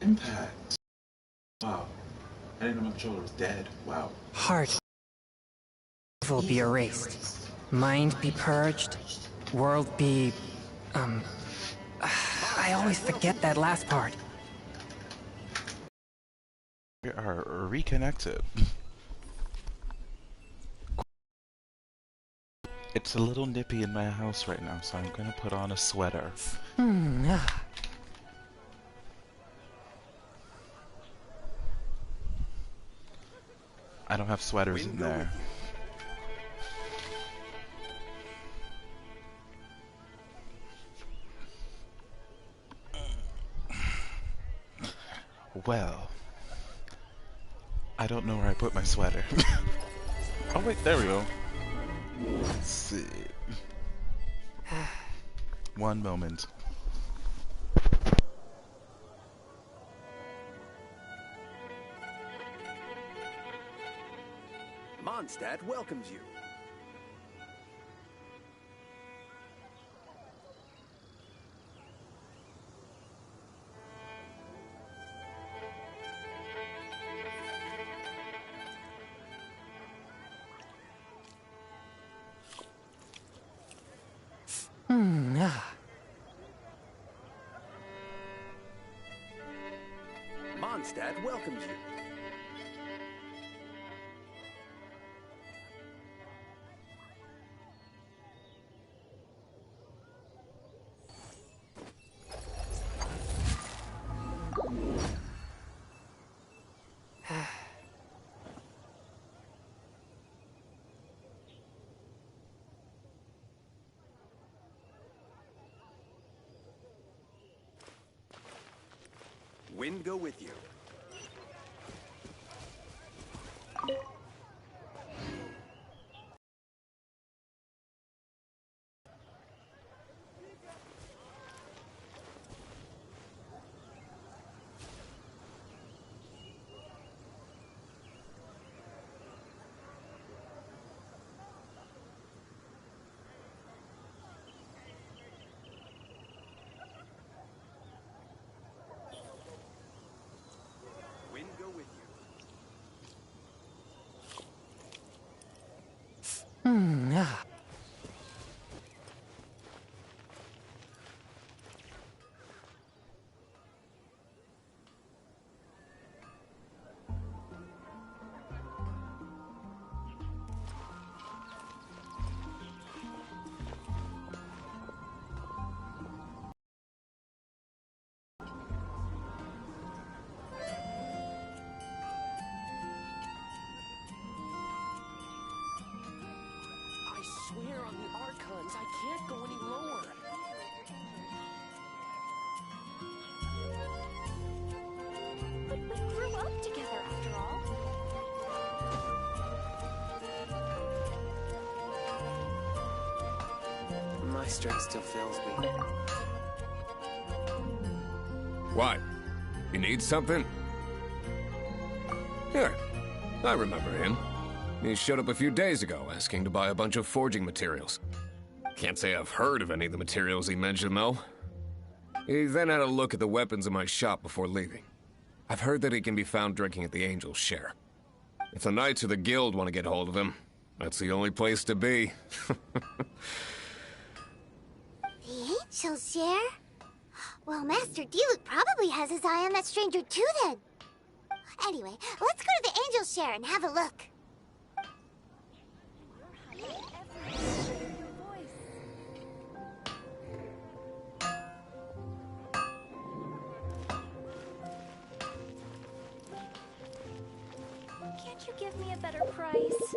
Impact. Wow. I didn't know my controller was dead. Wow. Heart will be erased. Mind be purged. World be... I always forget that last part. We are reconnected. It's a little nippy in my house right now, so I'm gonna put on a sweater. I don't have sweaters in there. Well, I don't know where I put my sweater. Oh wait, there we go. Let's see. One moment. Mondstadt welcomes you. Mondstadt welcomes you. Wind go with you. Wind go with you. I swear on the Archons, I can't go any lower. But we grew up together after all. My strength still fails me. What? You need something? Here, I remember him. He showed up a few days ago, asking to buy a bunch of forging materials. Can't say I've heard of any of the materials he mentioned, though. He then had a look at the weapons in my shop before leaving. I've heard that he can be found drinking at the Angel's Share. If the Knights of the Guild want to get hold of him, that's the only place to be. The Angel's Share? Well, Master Diluc probably has his eye on that stranger too, then. Anyway, let's go to the Angel's Share and have a look. Can't you give me a better price?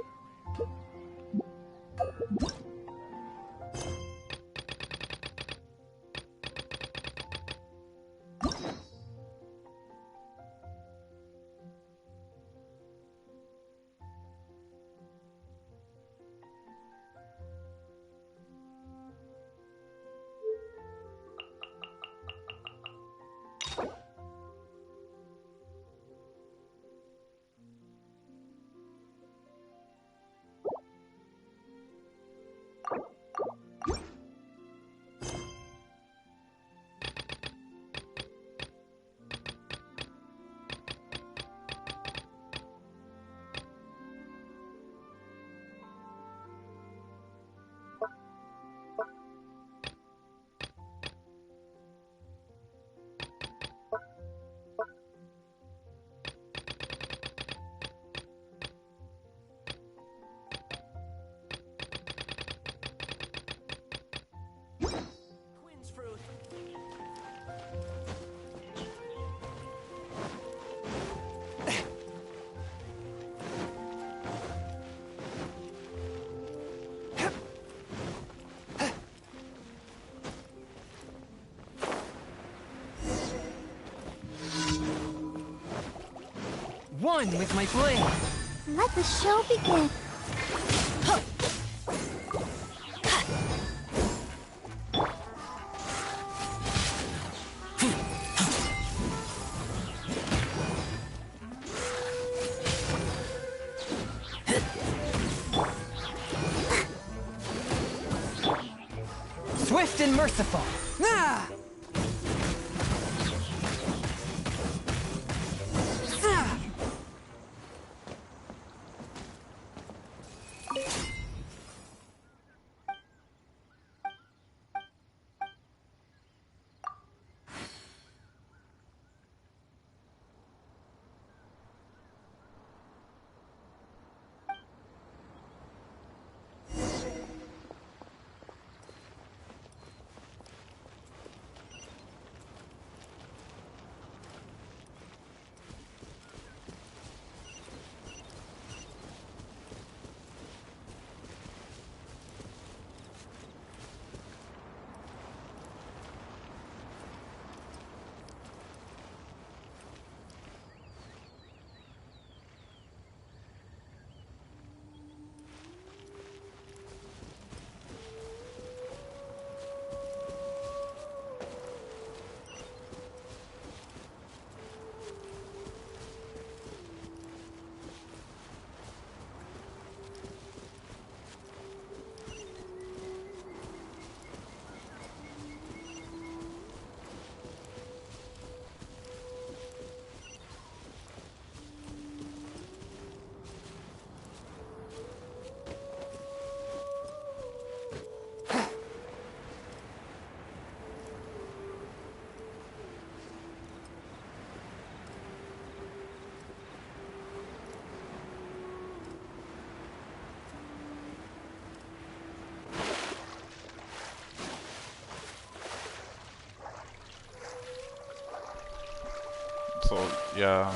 one with my blade. Let the show begin. Swift and merciful. Ah! Ah! So, yeah,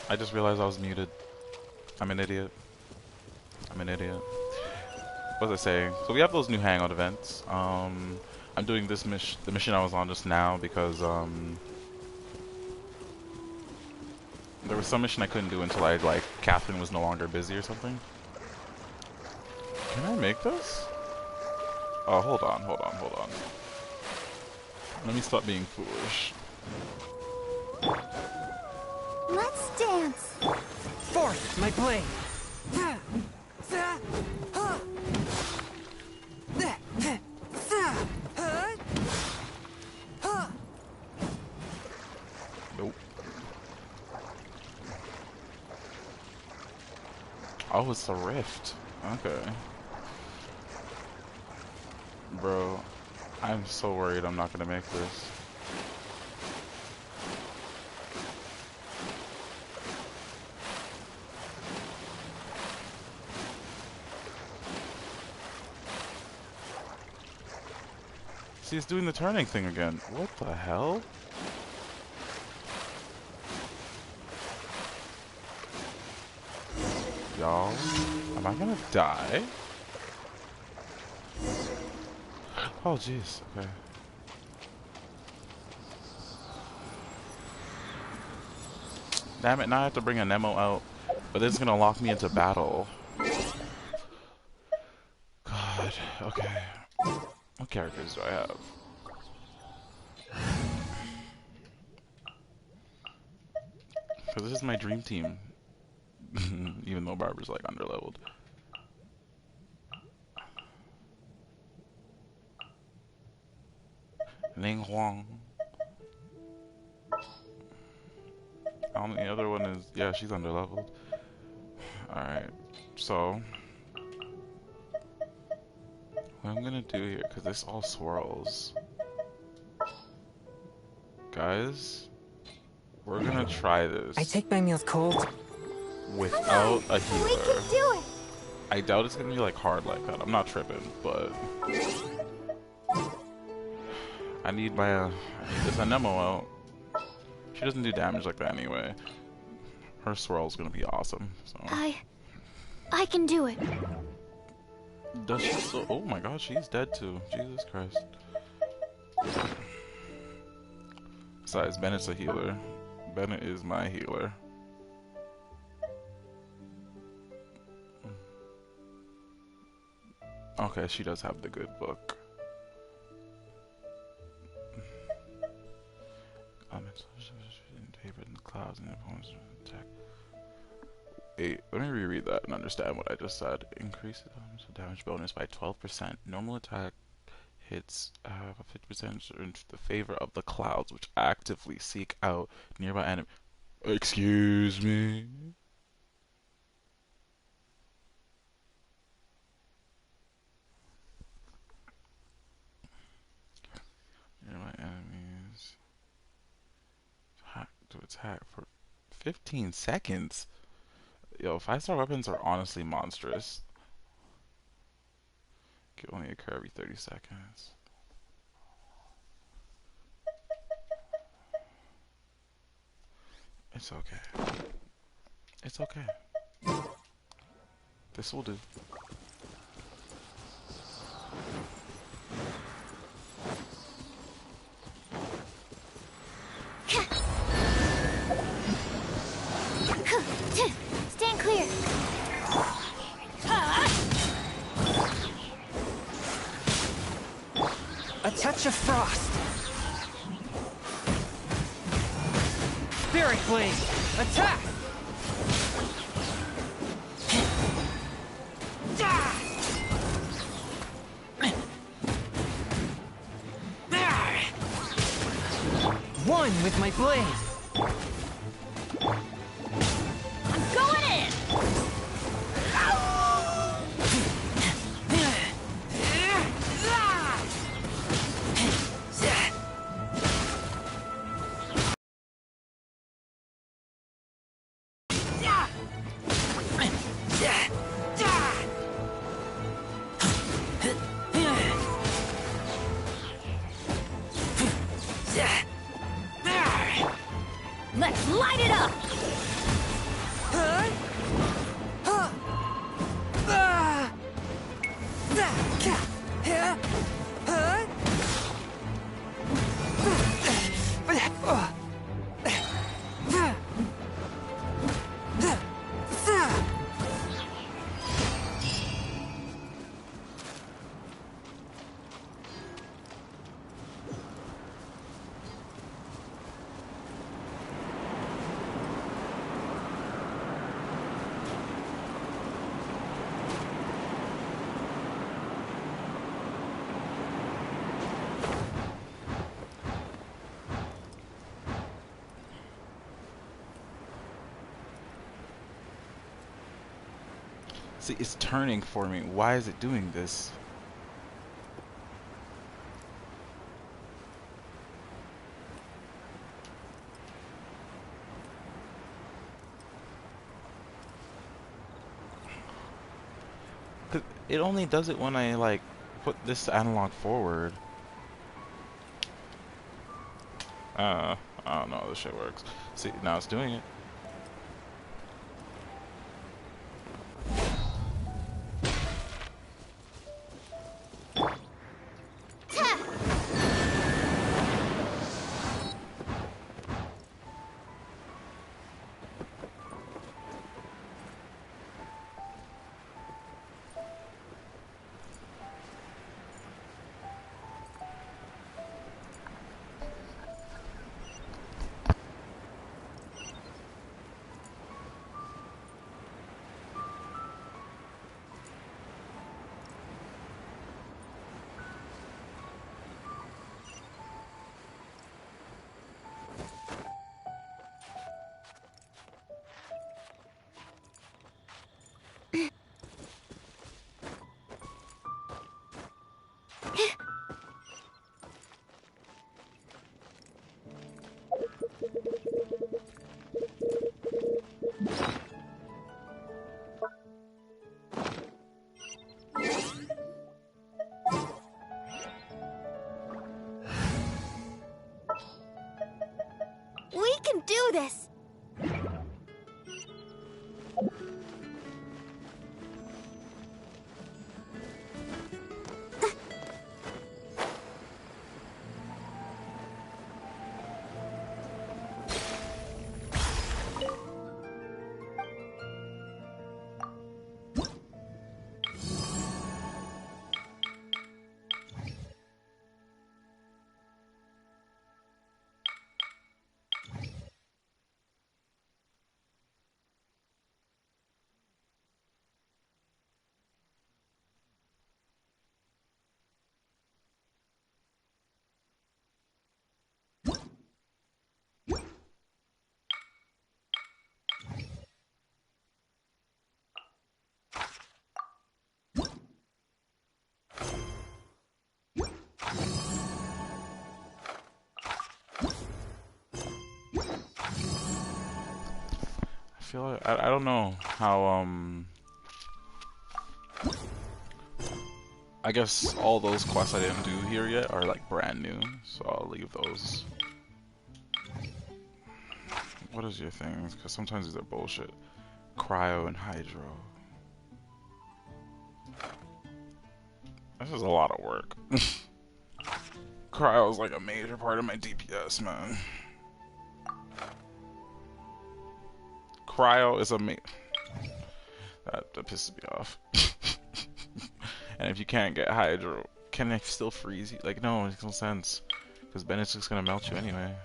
I just realized I was muted. I'm an idiot. I'm an idiot. What was I saying? So we have those new hangout events. I'm doing this the mission I was on just now because there was some mission I couldn't do until Catherine was no longer busy or something. Can I make this? Oh, hold on. Let me stop being foolish. Let's dance. Forth, my blade. Nope. Oh, it's a rift. Okay. Bro, I'm so worried I'm not gonna make this. See, it's doing the turning thing again. What the hell? Y'all, am I gonna die? Oh, jeez. Okay. Damn it, now I have to bring a Nemo out. But this is gonna lock me into battle. God, okay. What characters do I have? Because this is my dream team. Even though Barbara's like underleveled. Ning Huang. The other one is, yeah, she's underleveled. Alright, so what I'm gonna do here, because this all swirls. Guys, we're gonna try this. I take my meals cold. Without a healer. We can do it. I doubt it's gonna be like hard like that. I'm not tripping, but I need this Anemo out. She doesn't do damage like that anyway. Her swirl's gonna be awesome. So. I can do it. Does she still? Oh my god, she's dead too. Jesus Christ. Besides, Bennett's a healer. Bennett is my healer. Okay, she does have the good book. Favorite in the clouds and opponents attack. Wait, let me reread that and understand what I just said. Increase the damage bonus by 12%. Normal attack hits have a 50% in the favor of the clouds, which actively seek out nearby enemy. Excuse me. Nearby enemies to attack for 15 seconds. Yo, 5-star weapons are honestly monstrous. Can only occur every 30 seconds. It's okay. It's okay. This will do. Stand clear. A touch of frost. Spirit blade. Attack. One with my blade. I'm going in! Let's light it up! See, it's turning for me. Why is it doing this? It only does it when I, like, put this analog forward. I don't know how this shit works. See, now it's doing it. We can do this! feel like I don't know how I guess all those quests I didn't do here yet are like brand new, so I'll leave those. What is your things? Because sometimes these are bullshit. Cryo and Hydro. This is a lot of work. Cryo is like a major part of my DPS, man. Cryo is a that pisses me off. And if you can't get Hydro, can it still freeze you? Like, no, it makes no sense. Because Bennett's just gonna melt you anyway.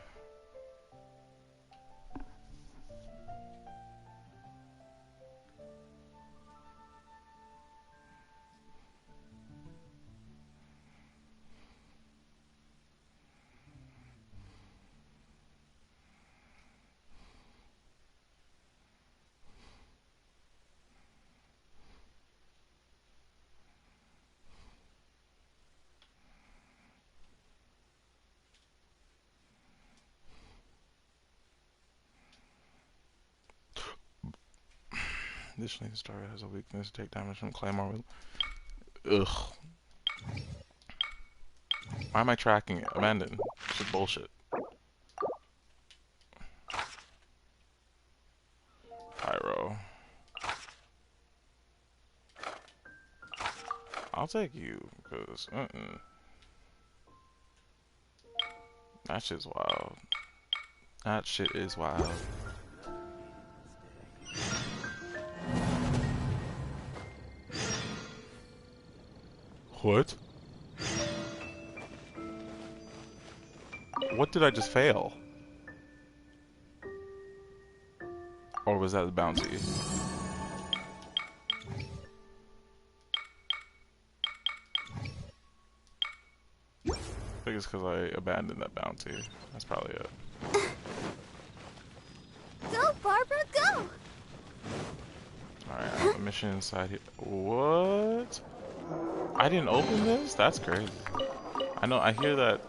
Additionally, the star has a weakness to take damage from Claymore. Ugh. Why am I tracking it? Abandon. This is bullshit. Pyro. I'll take you, because that shit's wild. That shit is wild. What? What did I just fail? Or was that the bounty? I think it's because I abandoned that bounty. That's probably it. Go, Barbara, go! Alright, I have a mission inside here. What? I didn't open this? That's crazy. I know, I hear that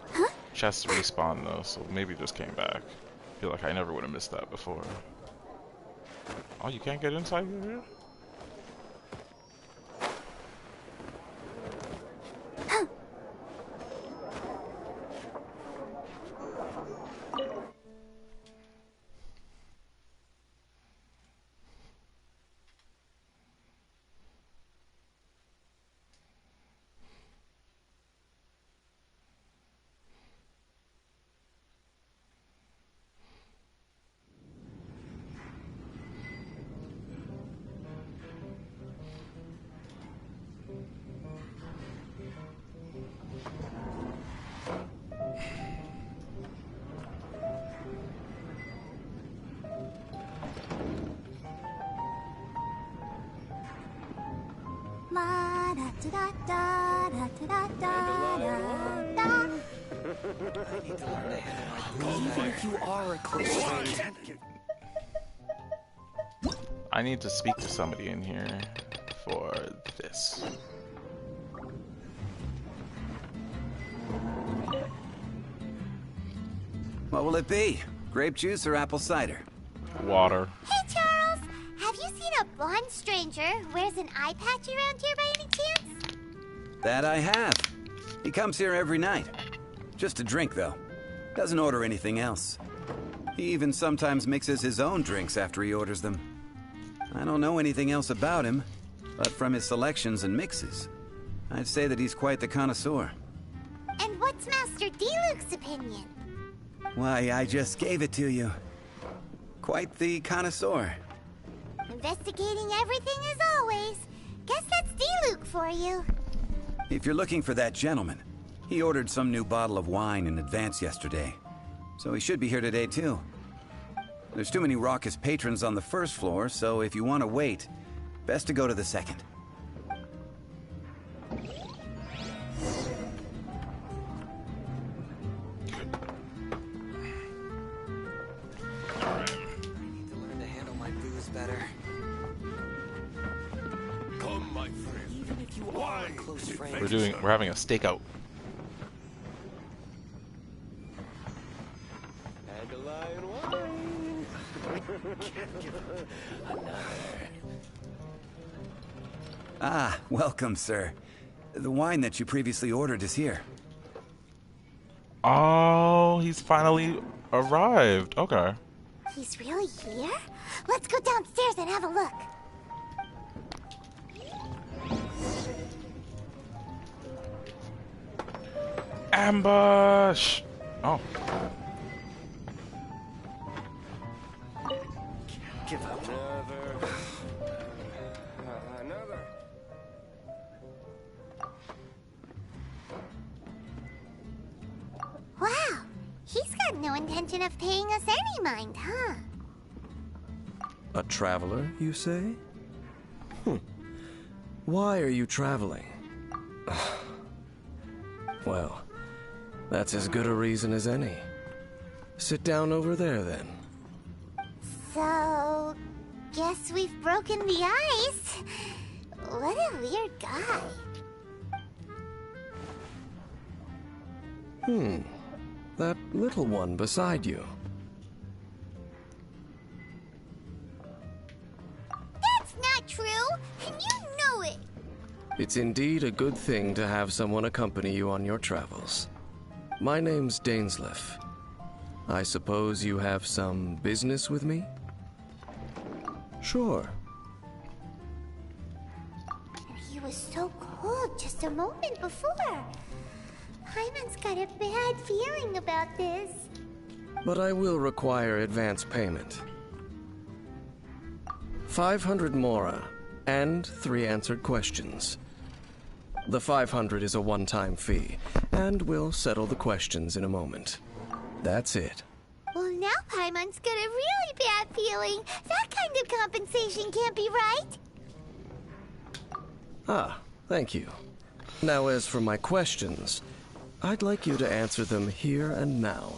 chests respawn though, so maybe it just came back. I feel like I never would have missed that before. Oh, you can't get inside here? Even if you are a close friend, I need to speak to somebody in here for this. What will it be? Grape juice or apple cider? Water. Hey, Charles! Have you seen a blonde stranger who wears an eye patch around here by any chance? That I have. He comes here every night. Just to drink, though. Doesn't order anything else. He even sometimes mixes his own drinks after he orders them. I don't know anything else about him, but from his selections and mixes, I'd say that he's quite the connoisseur. And what's Master D-Luke's opinion? Why, I just gave it to you. Quite the connoisseur. Investigating everything as always. Guess that's D-Luke for you. If you're looking for that gentleman, he ordered some new bottle of wine in advance yesterday. So he should be here today, too. There's too many raucous patrons on the first floor, so if you want to wait, best to go to the second. We're having a stakeout. Ah, welcome, sir. The wine that you previously ordered is here. Oh, he's finally arrived. Okay. He's really here? Let's go downstairs and have a look. Ambush! Oh. Give up. Another. Wow, he's got no intention of paying us any mind, huh? A traveler, you say? Why are you traveling? Well, that's as good a reason as any. Sit down over there, then. So, guess we've broken the ice. What a weird guy. That little one beside you. That's not true, and you know it. It's indeed a good thing to have someone accompany you on your travels. My name's Dainsleif. I suppose you have some business with me? Sure. He was so cold just a moment before. Paimon's got a bad feeling about this. But I will require advance payment. 500 mora, and 3 answered questions. The 500 is a one-time fee, and we'll settle the questions in a moment. That's it. Well, now Paimon's got a really bad feeling. That kind of compensation can't be right. Ah, thank you. Now, as for my questions, I'd like you to answer them here and now.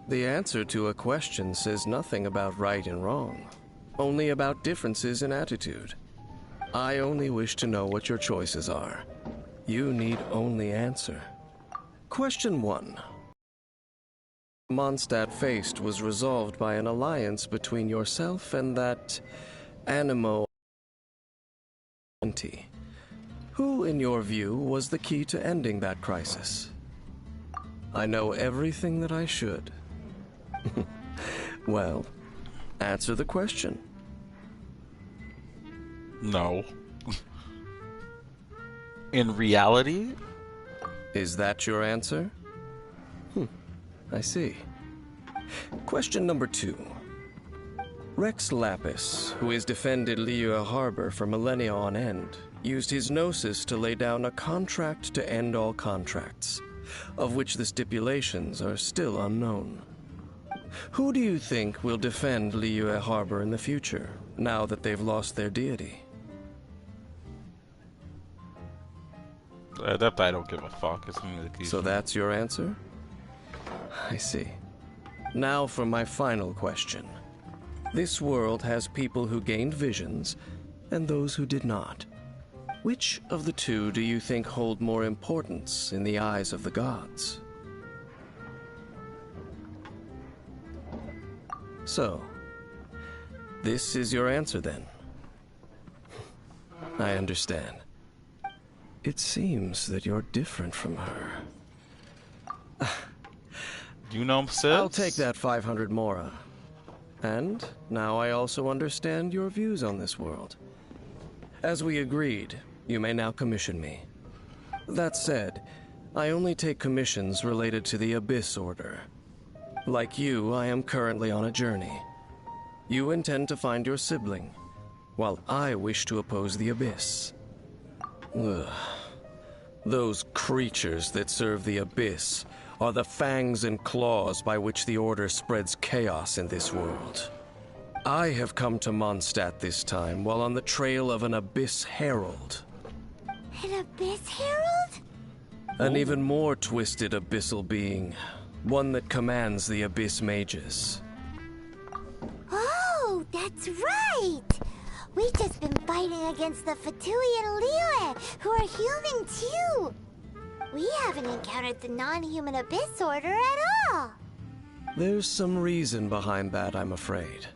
The answer to a question says nothing about right and wrong, only about differences in attitude. I only wish to know what your choices are. You need only answer. Question 1. Mondstadt faced was resolved by an alliance between yourself and that Animo entity. Who, in your view, was the key to ending that crisis? I know everything that I should. Well, answer the question. No. In reality? Is that your answer? I see. Question number 2. Rex Lapis, who has defended Liyue Harbor for millennia on end, used his gnosis to lay down a contract to end all contracts, of which the stipulations are still unknown. Who do you think will defend Liyue Harbor in the future, now that they've lost their deity? That I don't give a fuck. It's communication. So that's your answer? I see. Now for my final question. This world has people who gained visions, and those who did not. Which of the two do you think hold more importance in the eyes of the gods? So, this is your answer then? I understand. It seems that you're different from her. You know, sis? I'll take that 500 mora. And now I also understand your views on this world. As we agreed, you may now commission me. That said, I only take commissions related to the Abyss Order. Like you, I am currently on a journey. You intend to find your sibling, while I wish to oppose the Abyss. Ugh. Those creatures that serve the Abyss are the fangs and claws by which the Order spreads chaos in this world. I have come to Mondstadt this time while on the trail of an Abyss Herald. An Abyss Herald? An even more twisted abyssal being. One that commands the Abyss Mages. Oh, that's right! We've just been fighting against the Fatui and Liyue, who are human too! We haven't encountered the non-human Abyss Order at all! There's some reason behind that, I'm afraid.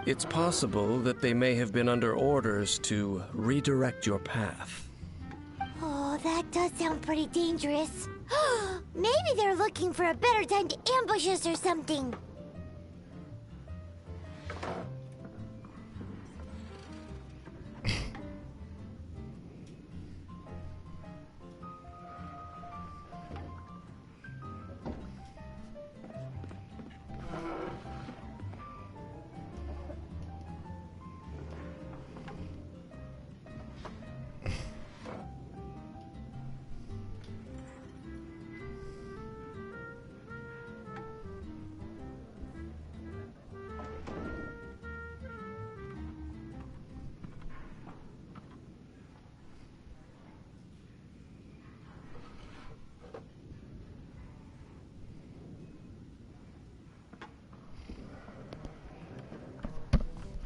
It's possible that they may have been under orders to redirect your path. Oh, that does sound pretty dangerous. Maybe they're looking for a better time to ambush us or something.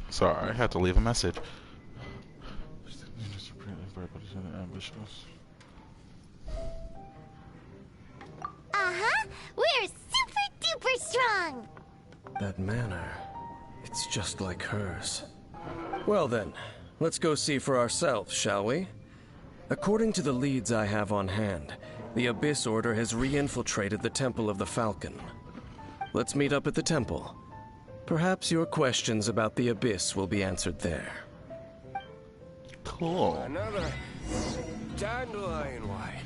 Sorry, I had to leave a message. Uh-huh. We're super duper strong. That manner, it's just like hers. Well then, let's go see for ourselves, shall we? According to the leads I have on hand, the Abyss Order has re-infiltrated the Temple of the Falcon. Let's meet up at the temple. Perhaps your questions about the Abyss will be answered there. Cool. Another dandelion white.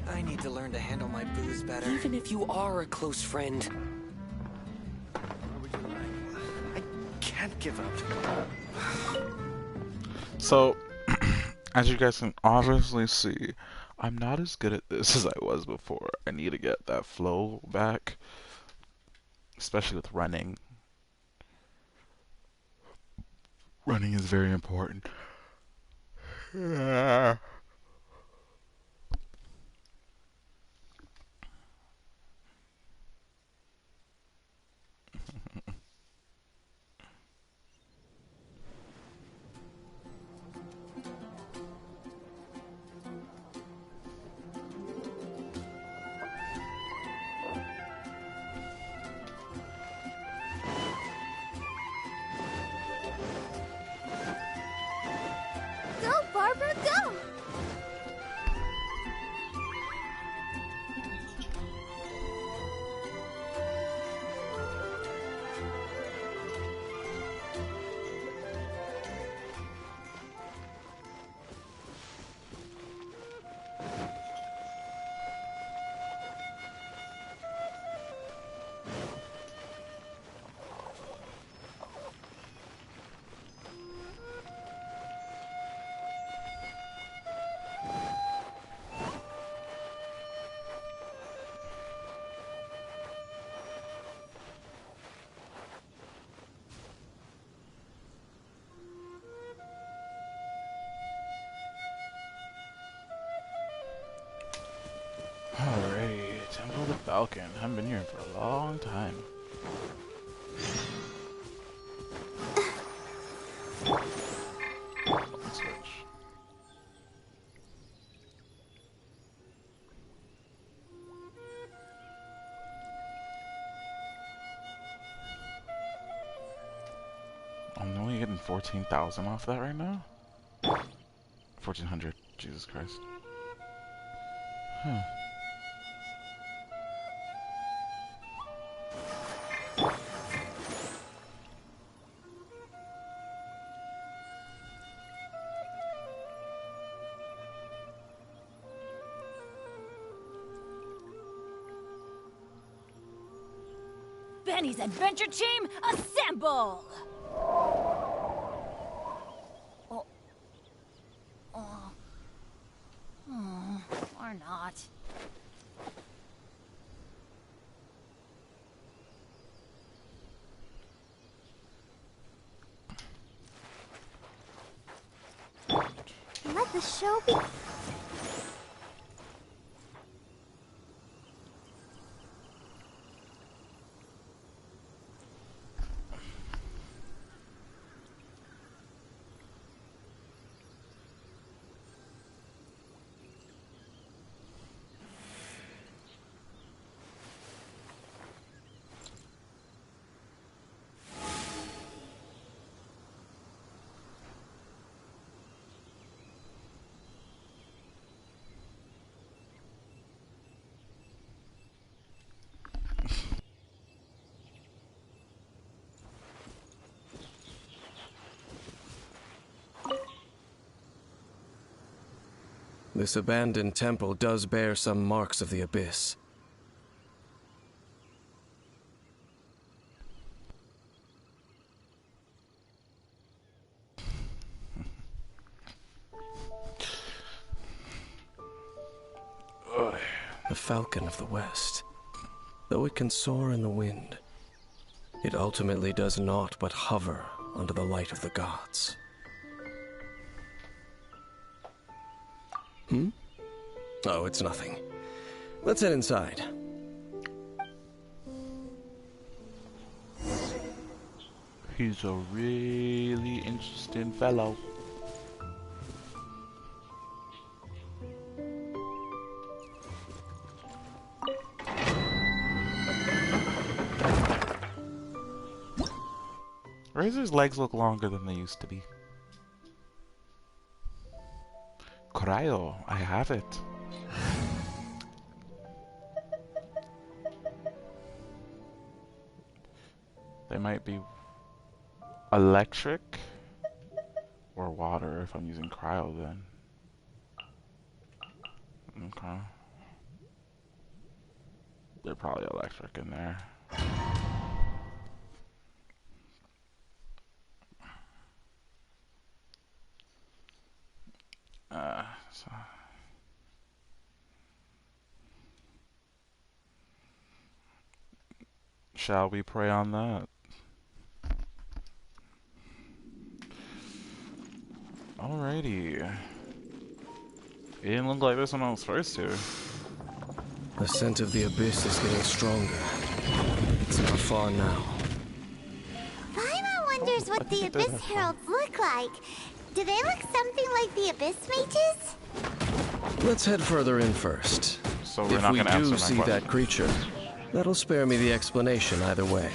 I need to learn to handle my booze better. Even if you are a close friend, I can't give up. So, as you guys can obviously see, I'm not as good at this as I was before. I need to get that flow back, especially with running. Running is very important. Go, Barbara, go! Alright, Temple of the Falcon. Haven't been here for a long time. Let's switch. I'm only getting 14,000 off that right now? 1,400. Jesus Christ. Huh. Benny's adventure team, assemble! Or not. Let the show be. This abandoned temple does bear some marks of the abyss. The falcon of the west. Though it can soar in the wind, it ultimately does naught but hover under the light of the gods. Oh, it's nothing. Let's head inside. He's a really interesting fellow. Razor's legs look longer than they used to be. Cryo, I have it. They might be electric or water if I'm using cryo then. Okay. They're probably electric in there. So. Shall we pray on that? Alrighty. It didn't look like this when I was first here. The scent of the abyss is getting stronger. It's not far now. Paimon wonders what the Abyss Heralds look like. Do they look something like the Abyss Mages? Let's head further in first. So we're If not we going to answer do my see question. that creature, that'll spare me the explanation either way.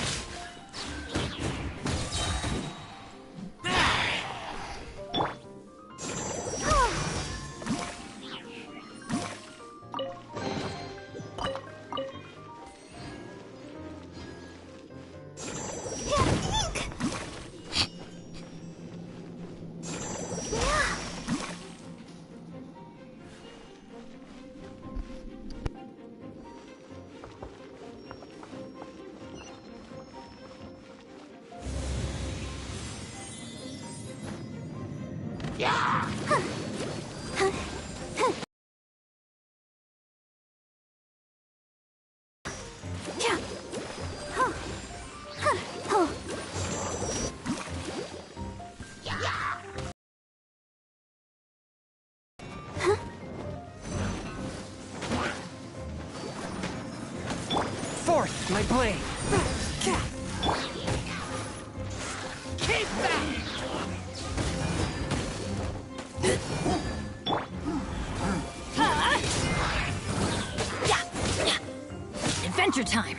Forth, my blade! Keep back! Adventure time!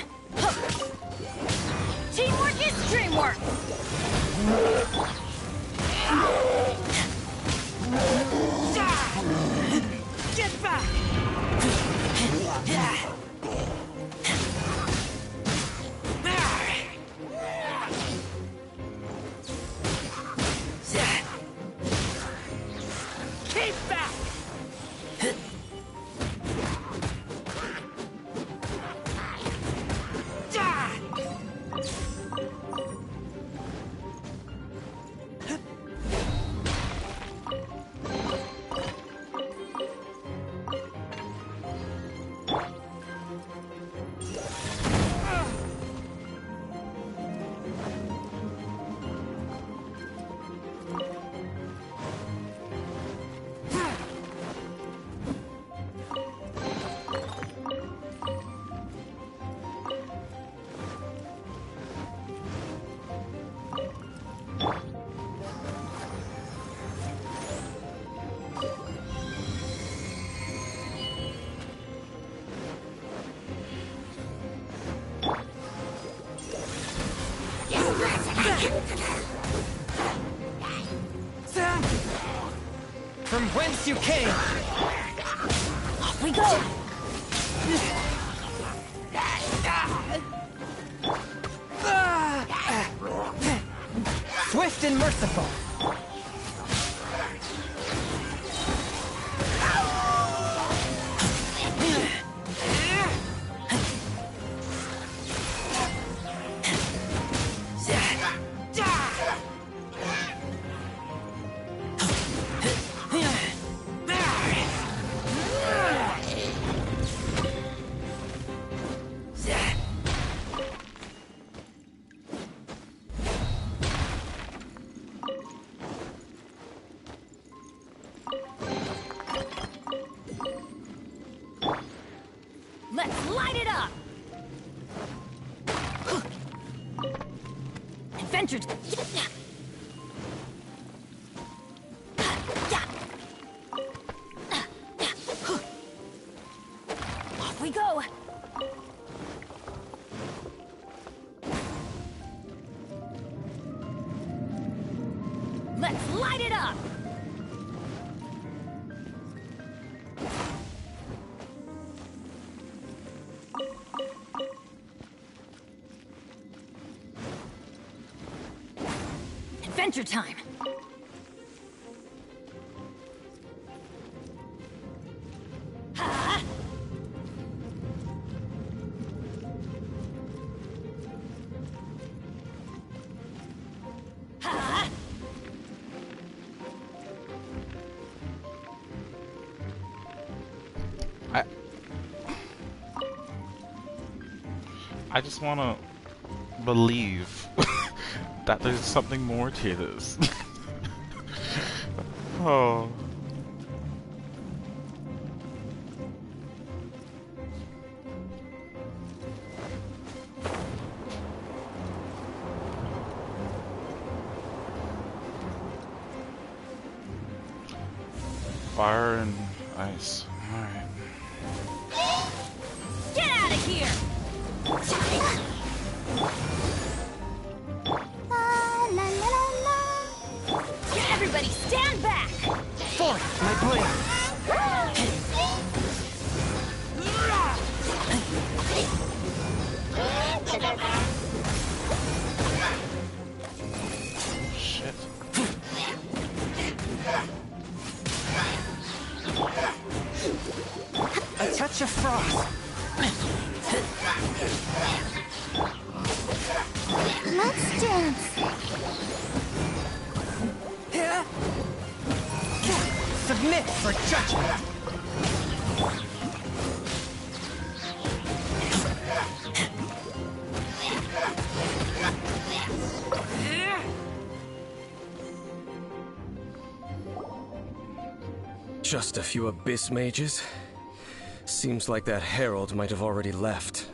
Teamwork is dreamwork! Get back! Keep back! From whence you came! Off we go! Swift and merciful! Let's light it up! Adventure... Off we go! Let's light it up! Adventure time! Ha! Ha! I just want to believe that there's something more to this. Oh. Fire and ice. Alright. Get out of here! La la la la la. Everybody stand back! Forth, my blade! Shit. A touch of frost. Let's dance. Submit for judgment. Just a few abyss mages? Seems like that herald might have already left.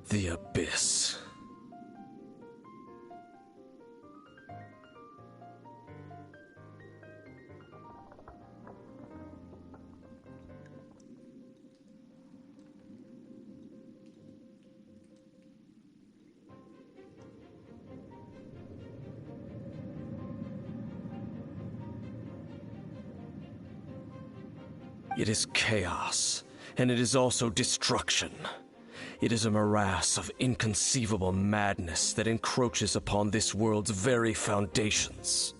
The Abyss. It is chaos, and it is also destruction. It is a morass of inconceivable madness that encroaches upon this world's very foundations.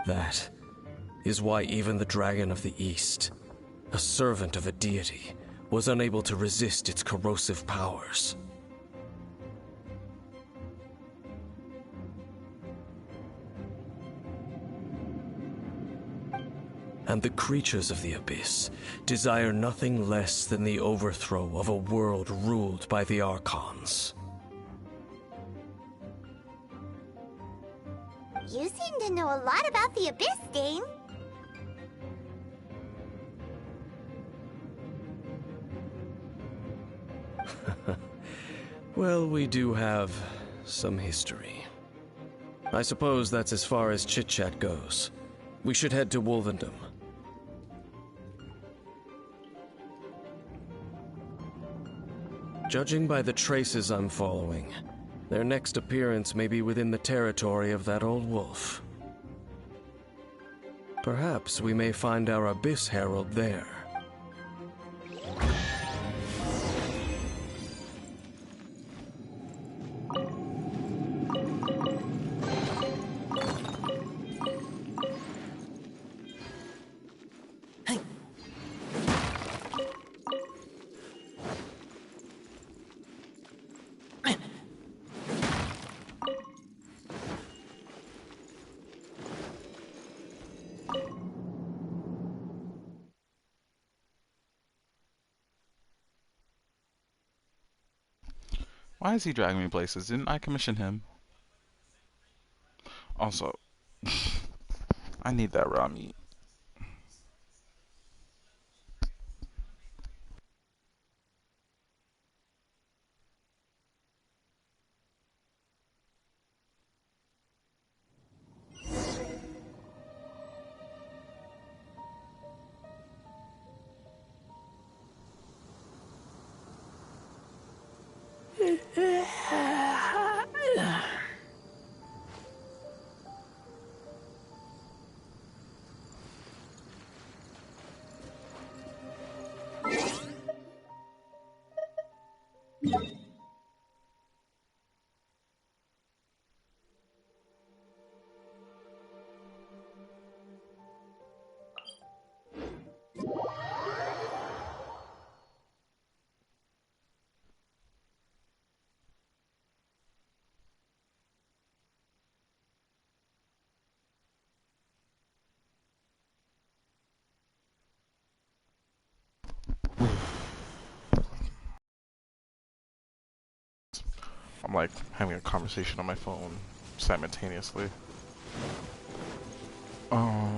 That is why even the Dragon of the East, a servant of a deity, was unable to resist its corrosive powers. and the creatures of the Abyss desire nothing less than the overthrow of a world ruled by the Archons. You seem to know a lot about the Abyss, Dane. Well, we do have some history. I suppose that's as far as chit-chat goes. We should head to Wolvendom. Judging by the traces I'm following, their next appearance may be within the territory of that old wolf. Perhaps we may find our Abyss Herald there. Why is he dragging me places? Didn't I commission him? Also, I need that raw meat. I'm like having a conversation on my phone simultaneously. Um.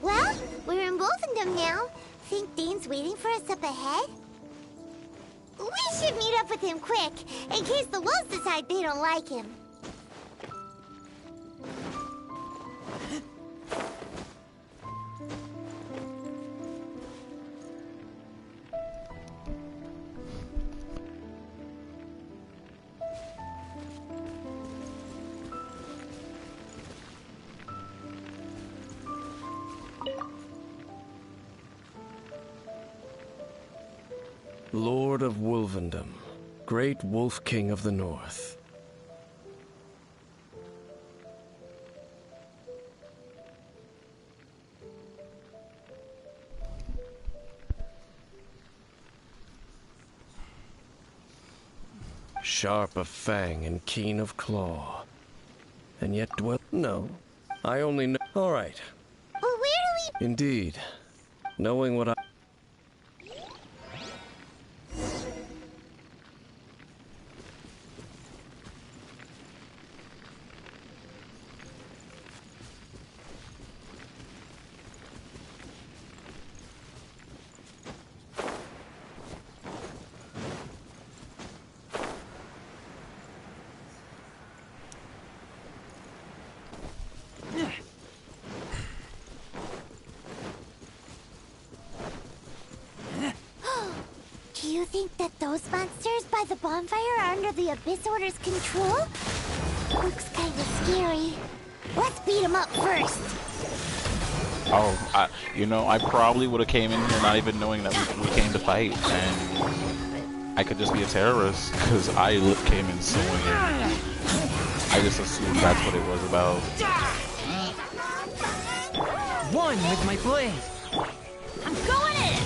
Well, we're in Wolfendom now. Think Dane's waiting for us up ahead? We should meet up with him quick, in case the wolves decide they don't like him. Lord of Wolvendom, great Wolf King of the North. Sharp of fang and keen of claw. And yet dwell... No, I only know... All right. But where do we... Indeed. Knowing what I... Do you think that those monsters by the bonfire are under the Abyss Order's control? Looks kinda scary. Let's beat them up first. Oh, I probably would have came in here not even knowing that we came to fight, and I could just be a terrorist because I came in swinging. I just assumed that's what it was about. One with my blade. I'm going in!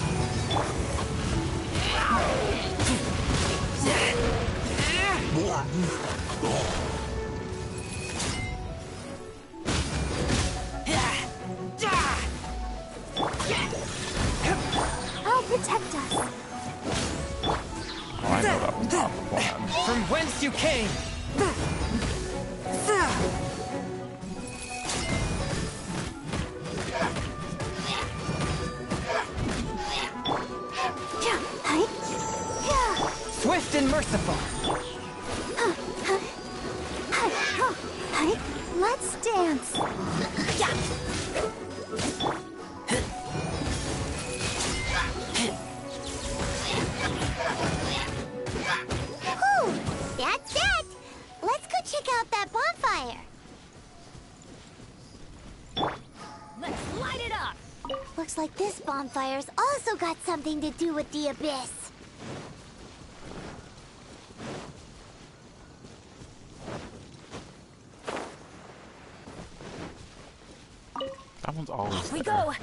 I'll protect us. Oh, I know that was not the plan. From whence you came. Swift and merciful. Let's dance. Whew, that's it. Let's go check out that bonfire. Let's light it up! Looks like this bonfire's also got something to do with the Abyss. That one's always Off we there. go!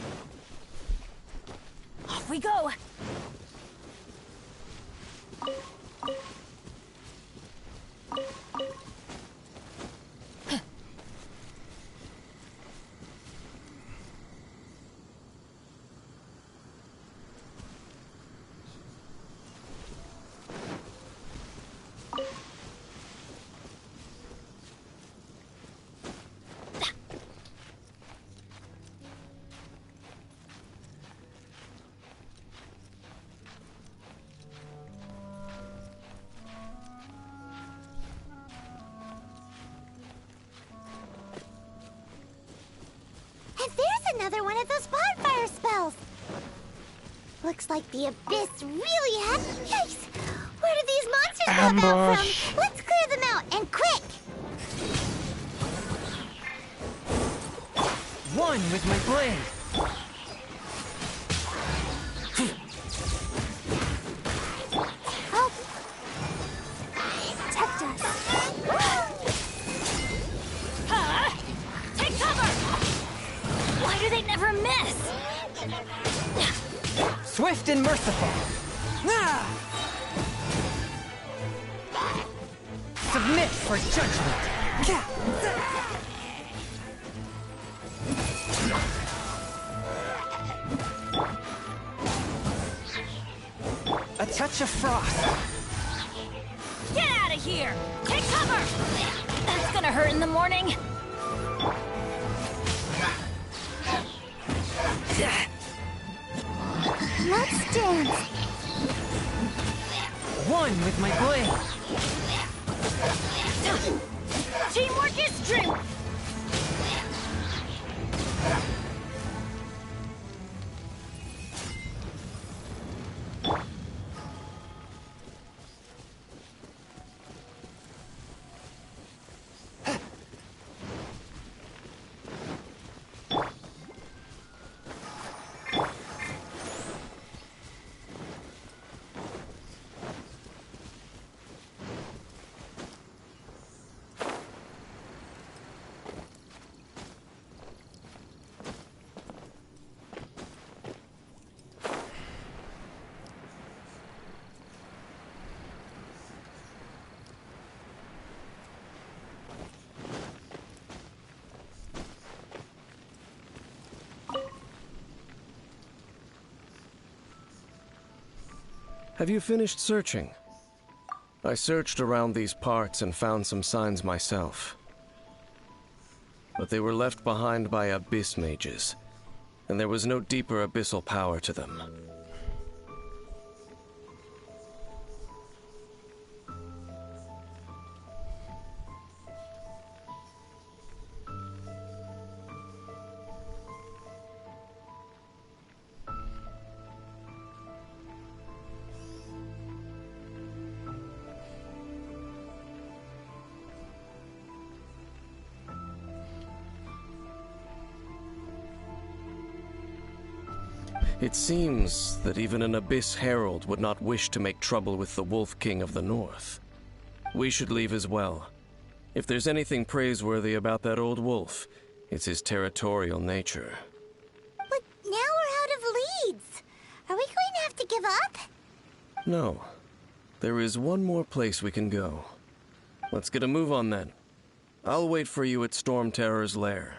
Off we go! And there's another one of those bonfire spells. Looks like the Abyss really had... Yikes! Where did these monsters pop out Ambush. from? Let's clear them out, and quick! One with my blade. Help! Protect us. Huh? Take cover! Why do they never miss? Swift and merciful. Ah! Submit for judgment. A touch of frost. Get out of here! Take cover! That's gonna hurt in the morning. Let's dance. One with my blade. Teamwork is strength! Have you finished searching? I searched around these parts and found some signs myself. But they were left behind by abyss mages, and there was no deeper abyssal power to them. It seems that even an Abyss Herald would not wish to make trouble with the Wolf King of the North. We should leave as well. If there's anything praiseworthy about that old wolf, it's his territorial nature. But now we're out of leads. Are we going to have to give up? No. There is one more place we can go. Let's get a move on then. I'll wait for you at Storm Terror's lair.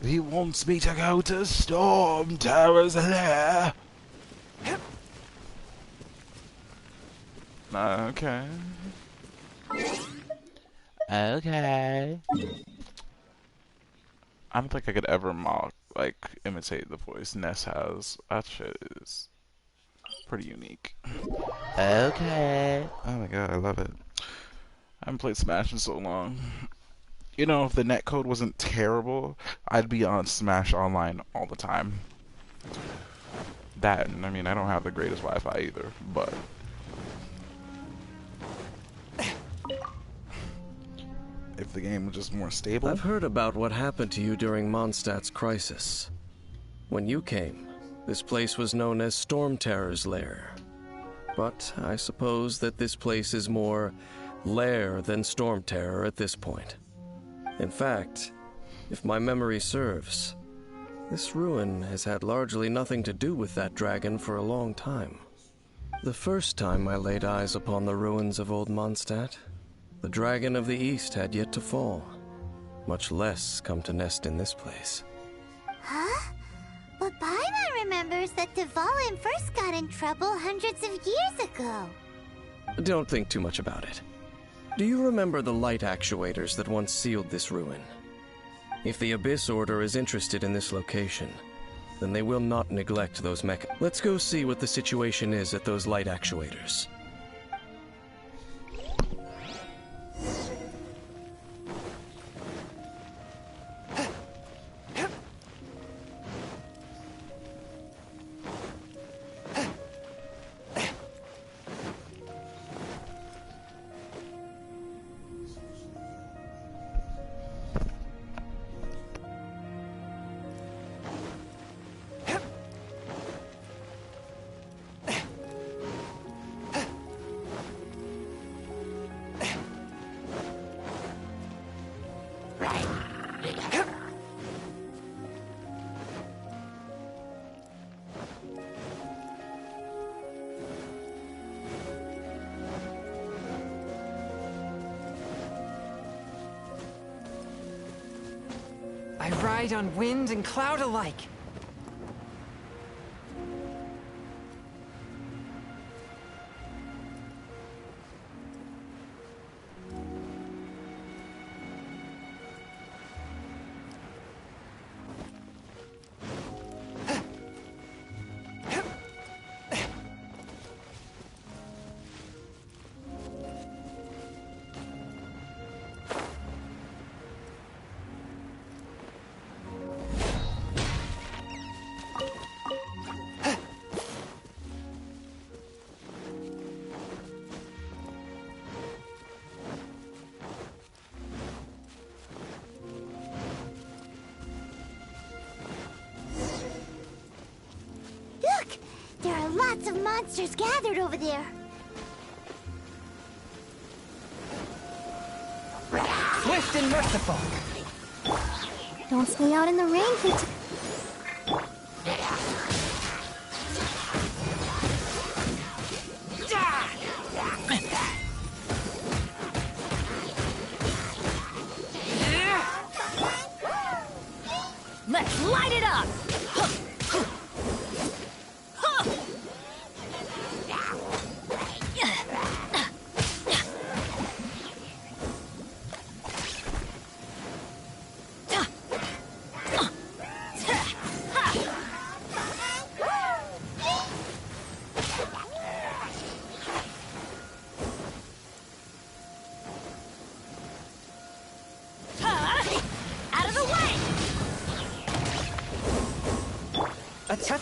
He wants me to go to Storm Terror's lair. Okay. Okay. I don't think I could ever imitate the voice Ness has. That shit is pretty unique. Okay. Oh my god, I love it. I haven't played Smash in so long. You know, if the netcode wasn't terrible, I'd be on Smash Online all the time. That, and I mean, I don't have the greatest Wi-Fi either, but... if the game was just more stable... I've heard about what happened to you during Mondstadt's crisis. When you came, this place was known as Storm Terror's lair. But I suppose that this place is more lair than Storm Terror at this point. In fact, if my memory serves, this ruin has had largely nothing to do with that dragon for a long time. The first time I laid eyes upon the ruins of old Mondstadt, the dragon of the East had yet to fall, much less come to nest in this place. Huh? But Paimon remembers that Dvalin first got in trouble hundreds of years ago. Don't think too much about it. Do you remember the light actuators that once sealed this ruin? If the Abyss Order is interested in this location, then they will not neglect those mech. Let's go see what the situation is at those light actuators. I ride on wind and cloud alike. Look! There are lots of monsters gathered over there. Swift and merciful. Don't stay out in the rain for too...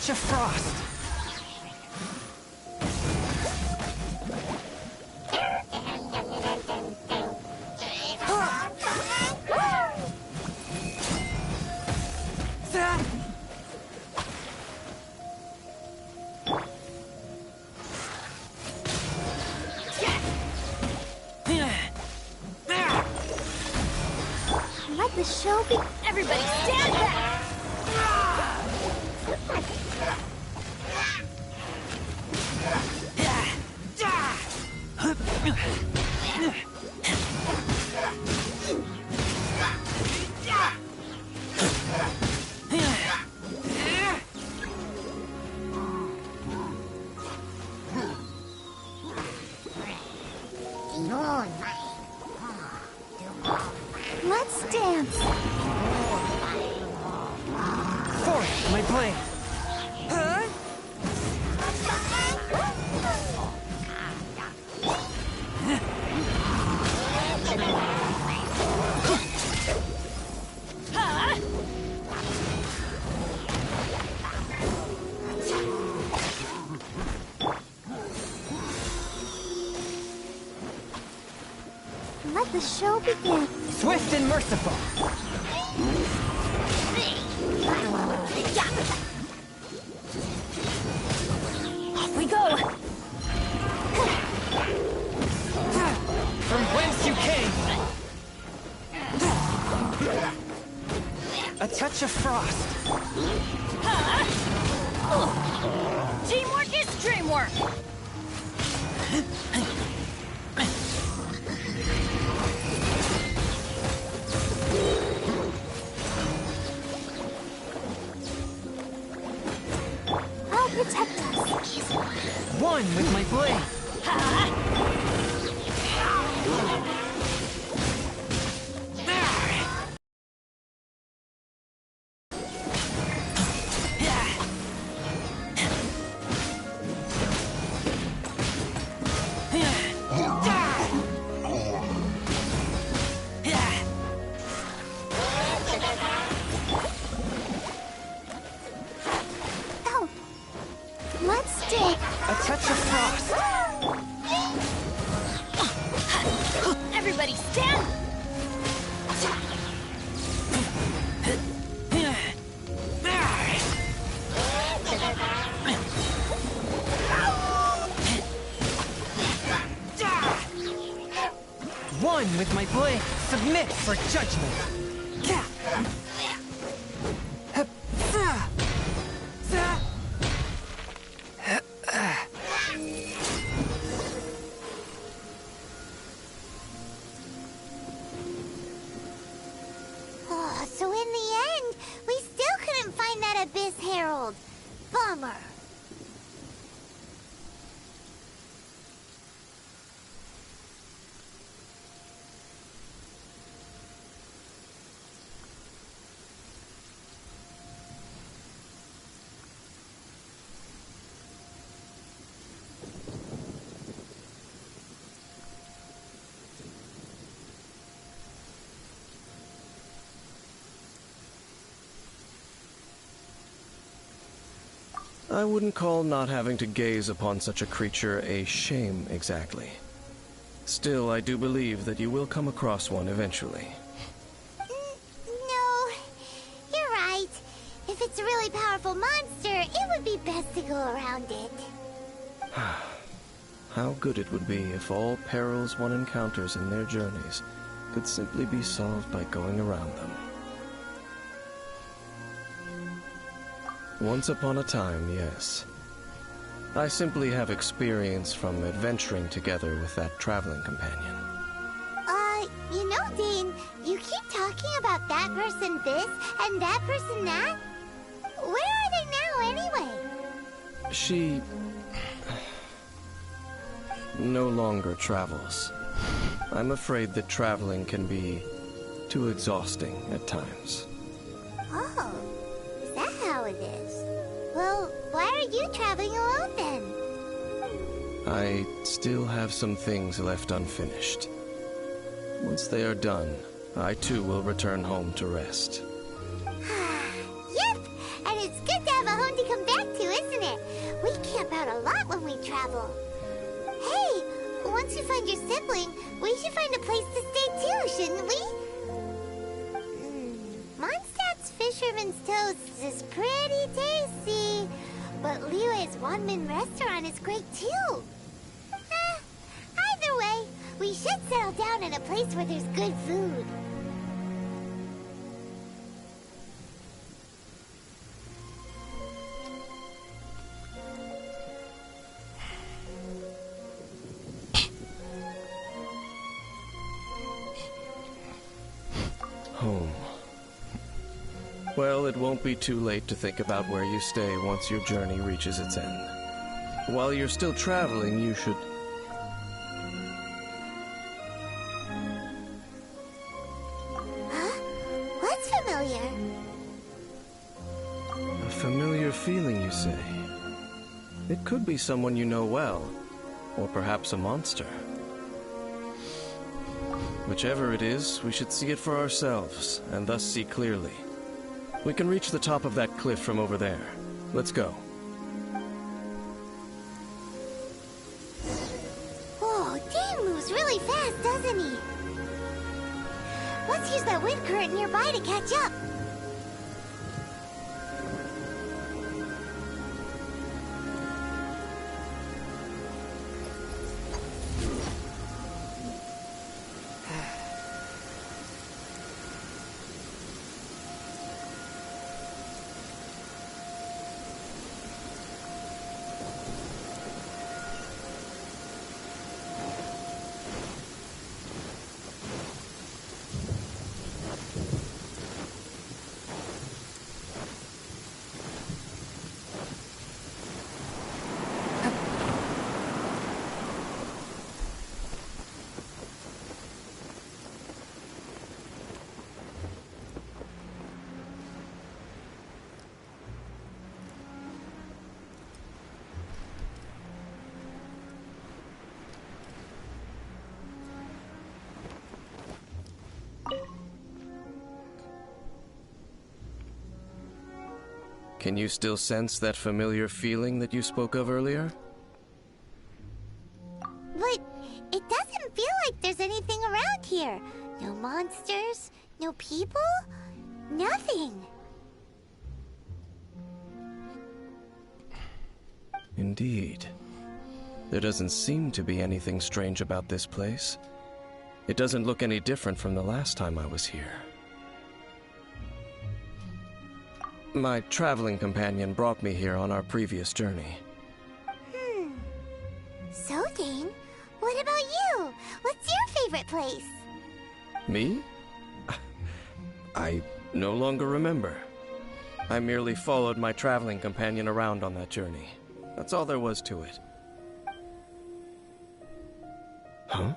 touch of frost. Let the show be. Everybody stand back! Let's dance. Forth, my blade. Let the show begin. Swift and merciful. Off we go! From whence you came. A touch of frost. Teamwork is dreamwork! I'll protect us. One with my blade. Oh. Let's dig. A touch of frost. Everybody stand! One with my blade. Submit for judgment. Oh, so in the end, we still couldn't find that Abyss Herald. Bummer. I wouldn't call not having to gaze upon such a creature a shame exactly. Still, I do believe that you will come across one eventually. No, you're right. If it's a really powerful monster, it would be best to go around it. How good it would be if all perils one encounters in their journeys could simply be solved by going around them. Once upon a time, yes. I simply have experience from adventuring together with that traveling companion. You know, Dane, you keep talking about that person this and that person that. Where are they now, anyway? She no longer travels. I'm afraid that traveling can be too exhausting at times. Oh, is that how it is? Well, why are you traveling alone then? I still have some things left unfinished. Once they are done, I too will return home to rest. Yep, and it's good to have a home to come back to. when we travel. Hey, once we find your sibling, we should find a place to stay too, shouldn't we? Mondstadt's Fisherman's Toast is pretty tasty, but Liyue's Wanmin restaurant is great too. Either way, we should settle down in a place where there's good food. Home. Well, it won't be too late to think about where you stay once your journey reaches its end. While you're still traveling, you should... Huh? What's familiar? A familiar feeling, you say? It could be someone you know well, or perhaps a monster. Whichever it is, we should see it for ourselves, and thus see clearly. We can reach the top of that cliff from over there. Let's go. Whoa, Dane moves really fast, doesn't he? Let's use that wind current nearby to catch up. Can you still sense that familiar feeling that you spoke of earlier? But it doesn't feel like there's anything around here. No monsters, no people, nothing. Indeed. There doesn't seem to be anything strange about this place. It doesn't look any different from the last time I was here. My traveling companion brought me here on our previous journey. So, Dane, what about you? What's your favorite place? Me? I no longer remember. I merely followed my traveling companion around on that journey. That's all there was to it. Huh?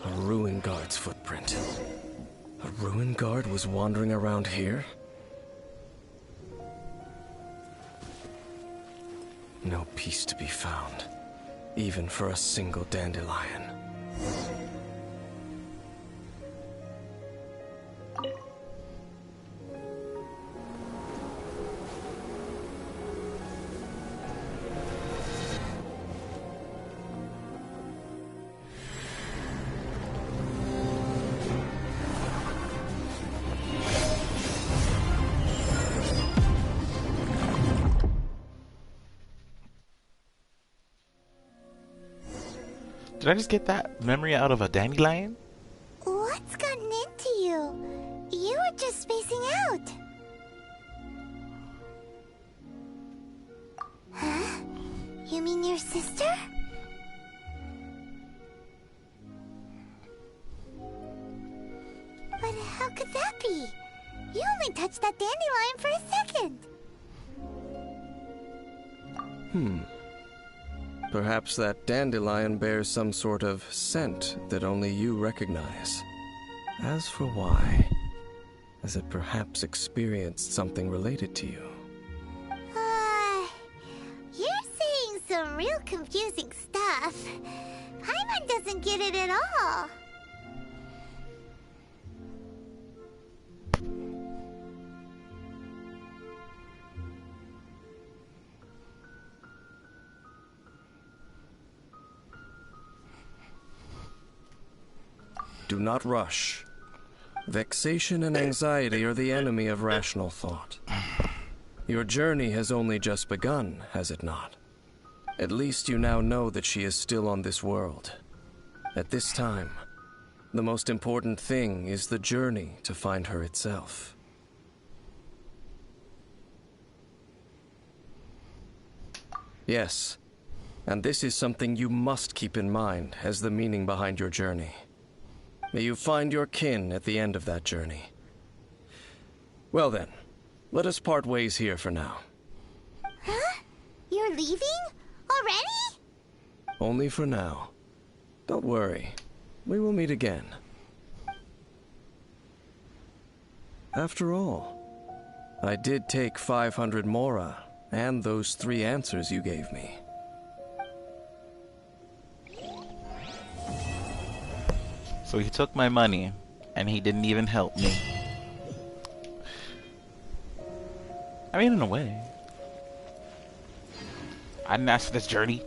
A ruin guard's footprint. A ruin guard was wandering around here? No peace to be found, even for a single dandelion. Did I just get that memory out of a dandelion? What's gotten into you? You were just spacing out. Huh? You mean your sister? But how could that be? You only touched that dandelion for a second. Perhaps that dandelion bears some sort of scent that only you recognize. As for why, has it perhaps experienced something related to you? You're saying some real confusing stuff. Paimon doesn't get it at all. Do not rush. Vexation and anxiety are the enemy of rational thought. Your journey has only just begun, has it not? At least you now know that she is still on this world. At this time, the most important thing is the journey to find her itself. Yes, and this is something you must keep in mind as the meaning behind your journey. May you find your kin at the end of that journey. Well then, let us part ways here for now. Huh? You're leaving? Already? Only for now. Don't worry. We will meet again. After all, I did take 500 mora and those 3 answers you gave me. So he took my money, and he didn't even help me. I mean, in a way. I didn't ask for this journey.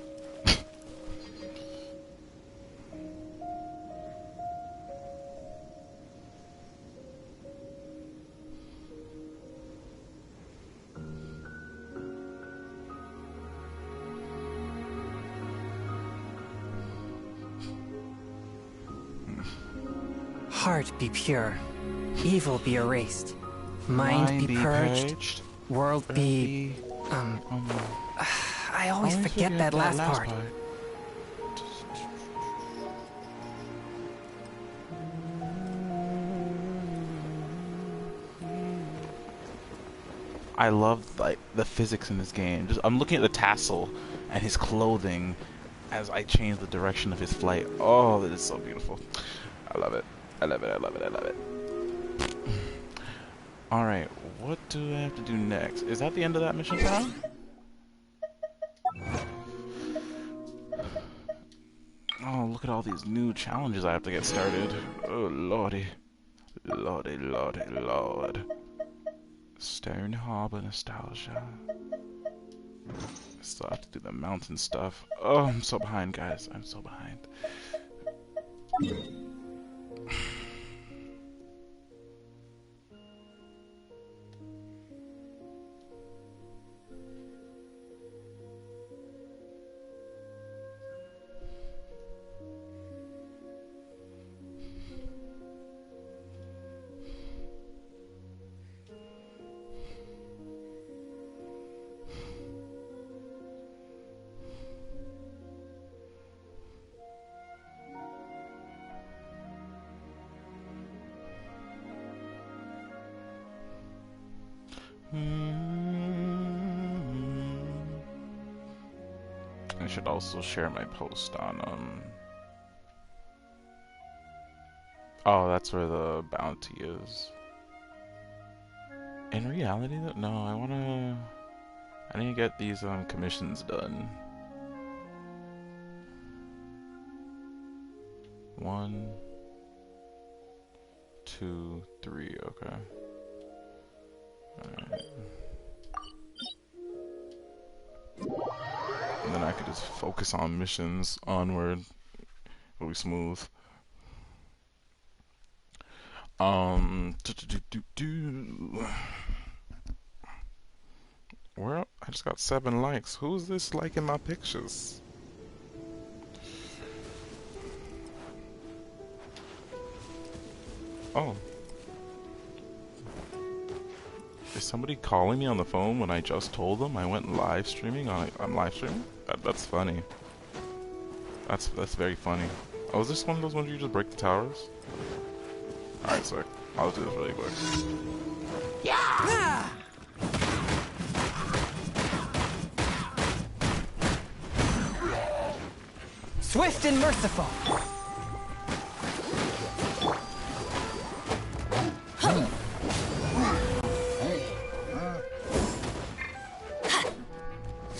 Heart be pure, evil be erased, mind be purged, world be... I always forget that last part. I love like the physics in this game. I'm looking at the tassel and his clothing as I change the direction of his flight. Oh, that is so beautiful. I love it. I love it. I love it. I love it. All right, what do I have to do next? Is that the end of that mission time? Oh, look at all these new challenges I have to get started. Oh, lordy. Lordy, lordy, lord. Stone Harbor nostalgia. I still have to do the mountain stuff. Oh, I'm so behind, guys. I'm so behind. I should also share my post on oh, that's where the bounty is. In reality though, no, I need to get these commissions done. 1, 2, 3, okay. Alright. And then I could just focus on missions onward. It'll be smooth. Well, I just got 7 likes. Who's this liking my pictures? Oh. Is somebody calling me on the phone when I just told them I went live streaming? I'm live streaming? That's funny. That's very funny. Oh, is this one of those ones where you just break the towers? Alright, so I'll do this really quick. Yeah! Swift and merciful.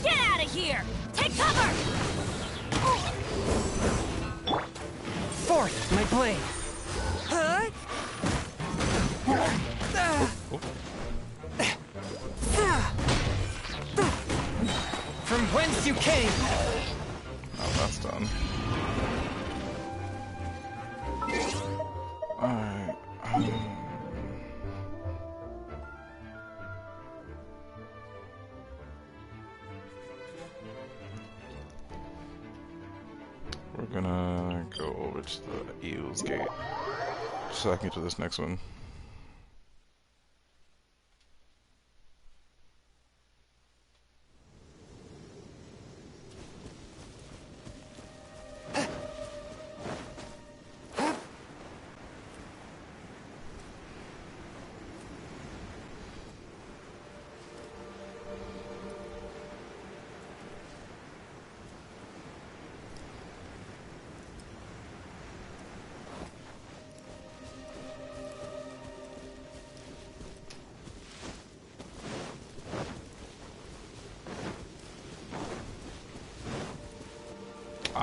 Get out of here! Take cover! Forth my blade. From whence you came. Oh, that's done. Alright. We're gonna go over to the Eels Gate so I can get to this next one.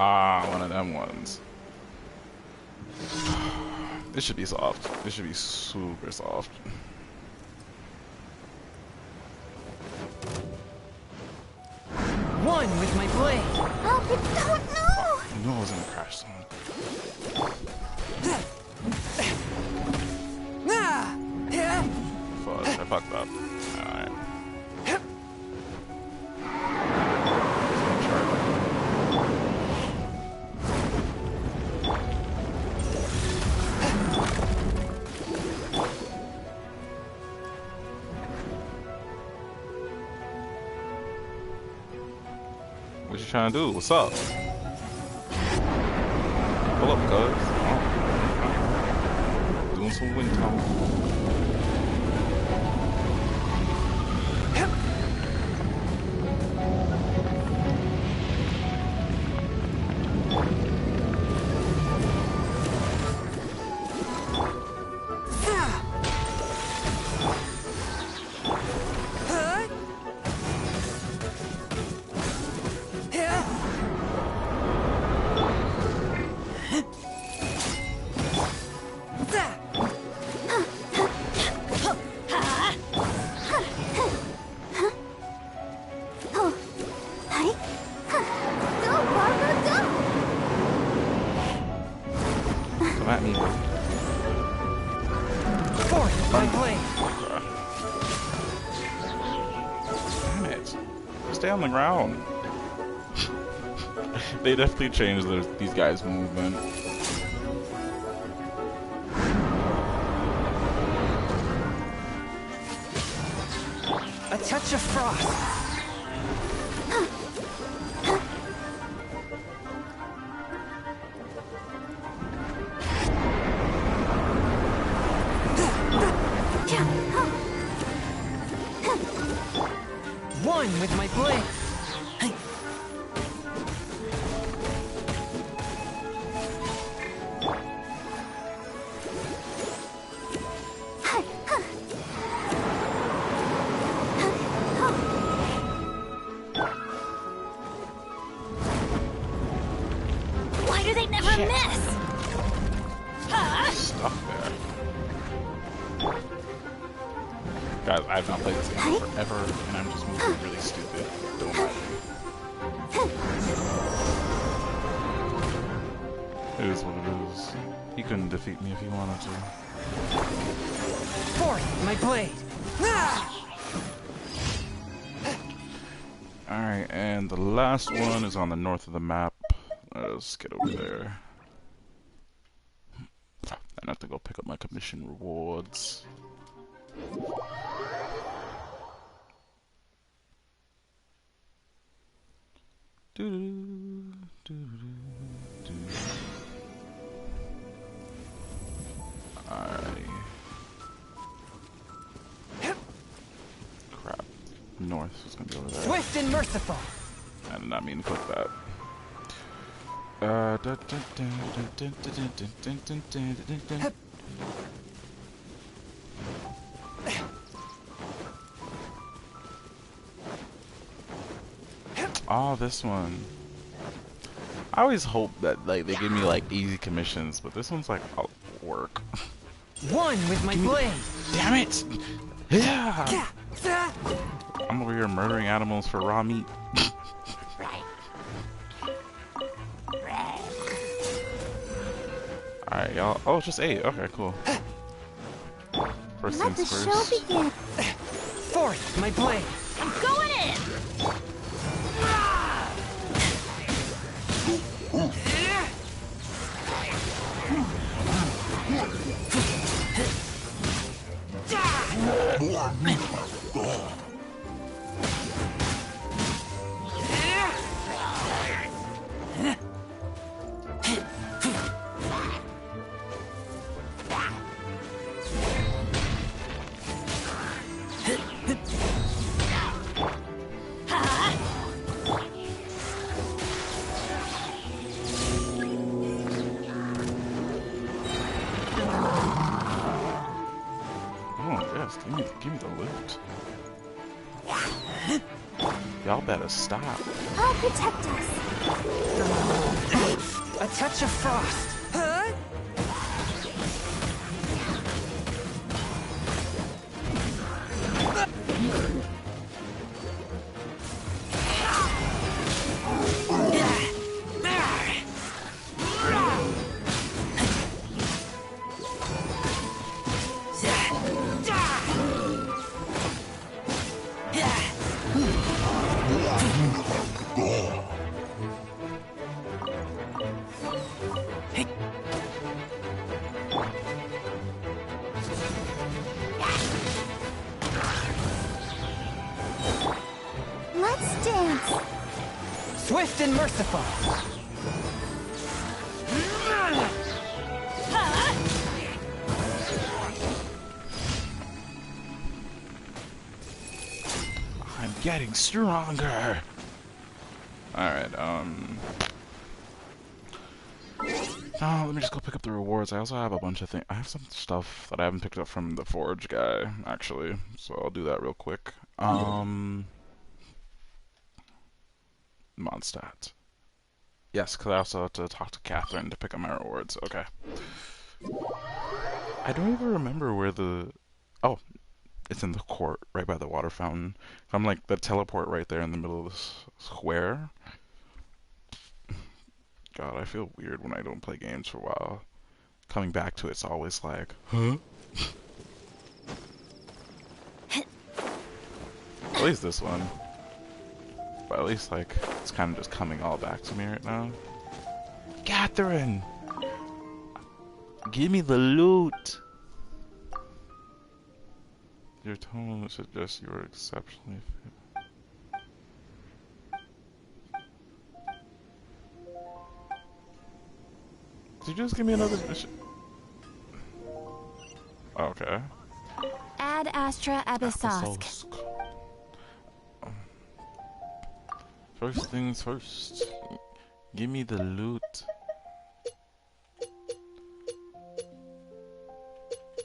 Ah, one of them ones. This should be soft. This should be super soft. One with my blade. Oh, don't know. I knew I was gonna crash someone. Fudge, I fucked up. Alright. What you trying to do? What's up? Pull up, cuz. Oh. Doing some wind tunnel. At me. Fourth, my blade. Damn it. Stay on the ground. They definitely changed these guys' movement. A touch of frost. One with my blade. Why do they never miss? Stuck there. Guys, I have not played this game forever, and I'm just moving really stupid. Don't mind me. It is what it is. He couldn't defeat me if he wanted to. Fourth, my blade. Alright, and the last one is on the north of the map. Let's get over there. I have to go pick up my commission rewards. Alrighty. Crap. North is gonna be over there. Swift and merciful. I did not mean to click that. Oh, this one. I always hope that like they give me like easy commissions, but this one's like work. One with my blade. Damn it! Yeah. I'm over here murdering animals for raw meat. Alright, Alright, y'all. Oh, it's just 8. Okay, cool. First Let the things show first. begin. Forth, my blade. I'm going in! Oh, yes, give me the loot. Y'all better stop. I'll protect us. A touch of frost. Huh? Let's dance. Swift and merciful. I'm getting stronger. Alright, let me just go pick up the rewards. I also have a bunch of things. I have some stuff that I haven't picked up from the Forge guy, actually. So I'll do that real quick. Mondstadt. Yes, because I also have to talk to Catherine to pick up my rewards. Okay. I don't even remember where the... Oh, it's in the court, right by the water fountain. I'm like the teleport right there in the middle of the square. God, I feel weird when I don't play games for a while. Coming back to it's always like, huh? At least this one. But at least, like, it's kind of just coming all back to me right now. Catherine! Give me the loot! Your tone suggests you are exceptionally fit. Did you just give me another mission? Okay. Ad Astra Abyssosk. First things first. Give me the loot.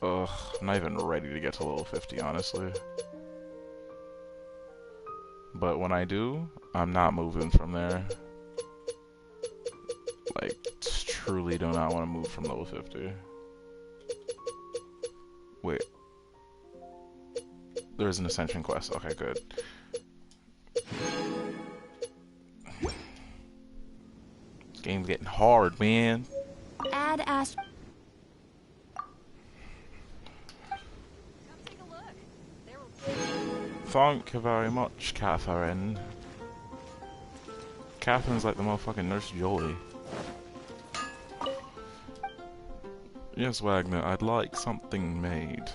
Ugh, I'm not even ready to get to level 50, honestly. But when I do, I'm not moving from there. Like, truly do not want to move from level 50. Wait. There's an ascension quest. Okay, good. This game's getting hard, man. Ad Astra. Thank you very much, Catherine. Catherine's like the motherfucking Nurse Jolie. Yes, Wagner, I'd like something made.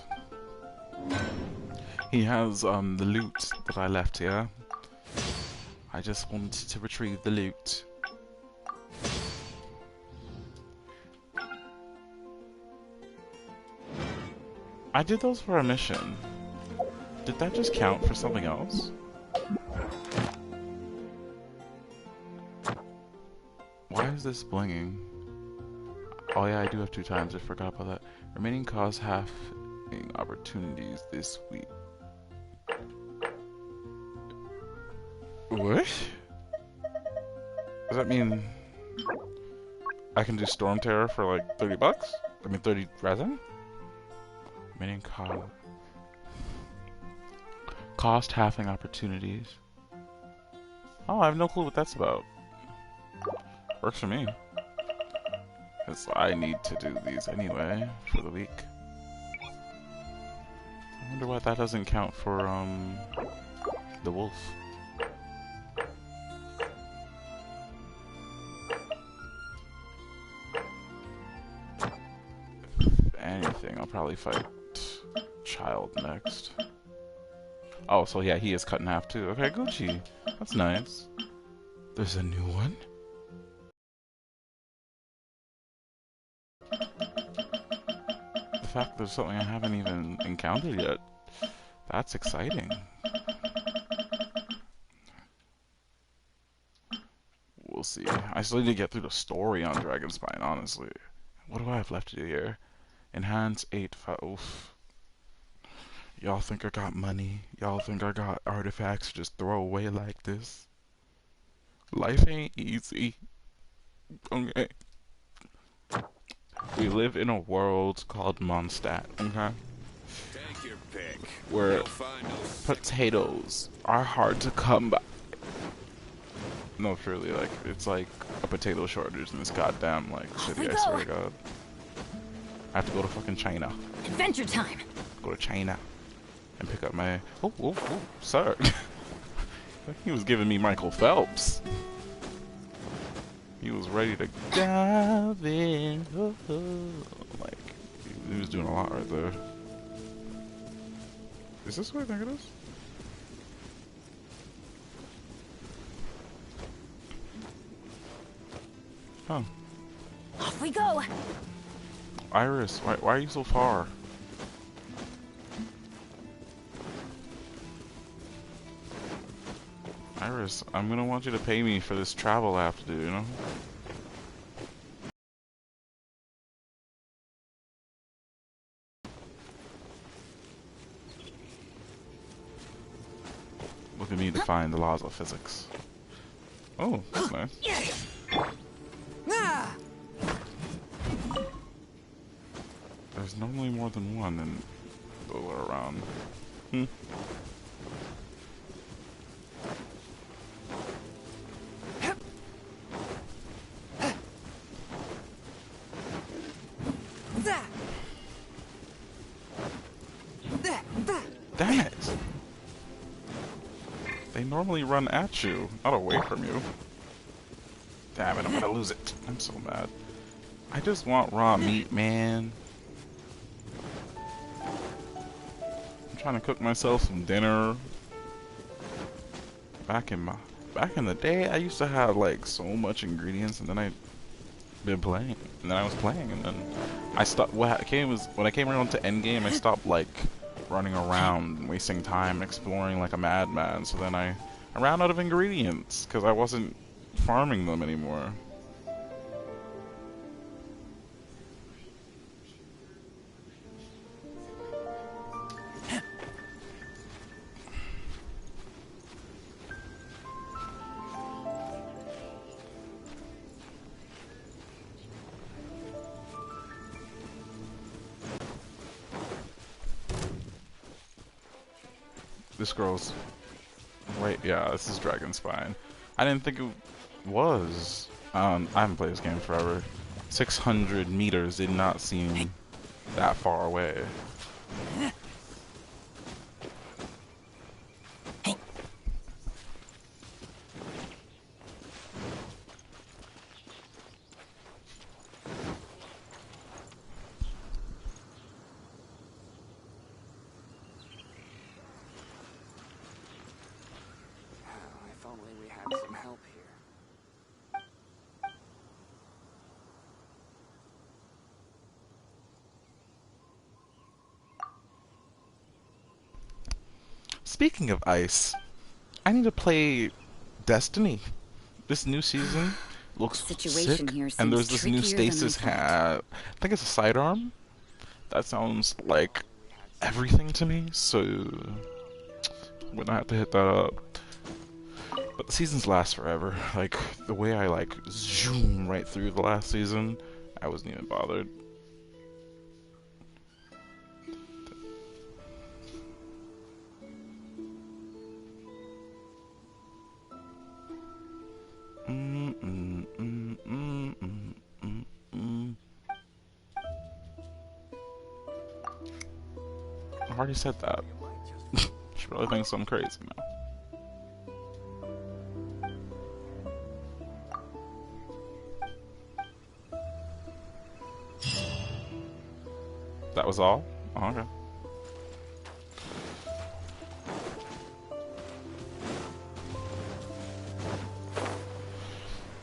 He has, the loot that I left here. I just wanted to retrieve the loot. I did those for a mission. Did that just count for something else? Why is this blinging? Oh yeah, I do have 2 times. I forgot about that. Remaining cause half opportunities this week. What? Does that mean I can do Storm Terror for like 30 bucks? I mean 30 resin? Remaining cost halving opportunities. Oh, I have no clue what that's about. Works for me. As I need to do these anyway for the week. I wonder why that doesn't count for the wolf. If anything, I'll probably fight Child next. Oh, so yeah, he is cut in half too. Okay, Gucci. That's nice. There's a new one? The fact there's something I haven't even encountered yet. That's exciting. We'll see. I still need to get through the story on Dragonspine, honestly. What do I have left to do here? Enhance 8. Oof. Y'all think I got money? Y'all think I got artifacts to just throw away like this? Life ain't easy. Okay. We live in a world called Mondstadt, okay? Take your pick. Where You'll find no potatoes are hard to come by. No, truly, like, it's like a potato shortage in this goddamn, like, city, I swear to God. I have to go to fucking China. Adventure time. Go to China and pick up my... Oh, sir. He was giving me Michael Phelps. He was ready to dive in. Like, he was doing a lot right there. Is this what I think it is? Huh. Off we go. Iris, why are you so far? Iris, I'm gonna want you to pay me for this travel I have to do, you know? Look at me defying the laws of physics. Oh, that's nice. There's normally more than one and those are around. Damn it! They normally run at you, not away from you. Damn it, I'm gonna lose it. I'm so mad. I just want raw meat, man. I'm trying to cook myself some dinner. Back in the day, I used to have like so much ingredients, and then I been playing, and then I was playing, and then I stopped. When I came around to endgame, I stopped like running around and wasting time exploring like a madman. So then I ran out of ingredients because I wasn't farming them anymore. This girl's... Wait, yeah, this is Dragonspine. I didn't think it was. I haven't played this game forever. 600 meters did not seem that far away. If only we had some help here. Speaking of ice, I need to play Destiny. This new season looks Situation sick, here and seems there's this new trickier than I stasis thought. hat. I think it's a sidearm. That sounds like everything to me, so I'm gonna have to hit that up. But the seasons last forever. Like, the way I, like, zoom right through the last season, I wasn't even bothered. Mm, mm, mm, mm, mm, mm, mm. already said that. She really thinks I'm crazy now. That was all? Oh, okay.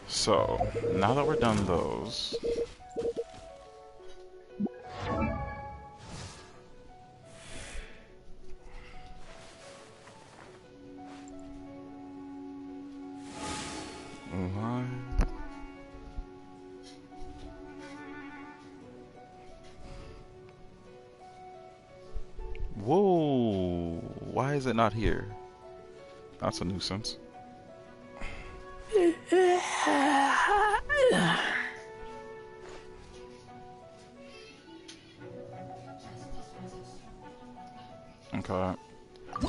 So, now that we're done those... Whoa! Why is it not here? That's a nuisance. Okay.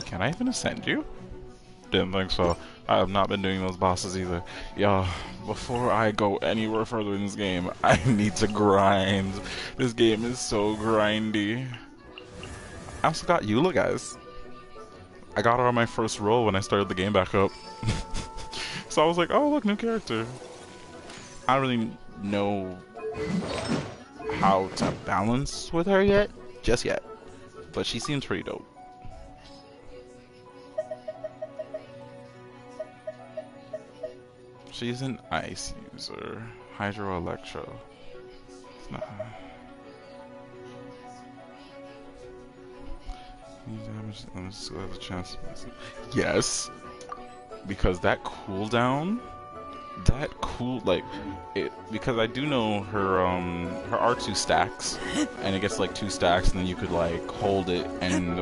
Can I even ascend you? Didn't think so. I have not been doing those bosses either. Yeah, before I go anywhere further in this game, I need to grind. This game is so grindy. I also got Eula, guys. I got her on my first roll when I started the game back up. So I was like, oh look, new character. I don't really know how to balance with her yet, just yet. But she seems pretty dope. She's an ice user. Hydro Electro. It's not her. Damage still has a chance. Yes. Because that cooldown, because I do know her her R2 stacks, and it gets like 2 stacks, and then you could like hold it, and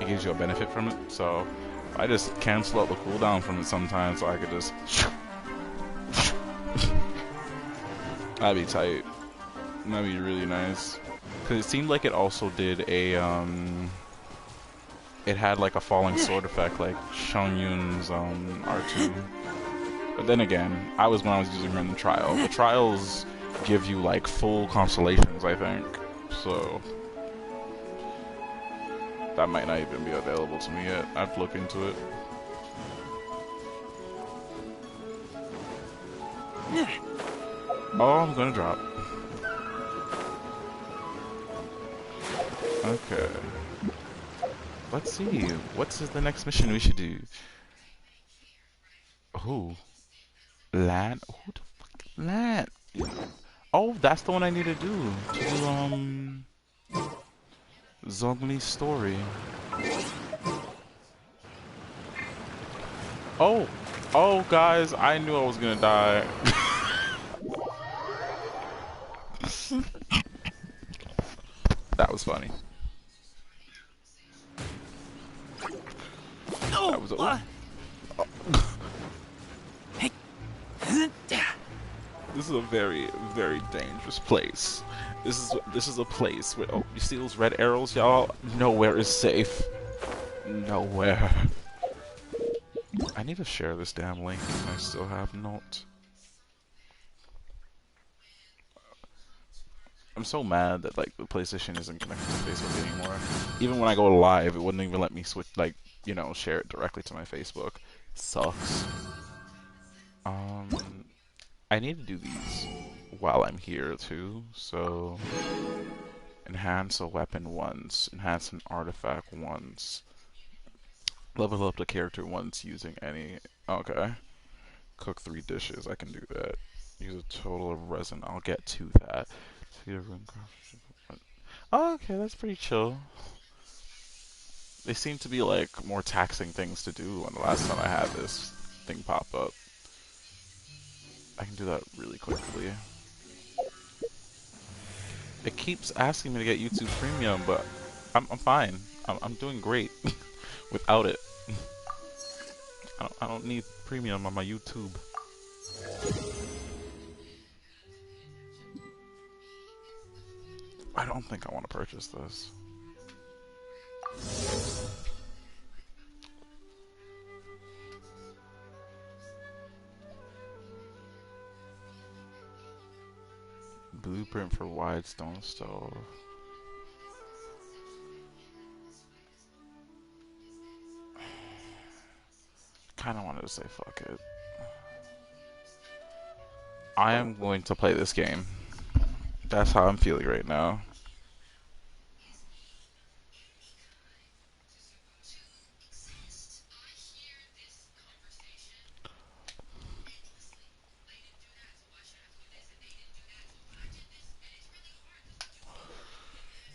it gives you a benefit from it. So I just cancel out the cooldown from it sometimes, so I could just that'd be tight. That'd be really nice. Cause it seemed like it also did a it had like a falling sword effect, like Xiangyun's R2. But then again, I was using her in the trial. The trials give you like full constellations, I think. So that might not even be available to me yet. I have to look into it. Oh, I'm gonna drop. Okay. Let's see. What's the next mission we should do? Who? Lan? Who the fuck? Lan? Oh, that's the one I need to do. To do, Zhongli's story. Oh! Oh, guys, I knew I was gonna die. That was funny. That was This is a very, very dangerous place. This is a place where you see those red arrows, y'all? Nowhere is safe. Nowhere. I need to share this damn link, and I still have not. I'm so mad that like the PlayStation isn't connected to Facebook anymore. Even when I go live, it wouldn't even let me switch, like, you know, share it directly to my Facebook. Sucks. I need to do these while I'm here too. So, enhance a weapon once, enhance an artifact once, level up the character once using any. Okay. Cook 3 dishes. I can do that. Use a total of resin. I'll get to that. Oh, okay, that's pretty chill. They seem to be like more taxing things to do when the last time I had this thing pop up. I can do that really quickly. It keeps asking me to get YouTube Premium, but I'm fine. I'm doing great without it. I don't need Premium on my YouTube. I don't think I want to purchase this. Blueprint for wide stone stove. just say fuck it. I am going to play this game. That's how I'm feeling right now.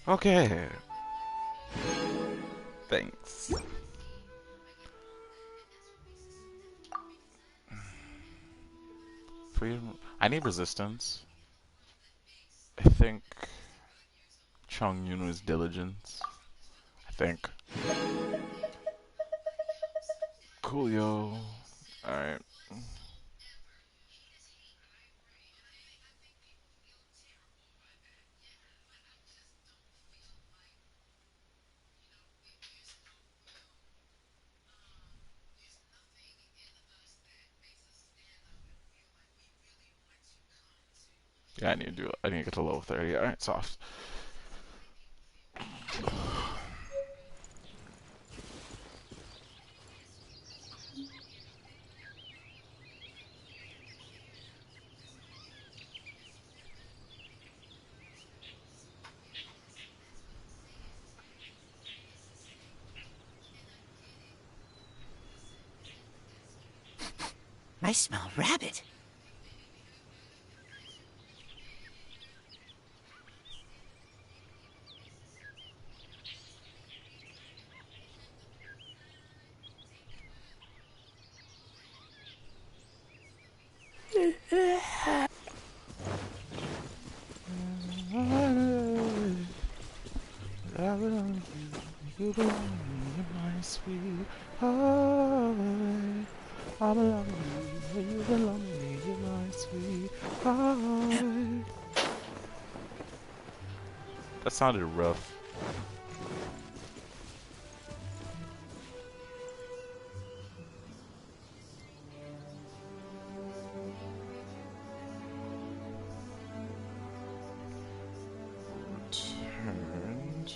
Okay. Thanks. Freedom. I need resistance. I think Chung Yun is diligence. I think. Coolio. Alright. Yeah, I need to do it. I need to get to level 30. Alright, soft. I smell rabbit. I belong to you, you belong to me, my sweetheart. I belong to you, you belong to me, you're my sweetheart. That sounded rough. Turned.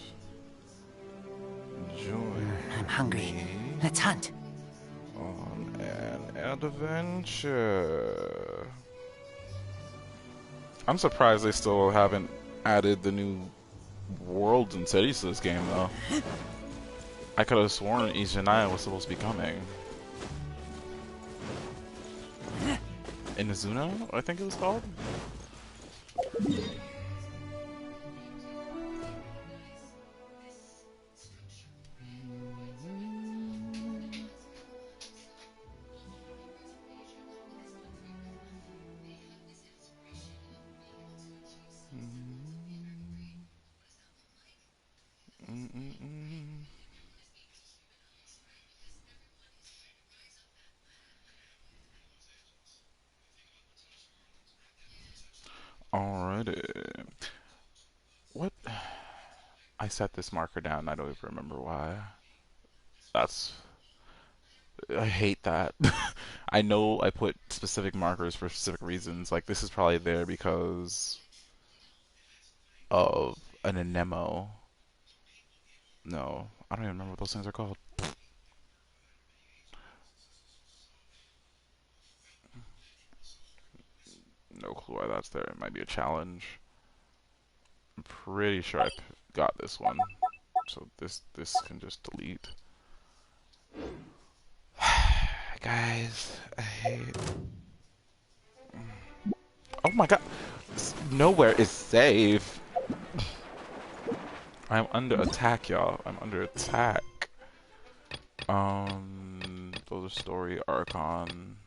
Join I'm hungry. me Let's hunt. on an adventure. I'm surprised they still haven't added the new worlds and cities to this game, though. I could have sworn Izanaya was supposed to be coming. Inazuno, I think it was called? Alrighty. What? I set this marker down, I don't even remember why. That's... I hate that. I know I put specific markers for specific reasons. Like, this is probably there because of an anemo. No, I don't even remember what those things are called. No clue why that's there. It might be a challenge. I'm pretty sure I got this one. So this can just delete. Guys, I hate... Oh my god! Nowhere is safe! I'm under attack, y'all. I'm under attack. Those are story, Archon.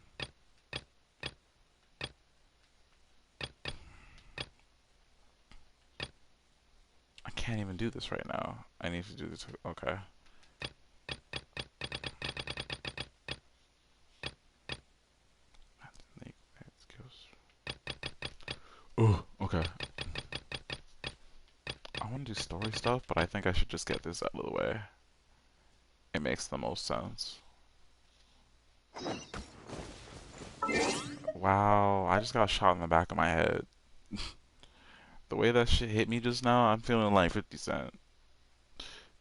I can't even do this right now. I need to do this. Okay. Oh, okay. I want to do story stuff, but I think I should just get this out of the way. It makes the most sense. Wow, I just got shot in the back of my head. The way that shit hit me just now, I'm feeling like 50 Cent.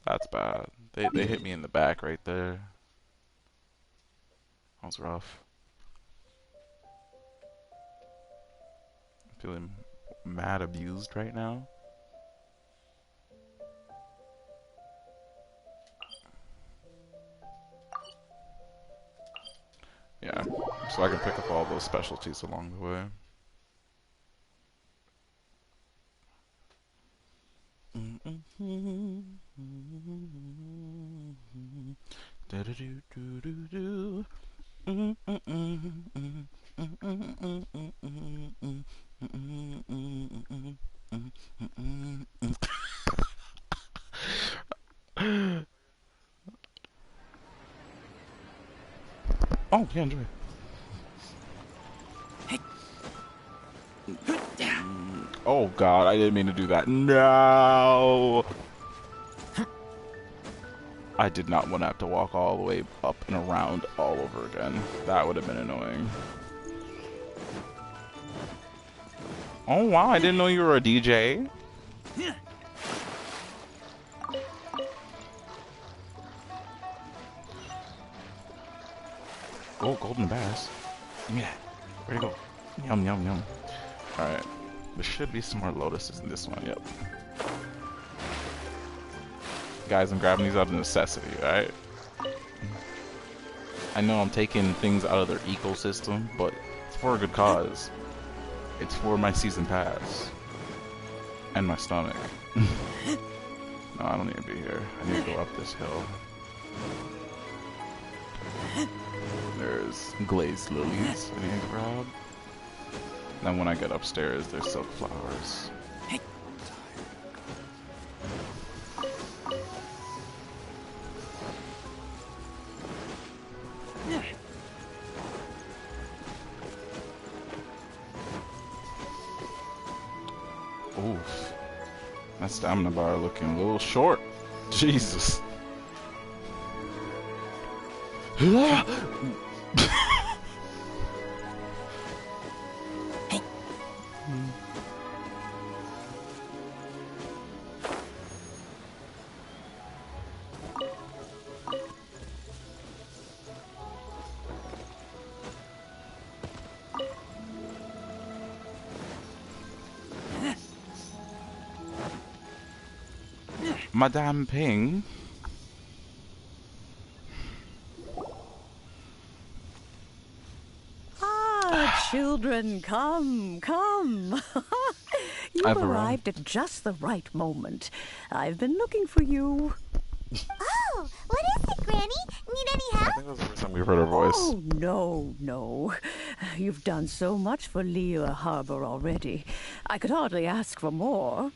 That's bad. They hit me in the back right there. That was rough. I'm feeling mad abused right now. Yeah, so I can pick up all those specialties along the way. Oh, yeah, enjoy. Oh god, I didn't mean to do that. No! I did not want to have to walk all the way up and around all over again. That would have been annoying. Oh wow, I didn't know you were a DJ. Oh, golden bass. Yeah. Where'd it go? Yum, yum, yum. Alright. There should be some more lotuses in this one, yep. Guys, I'm grabbing these out of necessity, alright? I know I'm taking things out of their ecosystem, but it's for a good cause. It's for my season pass. And my stomach. No, I don't need to be here. I need to go up this hill. There's glazed lilies I need to grab. Then when I get upstairs, there's silk flowers. Oof. That stamina bar looking a little short. Jesus. Madame Ping. Children, come, come. You've arrived at just the right moment. I've been looking for you. Oh, what is it, Granny? Need any I help? think that was the first time we've heard her voice. Oh, no, no. You've done so much for Liyue Harbor already. I could hardly ask for more.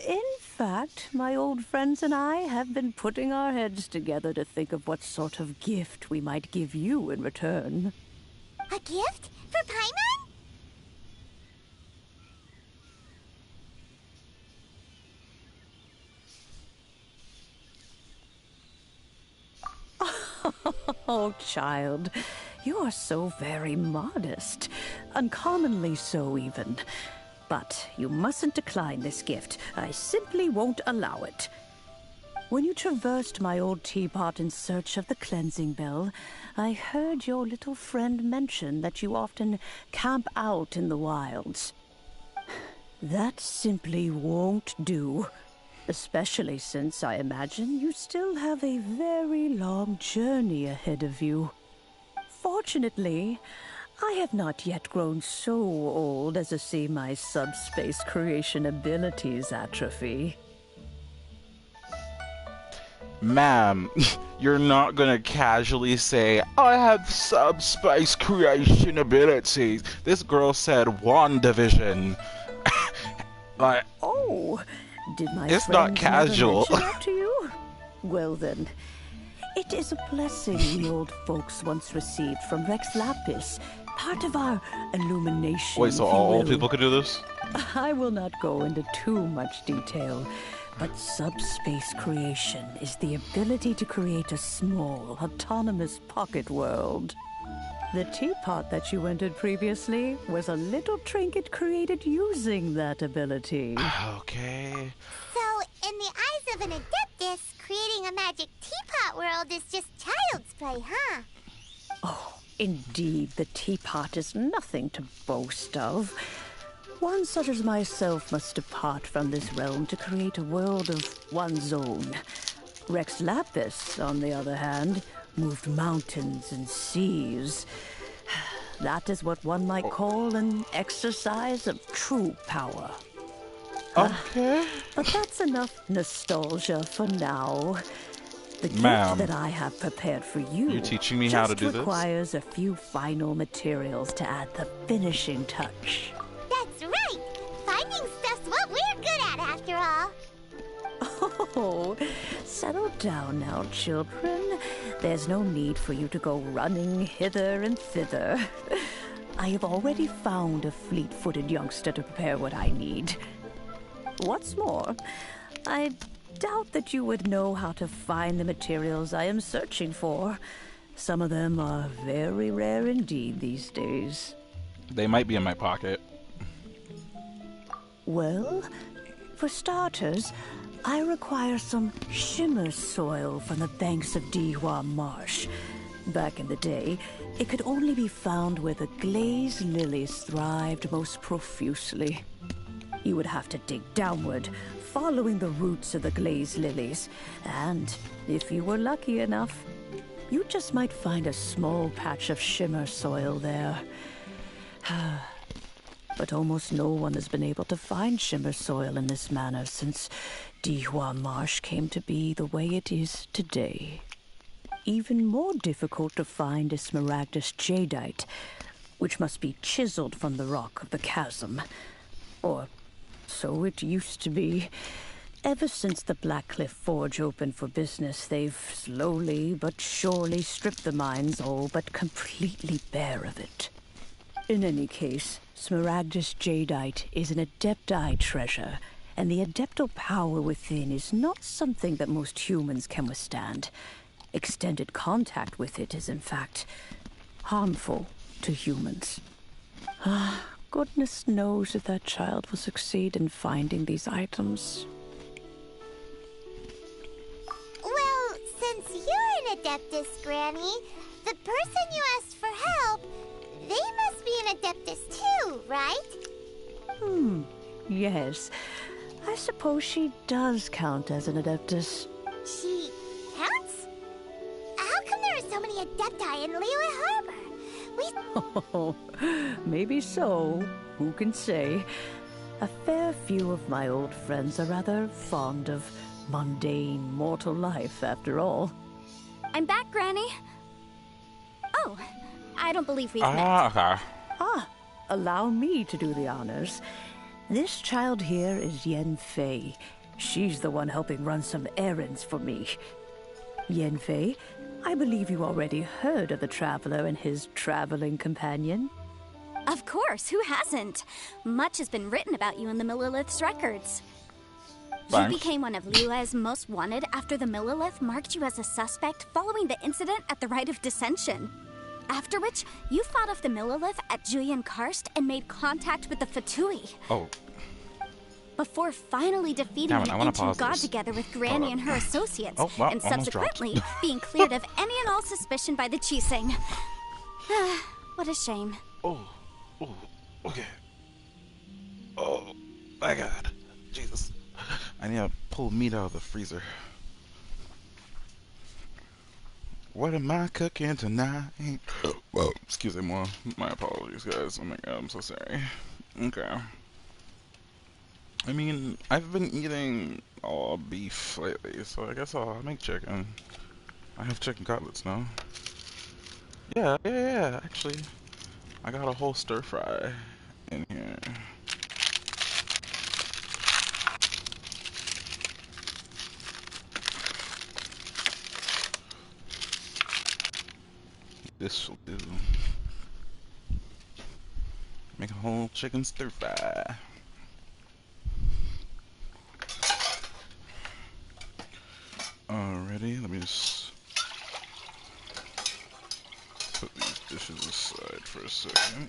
In fact, my old friends and I have been putting our heads together to think of what sort of gift we might give you in return. A gift? For Paimon? Oh, child, you are so very modest. Uncommonly so, even. But you mustn't decline this gift. I simply won't allow it. When you traversed my old teapot in search of the cleansing bell, I heard your little friend mention that you often camp out in the wilds. That simply won't do. Especially since I imagine you still have a very long journey ahead of you. Fortunately, I have not yet grown so old as to see my subspace creation abilities atrophy. Ma'am, you're not gonna casually say, I have subspace creation abilities. This girl said WandaVision. Like, oh, did my it's friend not casual. never mention that to you? Well then, it is a blessing the old folks once received from Rex Lapis, part of our illumination. Wait, so all old people could do this? I will not go into too much detail, but subspace creation is the ability to create a small, autonomous pocket world. The teapot that you entered previously was a little trinket created using that ability. Okay. So, in the eyes of an adeptus, creating a magic teapot world is just child's play, huh? Oh, indeed, the teapot is nothing to boast of. One such as myself must depart from this realm to create a world of one's own. Rex Lapis, on the other hand, moved mountains and seas. That is what one might call an exercise of true power. Okay. But that's enough nostalgia for now. The gift Ma'am, that I have prepared for you you teaching me how to do just this? requires a few final materials to add the finishing touch. That's right! Finding stuff's what we're good at, after all. Oh, settle down now, children. There's no need for you to go running hither and thither. I have already found a fleet-footed youngster to prepare what I need. What's more, I doubt that you would know how to find the materials I am searching for. Some of them are very rare indeed these days. They might be in my pocket. Well, for starters, I require some shimmer soil from the banks of Dihua Marsh. Back in the day, it could only be found where the glazed lilies thrived most profusely. You would have to dig downward, following the roots of the glazed lilies, and if you were lucky enough, you just might find a small patch of shimmer soil there. But almost no one has been able to find shimmer soil in this manner since Dihua Marsh came to be the way it is today. Even more difficult to find is smaragdus jadeite, which must be chiseled from the rock of the chasm. Or so it used to be. Ever since the Blackcliff Forge opened for business, they've slowly but surely stripped the mines all but completely bare of it. In any case, smaragdus jadeite is an adepti treasure, and the adeptal power within is not something that most humans can withstand. Extended contact with it is, in fact, harmful to humans. Goodness knows if that child will succeed in finding these items. Well, since you're an Adeptus, Granny, the person you asked for help, they must be an Adeptus too, right? Yes. I suppose she does count as an Adeptus. She counts? How come there are so many Adepti in Liyue Harbor? Oh, maybe so. Who can say? A fair few of my old friends are rather fond of mundane mortal life, after all. I'm back, Granny. Oh, I don't believe we've met. Okay. Allow me to do the honors. This child here is Yen Fei. She's the one helping run some errands for me. Yen Fei, I believe you already heard of the traveler and his traveling companion. Of course, who hasn't? Much has been written about you in the Millilith's records. Thanks. You became one of Liyue's most wanted after the Millilith marked you as a suspect following the incident at the Rite of Dissension. After which, you fought off the Millilith at Julian Karst and made contact with the Fatui. Oh, Before finally defeating Damn it, the I wanna ancient pause god this. together with Granny and her associates, Oh, well, and almost dropped. subsequently being cleared of any and all suspicion by the Chiseng. What a shame. oh, okay. Oh, my God. Jesus. I need to pull meat out of the freezer. What am I cooking tonight? Well, excuse me, more. My apologies, guys. Oh my God, I'm so sorry. Okay. I mean, I've been eating all beef lately, so I guess I'll make chicken. I have chicken cutlets now. Yeah, actually. I got a whole stir fry in here. This will do. Make a whole chicken stir fry. Alrighty, let me just put these dishes aside for a second.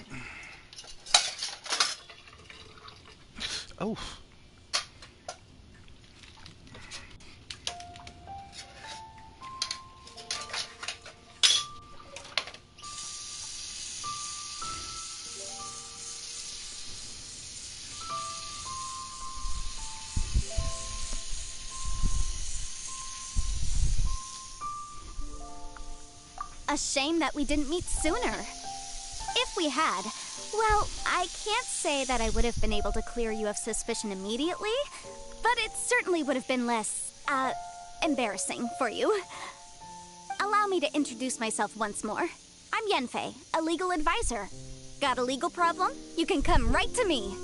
Oh! A shame that we didn't meet sooner. If we had, well, I can't say that I would have been able to clear you of suspicion immediately, but it certainly would have been less, embarrassing for you. Allow me to introduce myself once more. I'm Yenfei, a legal advisor. Got a legal problem? You can come right to me.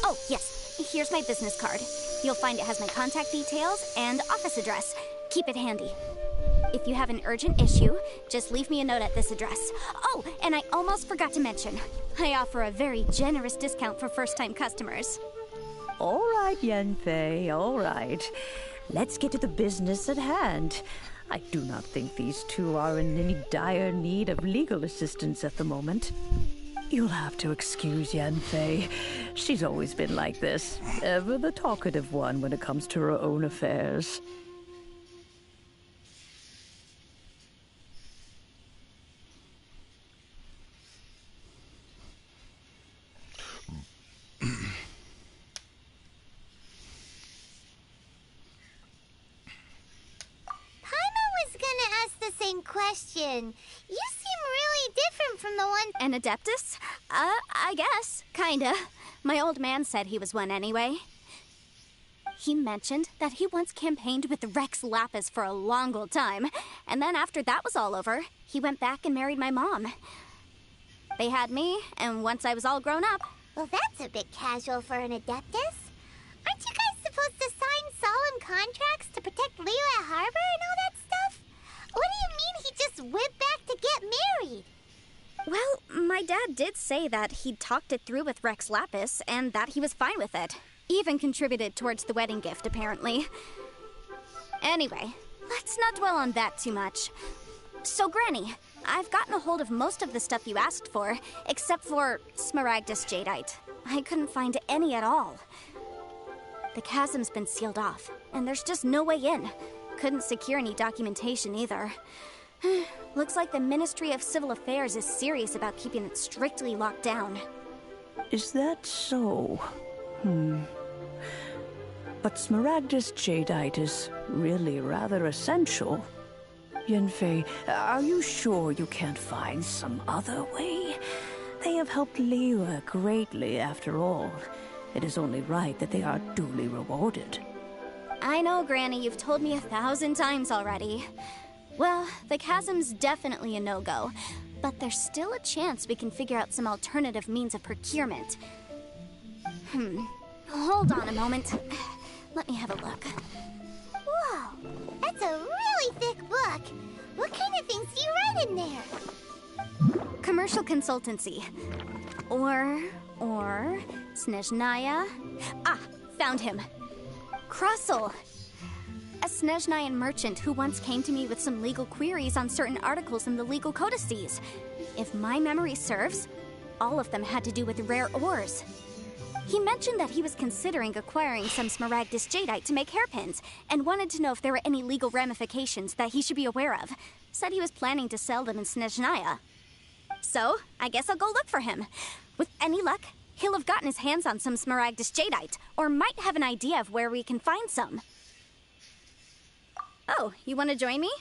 Oh, yes, here's my business card. You'll find it has my contact details and office address. Keep it handy. If you have an urgent issue, just leave me a note at this address. Oh, and I almost forgot to mention, I offer a very generous discount for first-time customers. All right, Yenfei, all right. Let's get to the business at hand. I do not think these two are in any dire need of legal assistance at the moment. You'll have to excuse Yenfei. She's always been like this, ever the talkative one when it comes to her own affairs. Question. You seem really different from the one... An Adeptus? I guess. Kinda. My old man said he was one anyway. He mentioned that he once campaigned with Rex Lapis for a long old time, and then after that was all over, he went back and married my mom. They had me, and once I was all grown up... Well, that's a bit casual for an Adeptus. Aren't you guys supposed to sign solemn contracts to protect Liyue Harbor and all that stuff? What do you mean he just went back to get married? Well, my dad did say that he'd talked it through with Rex Lapis and that he was fine with it. Even contributed towards the wedding gift, apparently. Anyway, let's not dwell on that too much. So, Granny, I've gotten a hold of most of the stuff you asked for, except for Smaragdus Jadeite. I couldn't find any at all. The chasm's been sealed off, and there's just no way in. Couldn't secure any documentation either. Looks like the Ministry of Civil Affairs is serious about keeping it strictly locked down. Is that so? But Smaragdus Jadeite is really rather essential. Yenfei, are you sure you can't find some other way? They have helped Liyue greatly, after all. It is only right that they are duly rewarded. I know, Granny, you've told me 1,000 times already. Well, the chasm's definitely a no-go, but there's still a chance we can figure out some alternative means of procurement. Hold on a moment. Let me have a look. Whoa, that's a really thick book. What kind of things do you write in there? Commercial consultancy. Or Snezhnaya. Ah, found him. Krusell, a Snezhnayan merchant who once came to me with some legal queries on certain articles in the legal codices. If my memory serves, all of them had to do with rare ores. He mentioned that he was considering acquiring some Smaragdus Jadeite to make hairpins, and wanted to know if there were any legal ramifications that he should be aware of. Said he was planning to sell them in Snezhnaya. So, I guess I'll go look for him. With any luck, he'll have gotten his hands on some Smaragdus Jadeite, or might have an idea of where we can find some. Oh, you want to join me?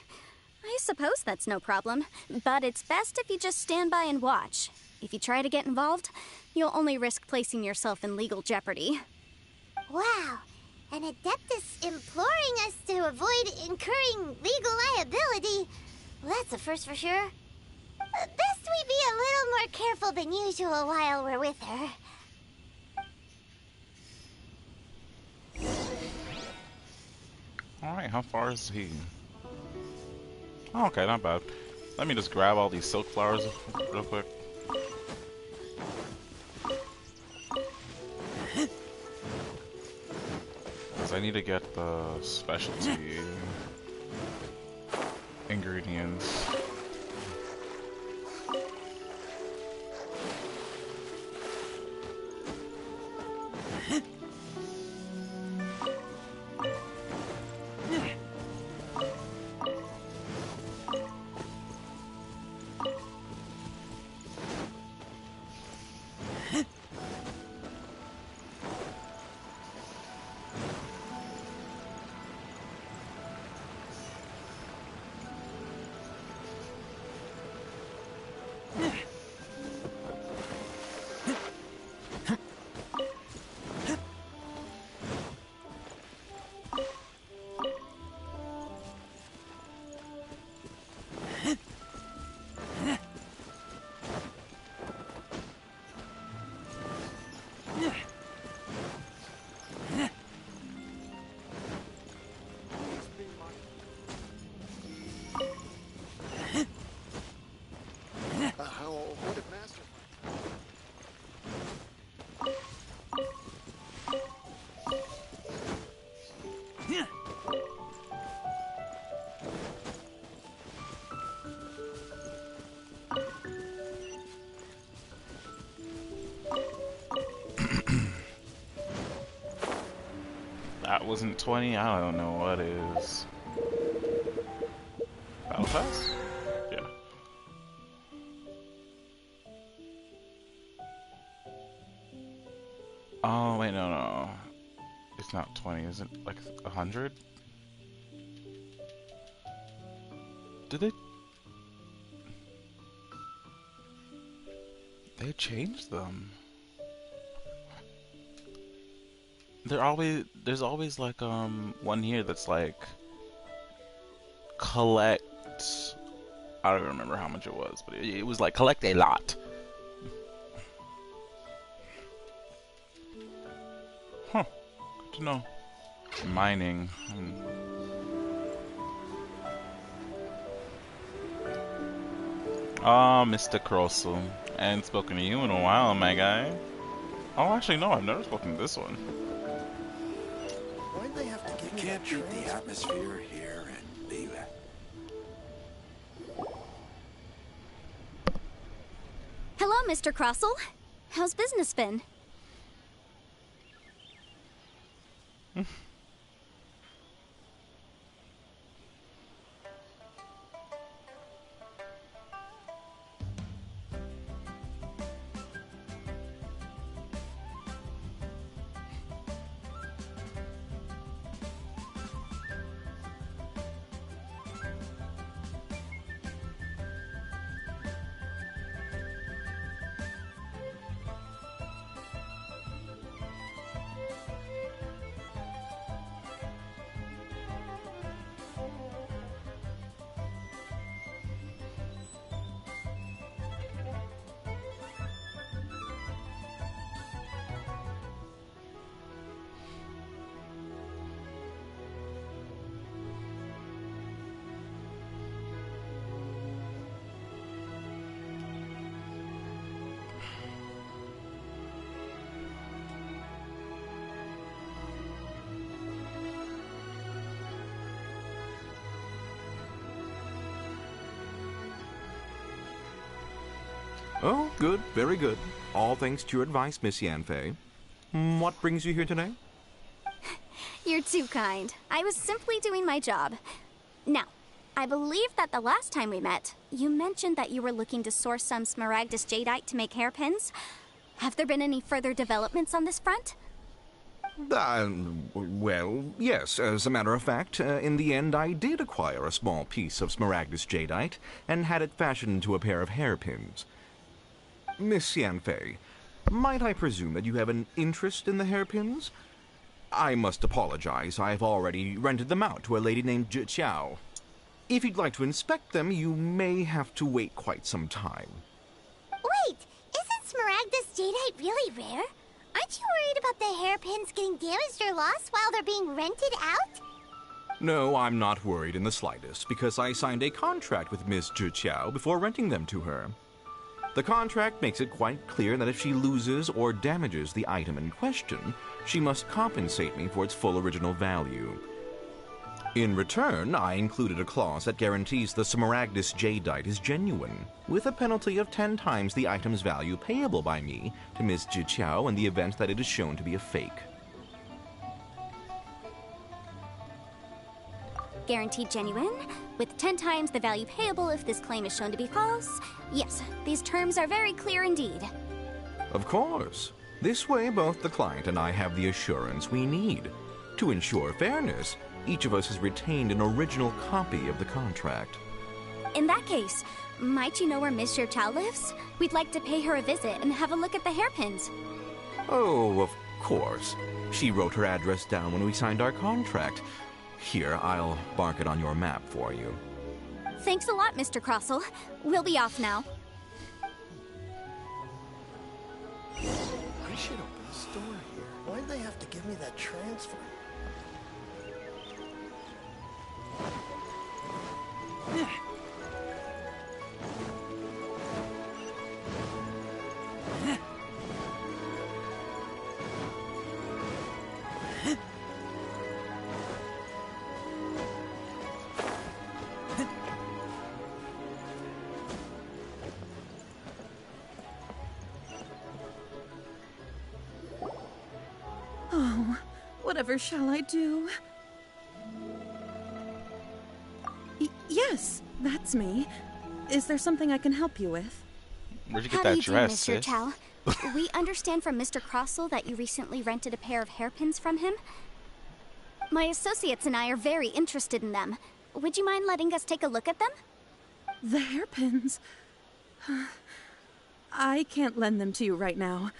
I suppose that's no problem, but it's best if you just stand by and watch. If you try to get involved, you'll only risk placing yourself in legal jeopardy. Wow, an Adeptus imploring us to avoid incurring legal liability. Well, that's a first for sure. Best we be a little more careful than usual while we're with her. Alright, how far is he? Oh, okay, not bad. Let me just grab all these silk flowers real quick. Because I need to get the specialty ingredients. that wasn't 20, I don't know what is. Battle Pass? Yeah. Oh, wait, no. It's not 20, is it like 100? Did they? They changed them. There's always like one here that's like collect. I don't remember how much it was, but it was like collect a lot. Huh. Good to know. Mining. Oh, Mr. Crossel. I haven't spoken to you in a while, my guy. Oh, actually, no, I've never spoken to this one. Why'd they have to give me that Can't beat the atmosphere here and leave it. Hello, Mr. Crossel. How's business been? Oh, good, very good. All thanks to your advice, Miss Yanfei. What brings you here today? You're too kind. I was simply doing my job. Now, I believe that the last time we met, you mentioned that you were looking to source some Smaragdus Jadeite to make hairpins. Have there been any further developments on this front? Well, yes. As a matter of fact, in the end, I did acquire a small piece of Smaragdus Jadeite and had it fashioned into a pair of hairpins. Miss Yanfei, might I presume that you have an interest in the hairpins? I must apologize. I've already rented them out to a lady named Zhi. If you'd like to inspect them, you may have to wait quite some time. Wait, isn't Smaragdus Jadeite really rare? Aren't you worried about the hairpins getting damaged or lost while they're being rented out? No, I'm not worried in the slightest, because I signed a contract with Miss Zhi before renting them to her. The contract makes it quite clear that if she loses or damages the item in question, she must compensate me for its full original value. In return, I included a clause that guarantees the Smaragdus Jadeite is genuine, with a penalty of 10 times the item's value payable by me to Miss Zhi in the event that it is shown to be a fake. Guaranteed genuine, with 10 times the value payable if this claim is shown to be false. Yes, these terms are very clear indeed. Of course. This way, both the client and I have the assurance we need. To ensure fairness, each of us has retained an original copy of the contract. In that case, might you know where Miss Zhi lives? We'd like to pay her a visit and have a look at the hairpins. Oh, of course. She wrote her address down when we signed our contract. Here, I'll mark it on your map for you. Thanks a lot, Mr. Crossel. We'll be off now. I should open a store here. Why'd they have to give me that transfer? Whatever shall I do? Yes, that's me. Is there something I can help you with? Where'd you get How that do you do, dress, Mr. sis? Chow? We understand from Mr. Crossell that you recently rented a pair of hairpins from him. My associates and I are very interested in them. Would you mind letting us take a look at them? The hairpins? I can't lend them to you right now.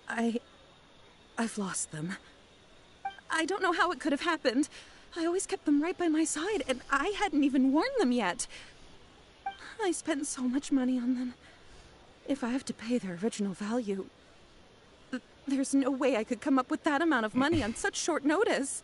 I've lost them. I don't know how it could have happened. I always kept them right by my side, and I hadn't even worn them yet. I spent so much money on them. If I have to pay their original value, there's no way I could come up with that amount of money on such short notice.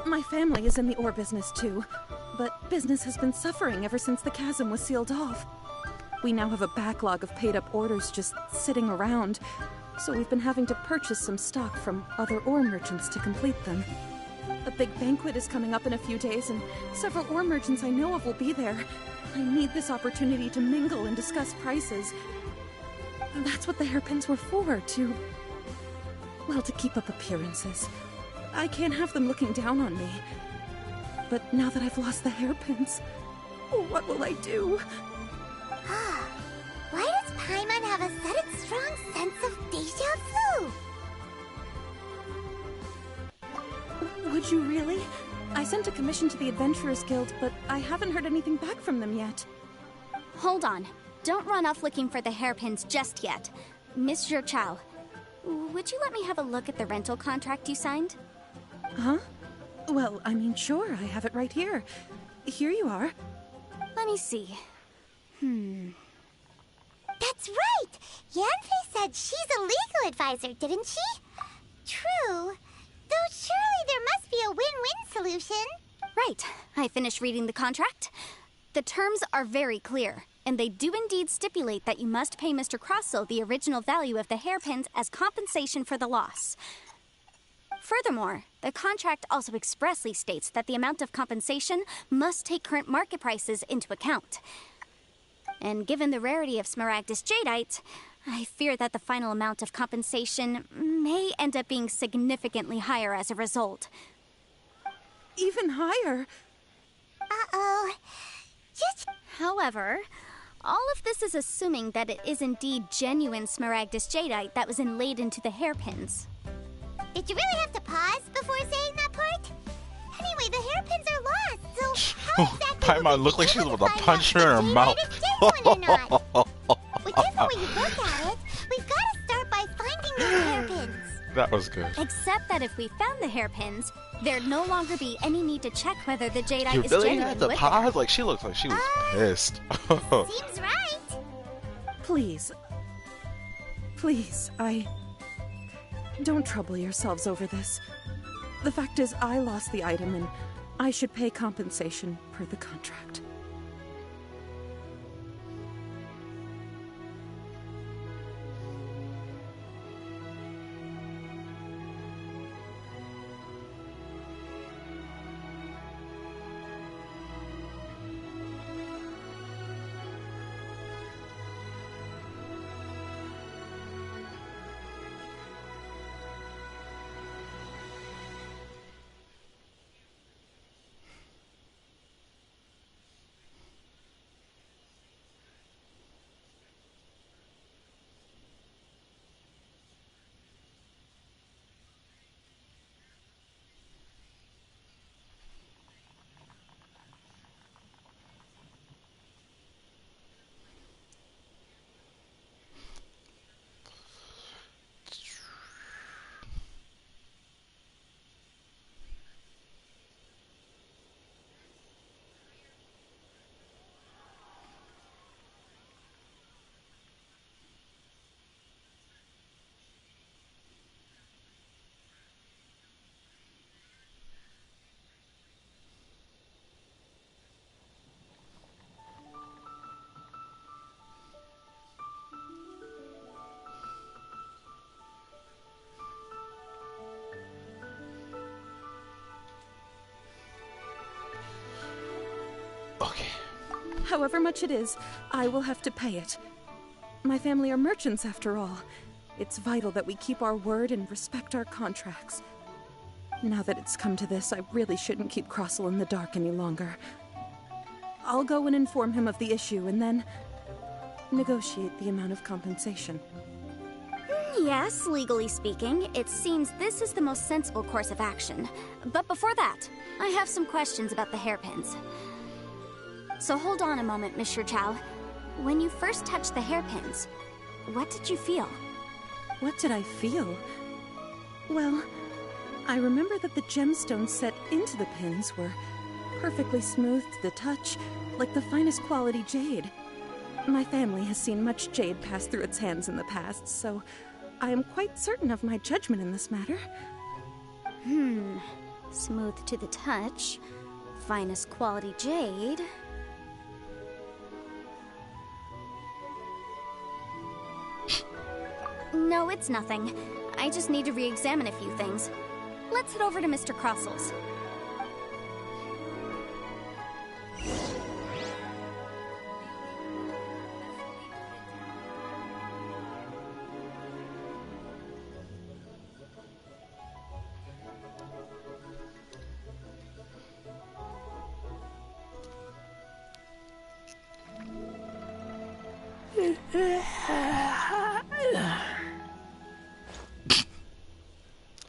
My family is in the ore business too, but business has been suffering ever since the chasm was sealed off. We now have a backlog of paid-up orders just sitting around, so we've been having to purchase some stock from other ore merchants to complete them. A big banquet is coming up in a few days, and several ore merchants I know of will be there. I need this opportunity to mingle and discuss prices. That's what the hairpins were for, to keep up appearances. I can't have them looking down on me. But now that I've lost the hairpins, what will I do? Why does Paimon have a sudden strong sense of déjà vu? Would you really? I sent a commission to the Adventurers Guild, but I haven't heard anything back from them yet. Hold on. Don't run off looking for the hairpins just yet. Mr. Chow, would you let me have a look at the rental contract you signed? Huh? Well, I mean, sure, I have it right here. Here you are. Let me see. That's right! Yanfei said she's a legal advisor, didn't she? True. Though surely there must be a win-win solution. Right. I finished reading the contract. The terms are very clear, and they do indeed stipulate that you must pay Mr. Crossell the original value of the hairpins as compensation for the loss. Furthermore, the contract also expressly states that the amount of compensation must take current market prices into account. And given the rarity of Smaragdus Jadeite, I fear that the final amount of compensation may end up being significantly higher as a result. Even higher? Uh-oh. However, all of this is assuming that it is indeed genuine Smaragdus Jadeite that was inlaid into the hairpins. Did you really have to pause before saying that part? Anyway, the hairpins are lost, so how exactly Paimon looked like she was about to punch her in her mouth. Whichever way you look at it, we've got to start by finding those hairpins. That was good. Except that if we found the hairpins, there'd no longer be any need to check whether the Jadeite You is really genuine had to with pause? it. Like, she looked like she was pissed. Seems right. Please. Please, Don't trouble yourselves over this. The fact is, I lost the item, and I should pay compensation per the contract. However much it is, I will have to pay it. My family are merchants, after all. It's vital that we keep our word and respect our contracts. Now that it's come to this, I really shouldn't keep Crossell in the dark any longer. I'll go and inform him of the issue and then negotiate the amount of compensation. Yes, legally speaking, it seems this is the most sensible course of action. But before that, I have some questions about the hairpins. So hold on a moment, Mr. Chow. When you first touched the hairpins, what did you feel? What did I feel? Well, I remember that the gemstones set into the pins were perfectly smooth to the touch, like the finest quality jade. My family has seen much jade pass through its hands in the past, so I am quite certain of my judgment in this matter. Smooth to the touch, finest quality jade. No, it's nothing. I just need to re-examine a few things. Let's head over to Mr. Crossell's.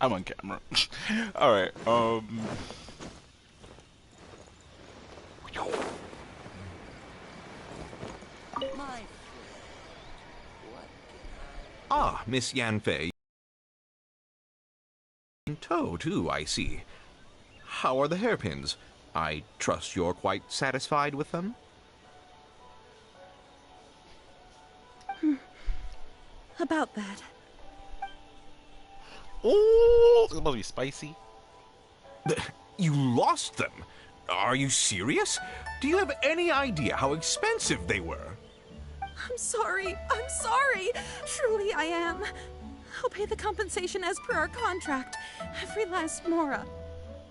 I'm on camera. Alright, Ah, Miss Yanfei. In tow, too, I see. How are the hairpins? I trust you're quite satisfied with them? About that. oh, it's supposed to be spicy. You lost them? Are you serious? Do you have any idea how expensive they were? I'm sorry. Truly I am. I'll pay the compensation as per our contract. Every last mora.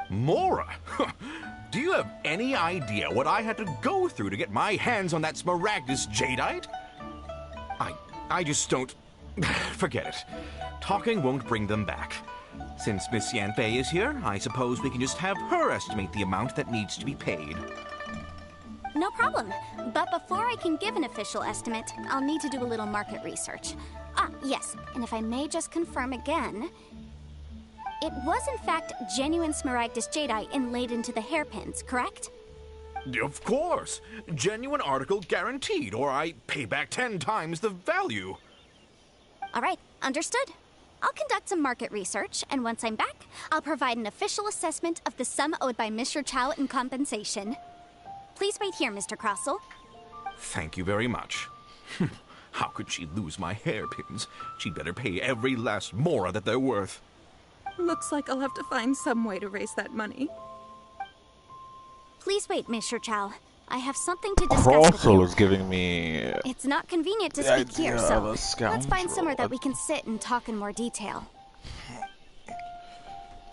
Mora? Do you have any idea what I had to go through to get my hands on that smaragdus jadeite? I just don't... Forget it. Talking won't bring them back. Since Miss Yanfei is here, I suppose we can just have her estimate the amount that needs to be paid. No problem. But before I can give an official estimate, I'll need to do a little market research. Ah, yes, and if I may just confirm again, it was in fact genuine smaragdus jadeite inlaid into the hairpins, correct? Of course. Genuine article guaranteed, or I pay back 10 times the value. All right, understood. I'll conduct some market research, and once I'm back, I'll provide an official assessment of the sum owed by Mr. Chow in compensation. Please wait here, Mr. Crossell. Thank you very much. How could she lose my hairpins? She'd better pay every last mora that they're worth. Looks like I'll have to find some way to raise that money. Please wait, Mr. Chow. I have something to discuss with Crossell you. is giving me It's not convenient to the speak here, idea so of a let's scoundrel. find somewhere that we can sit and talk in more detail.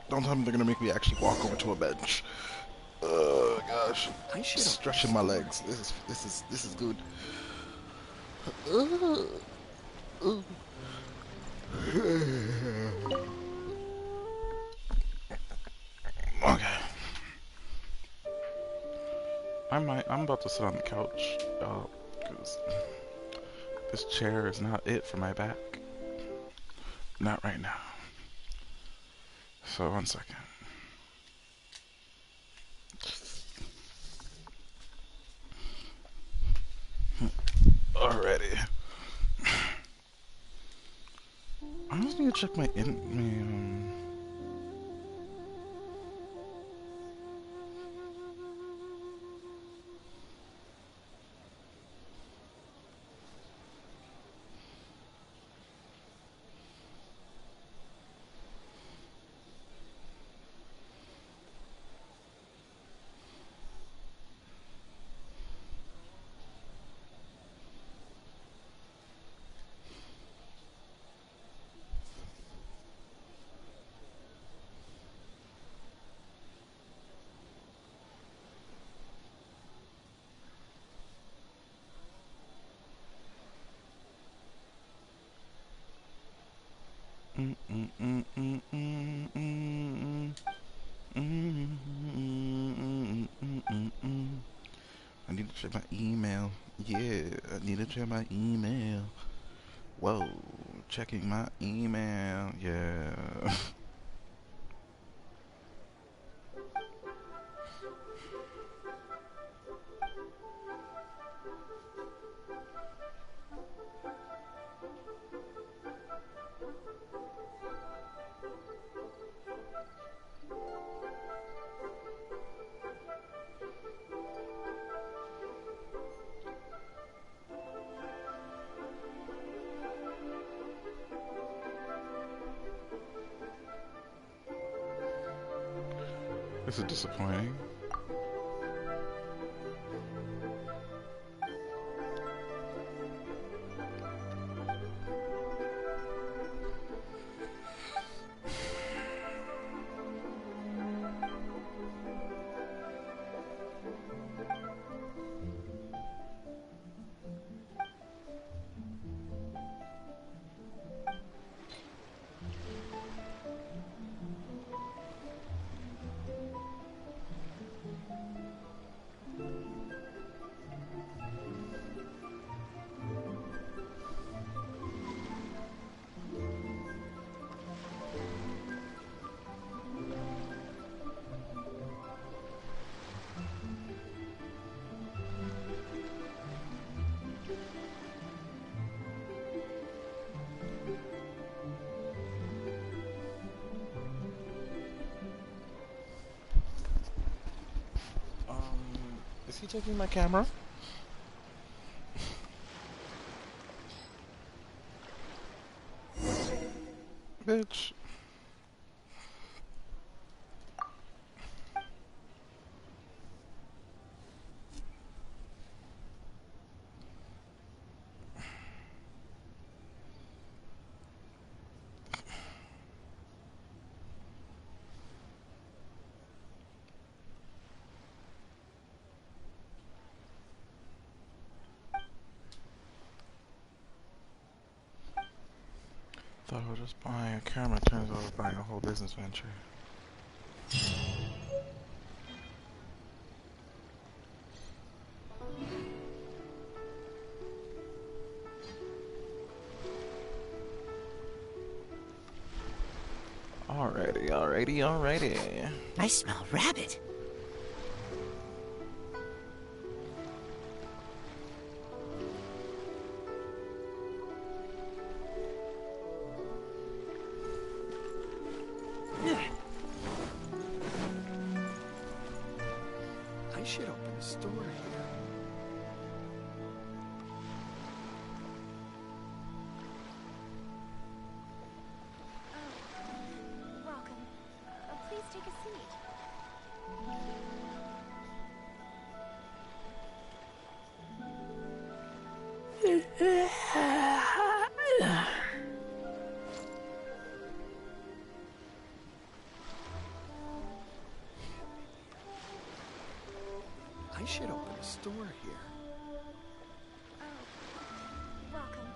Don't tell me they're gonna make me actually walk over to a bench. Oh gosh, stretching my legs. This is good. Okay. I'm about to sit on the couch, because this chair is not it for my back. Not right now. So, 1 second. Alrighty. I just need to check my Mm, mm, mm, mm, mm, mm, mm, mm. I need to check my email. Yeah, I need to check my email. Whoa, checking my email. Yeah. This is disappointing. Is he taking my camera? Bitch. Thought I was just buying a camera, turns out I was buying a whole business venture. Alrighty. I smell rabbit. I should open a store here. Welcome. Please take a seat. I should open a store here. Welcome.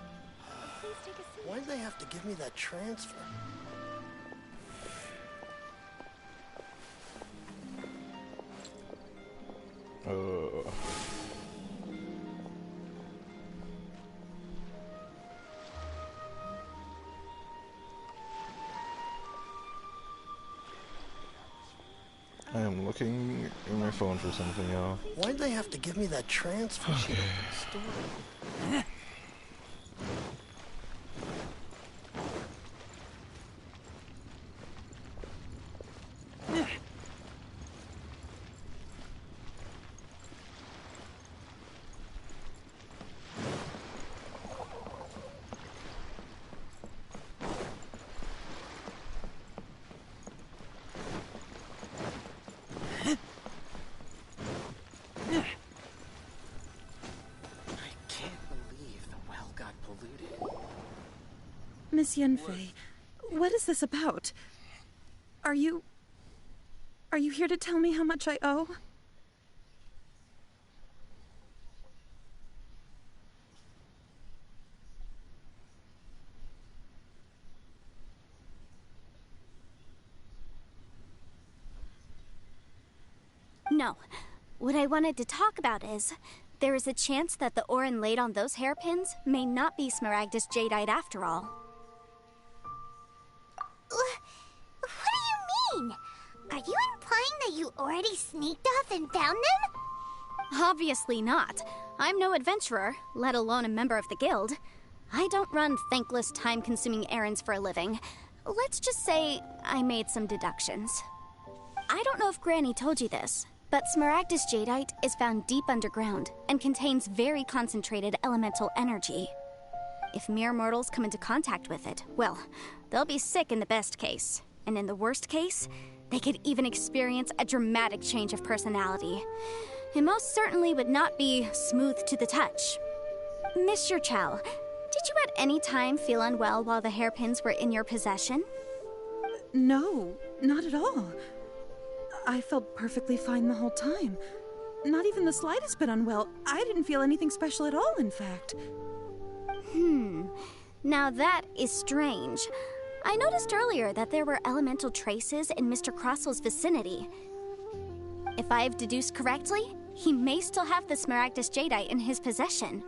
Please take a seat. Why'd they have to give me that transfer? I am looking in my phone for something, y'all. Why'd they have to give me that transfer? I should open a store. Miss Yenfei, what is this about? Are you here to tell me how much I owe? No. What I wanted to talk about is, there is a chance that the ore inlaid on those hairpins may not be Smaragdus jadeite after all. What do you mean? Are you implying that you already sneaked off and found them? Obviously not. I'm no adventurer, let alone a member of the guild. I don't run thankless, time-consuming errands for a living. Let's just say I made some deductions. I don't know if Granny told you this, but Smaragdus jadeite is found deep underground and contains very concentrated elemental energy. If mere mortals come into contact with it, well, they'll be sick in the best case. And in the worst case, they could even experience a dramatic change of personality. It most certainly would not be smooth to the touch. Mr. Chow, did you at any time feel unwell while the hairpins were in your possession? No, not at all. I felt perfectly fine the whole time. Not even the slightest bit unwell. I didn't feel anything special at all, in fact. Now that is strange. I noticed earlier that there were elemental traces in Mr. Crossel's vicinity. If I've deduced correctly, he may still have the Smaragdus jadeite in his possession.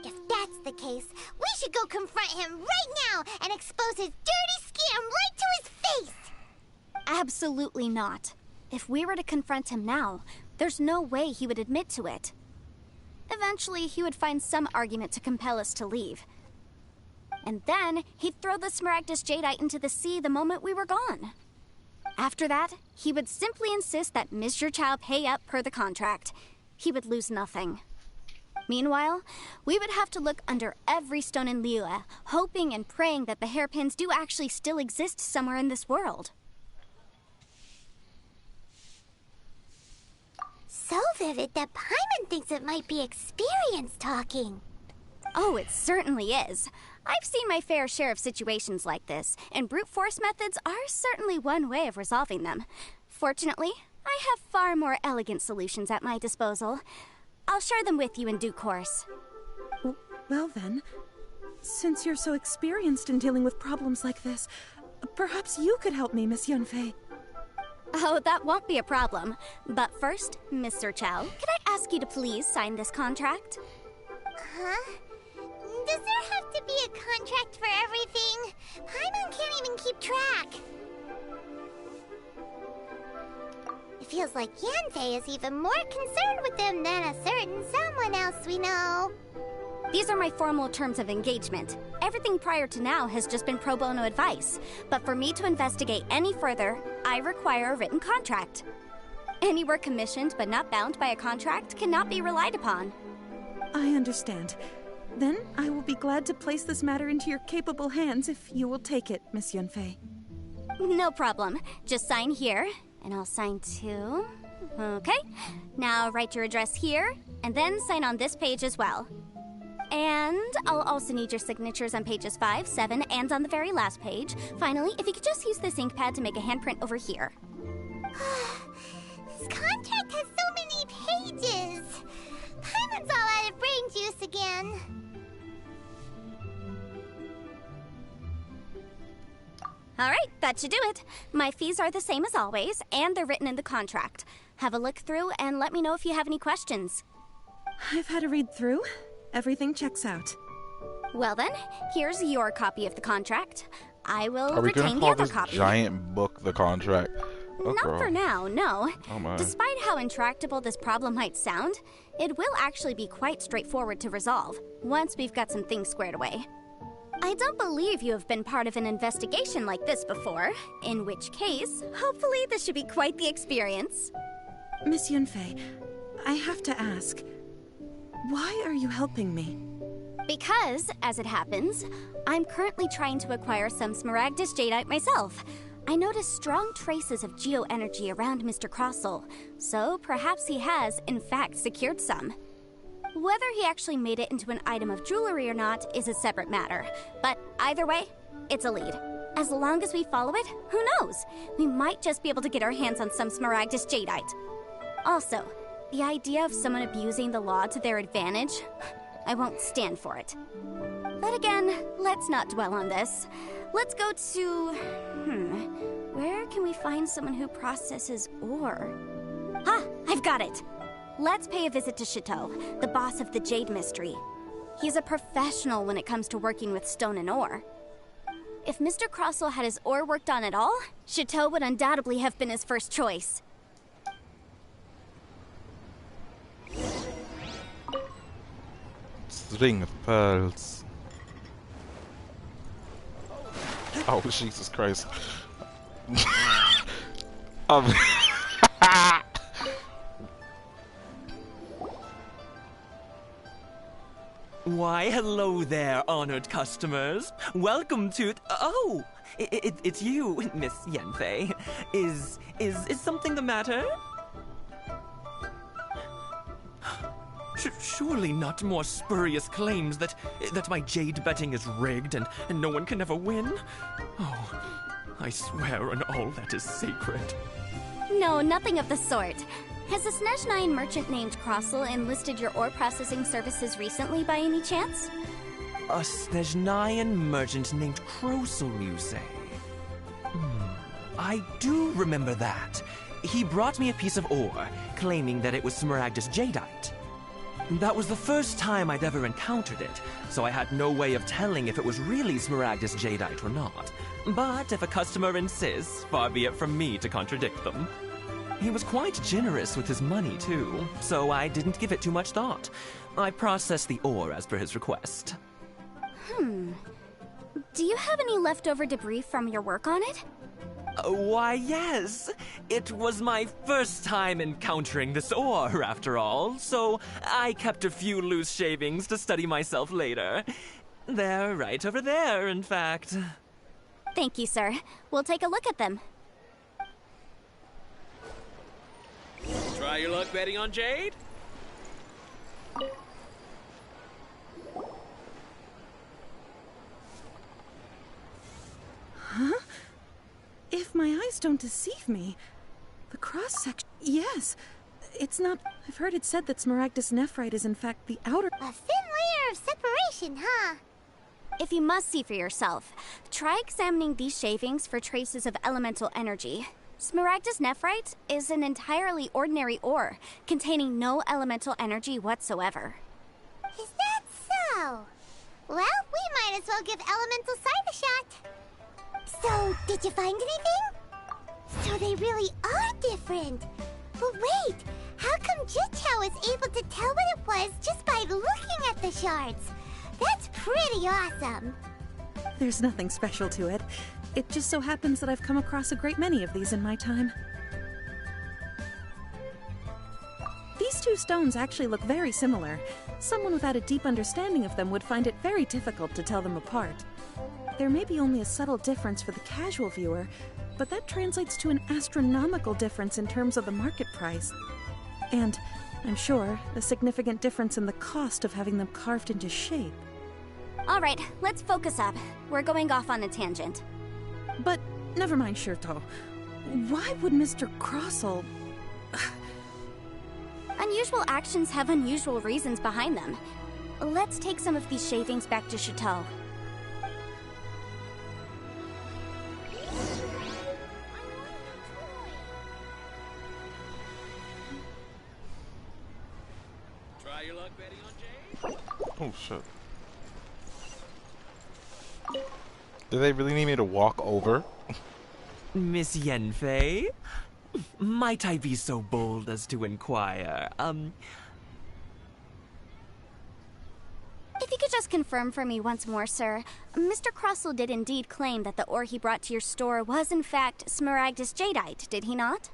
If that's the case, we should go confront him right now and expose his dirty scam right to his face! Absolutely not. If we were to confront him now, there's no way he would admit to it. Eventually, he would find some argument to compel us to leave. And then, he'd throw the Smaragdus jadeite into the sea the moment we were gone. After that, he would simply insist that Mr. Chow pay up per the contract. He would lose nothing. Meanwhile, we would have to look under every stone in Liyue, hoping and praying that the hairpins do actually still exist somewhere in this world. So vivid that Paimon thinks it might be experience talking. Oh, it certainly is. I've seen my fair share of situations like this, and brute force methods are certainly one way of resolving them. Fortunately, I have far more elegant solutions at my disposal. I'll share them with you in due course. Well then, since you're so experienced in dealing with problems like this, perhaps you could help me, Miss Yunfei. Oh, that won't be a problem. But first, Mr. Chow, could I ask you to please sign this contract? Huh? Does there have to be a contract for everything? Paimon can't even keep track. It feels like Yanfei is even more concerned with them than a certain someone else we know. These are my formal terms of engagement. Everything prior to now has just been pro bono advice. But for me to investigate any further, I require a written contract. Any work commissioned but not bound by a contract cannot be relied upon. I understand. Then I will be glad to place this matter into your capable hands if you will take it, Miss Yunfei. No problem. Just sign here, and I'll sign too. Okay. Now write your address here, and then sign on this page as well. And I'll also need your signatures on pages 5, 7, and on the very last page. Finally, if you could just use this ink pad to make a handprint over here. This contract has so many pages. Paimon's all out of brain juice again. Alright, that should do it. My fees are the same as always, and they're written in the contract. Have a look through and let me know if you have any questions. I've had a read through. Everything checks out. Well then, here's your copy of the contract. I will Are we retain gonna the call other this copy. giant book the contract? Oh, Not girl. for now, no. Oh my. Despite how intractable this problem might sound, it will actually be quite straightforward to resolve, once we've got some things squared away. I don't believe you have been part of an investigation like this before, in which case, hopefully this should be quite the experience. Miss Yunfei, I have to ask, why are you helping me? Because, as it happens, I'm currently trying to acquire some Smaragdus jadeite myself. I noticed strong traces of geoenergy around Mr. Crossel, so perhaps he has, in fact, secured some. Whether he actually made it into an item of jewelry or not is a separate matter, but either way, it's a lead. As long as we follow it, who knows? We might just be able to get our hands on some Smaragdus jadeite. Also, the idea of someone abusing the law to their advantage, I won't stand for it. But again, let's not dwell on this. Let's go to... where can we find someone who processes ore? Ah, I've got it. Let's pay a visit to Chateau, the boss of the Jade Mystery. He's a professional when it comes to working with stone and ore. If Mr. Crossell had his ore worked on at all, Chateau would undoubtedly have been his first choice. Ring of pearls. Oh, Jesus Christ. Why, hello there, honored customers. Welcome to... Oh, it's you, Miss Yenfei. Is something the matter? Surely not more spurious claims that my jade betting is rigged and no one can ever win? Oh, I swear on all that is sacred. No, nothing of the sort. Has a Snezhnine merchant named Crossell enlisted your ore processing services recently by any chance? A Snezhnine merchant named Crossell, you say? I do remember that. He brought me a piece of ore, claiming that it was Smaragdus jadeite. That was the first time I'd ever encountered it, so I had no way of telling if it was really Smaragdus jadeite or not. But if a customer insists, far be it from me to contradict them. He was quite generous with his money, too, so I didn't give it too much thought. I processed the ore as per his request. Do you have any leftover debris from your work on it? Why, yes. It was my first time encountering this ore, after all, so I kept a few loose shavings to study myself later. They're right over there, in fact. Thank you, sir. We'll take a look at them. Try your luck betting on Jade? Huh? If my eyes don't deceive me, the cross-section... Yes, it's not... I've heard it said that Smaragdus nephrite is in fact the outer... A thin layer of separation, huh? If you must see for yourself, try examining these shavings for traces of elemental energy. Smaragdus nephrite is an entirely ordinary ore, containing no elemental energy whatsoever. Is that so? Well, we might as well give elemental side a shot. So, did you find anything? So they really are different. But wait, how come Jichao was able to tell what it was just by looking at the shards? That's pretty awesome. There's nothing special to it. It just so happens that I've come across a great many of these in my time. These two stones actually look very similar. Someone without a deep understanding of them would find it very difficult to tell them apart. There may be only a subtle difference for the casual viewer, but that translates to an astronomical difference in terms of the market price. And, I'm sure, a significant difference in the cost of having them carved into shape. Alright, let's focus up. We're going off on a tangent. But, never mind, Shirto. Why would Mr. Crossell... Unusual actions have unusual reasons behind them. Let's take some of these shavings back to Chateau. Try your luck betting on Jade? Oh, shit. Do they really need me to walk over? Miss Yenfei? Might I be so bold as to inquire, If you could just confirm for me once more, sir. Mr. Crossell did indeed claim that the ore he brought to your store was in fact Smaragdus jadeite, did he not?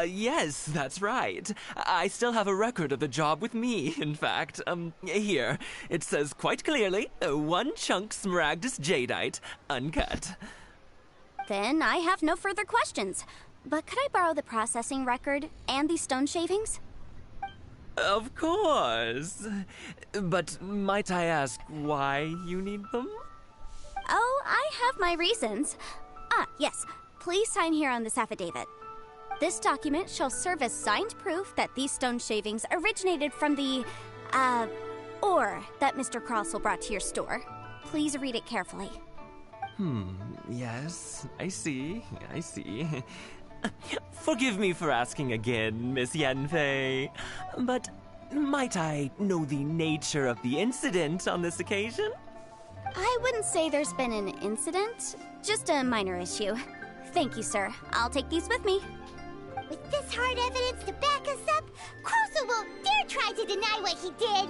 Yes, that's right. I still have a record of the job with me, in fact. Here. It says quite clearly, 1 chunk Smaragdus jadeite, uncut. Then I have no further questions. But could I borrow the processing record and these stone shavings? Of course. But might I ask why you need them? Oh, I have my reasons. Ah, yes. Please sign here on this affidavit. This document shall serve as signed proof that these stone shavings originated from the, ore that Mr. Crossell brought to your store. Please read it carefully. Yes, I see. Forgive me for asking again, Miss Yanfei, but might I know the nature of the incident on this occasion? I wouldn't say there's been an incident, just a minor issue. Thank you, sir. I'll take these with me. With this hard evidence to back us up, Crusoe won't dare try to deny what he did.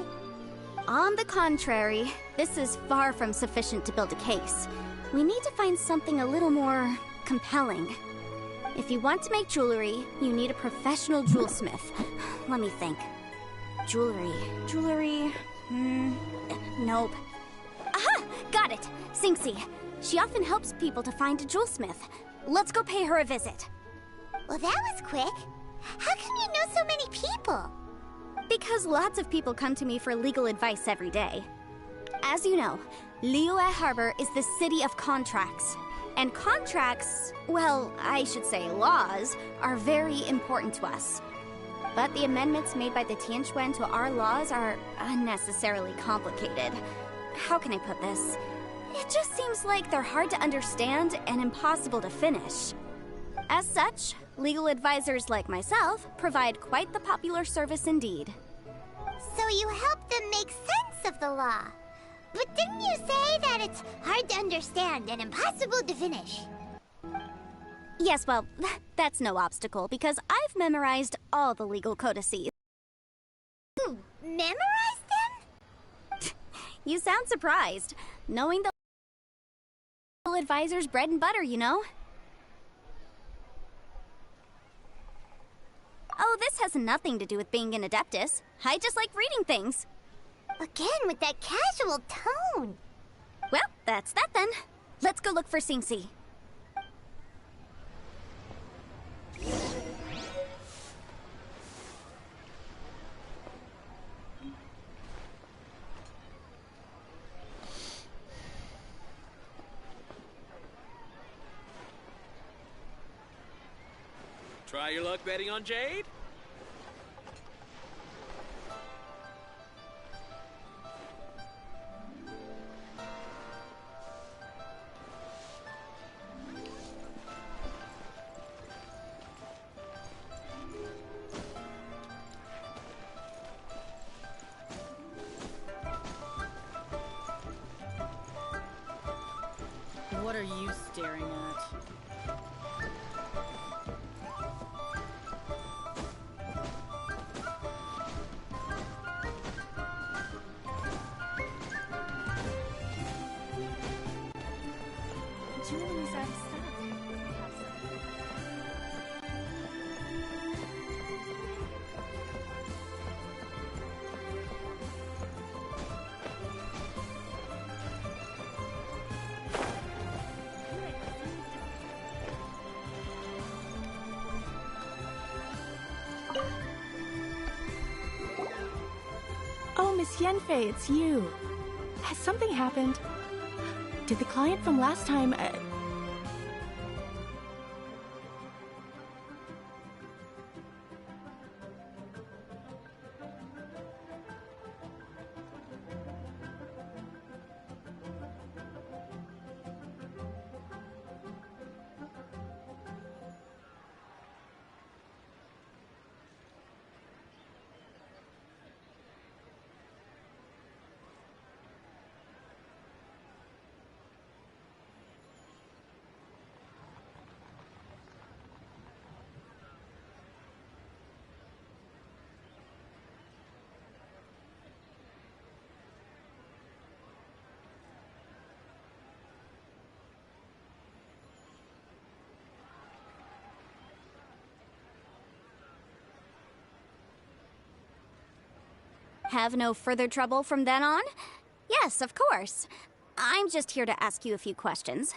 On the contrary, this is far from sufficient to build a case. We need to find something a little more compelling. If you want to make jewelry, you need a professional jewelsmith. Let me think. Jewelry... nope. Aha! Got it! Singxi. She often helps people to find a jewelsmith. Let's go pay her a visit. Well, that was quick. How come you know so many people? Because lots of people come to me for legal advice every day. As you know, Liyue Harbor is the city of contracts. And contracts, well, I should say laws, are very important to us. But the amendments made by the Tianquan to our laws are unnecessarily complicated. How can I put this? It just seems like they're hard to understand and impossible to finish. As such, legal advisors like myself provide quite the popular service indeed. So you help them make sense of the law. But didn't you say that it's hard to understand and impossible to finish? Yes, well, that's no obstacle because I've memorized all the legal codices. You memorized them? You sound surprised. Knowing the legal advisor's bread and butter, you know? Oh, this has nothing to do with being an adeptus. I just like reading things. Again, with that casual tone. Well, that's that then. Let's go look for Singxi. Try your luck betting on Jade? What are you staring at? Julie's out of stuff. Oh, Miss Yanfei, it's you. Has something happened? Did the client from last time... Have no further trouble from then on? Yes, of course. I'm just here to ask you a few questions.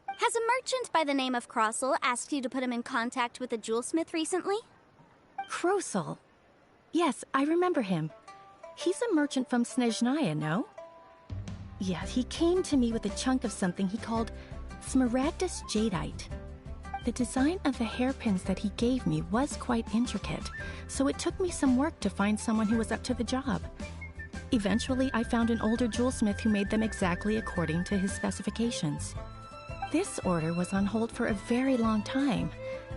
Has a merchant by the name of Crossel asked you to put him in contact with a jewelsmith recently? Crossel? Yes, I remember him. He's a merchant from Snezhnaya, no? Yeah, he came to me with a chunk of something he called Smaragdus Jadeite. The design of the hairpins that he gave me was quite intricate, so it took me some work to find someone who was up to the job. Eventually, I found an older jewelsmith who made them exactly according to his specifications. This order was on hold for a very long time,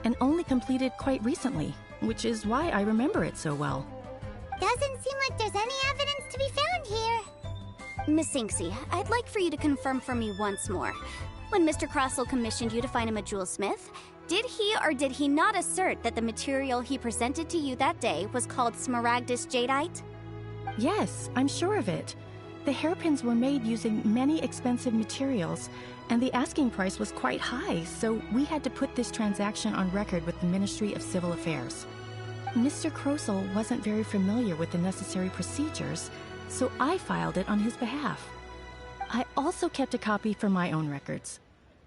and only completed quite recently, which is why I remember it so well. Doesn't seem like there's any evidence to be found here. Miss Inksy, I'd like for you to confirm for me once more. When Mr. Crossell commissioned you to find him a jewelsmith, did he or did he not assert that the material he presented to you that day was called Smaragdus Jadeite? Yes, I'm sure of it. The hairpins were made using many expensive materials, and the asking price was quite high, so we had to put this transaction on record with the Ministry of Civil Affairs. Mr. Crossell wasn't very familiar with the necessary procedures, so I filed it on his behalf. I also kept a copy for my own records.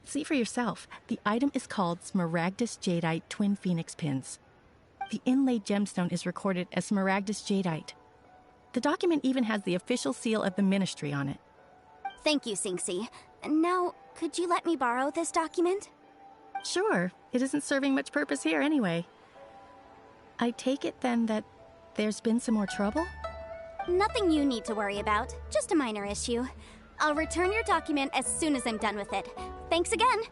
See for yourself, the item is called Smaragdus Jadeite Twin Phoenix Pins. The inlaid gemstone is recorded as Smaragdus Jadeite. The document even has the official seal of the Ministry on it. Thank you, Sinksy. Now, could you let me borrow this document? Sure, it isn't serving much purpose here anyway. I take it then that there's been some more trouble? Nothing you need to worry about, just a minor issue. I'll return your document as soon as I'm done with it. Thanks again.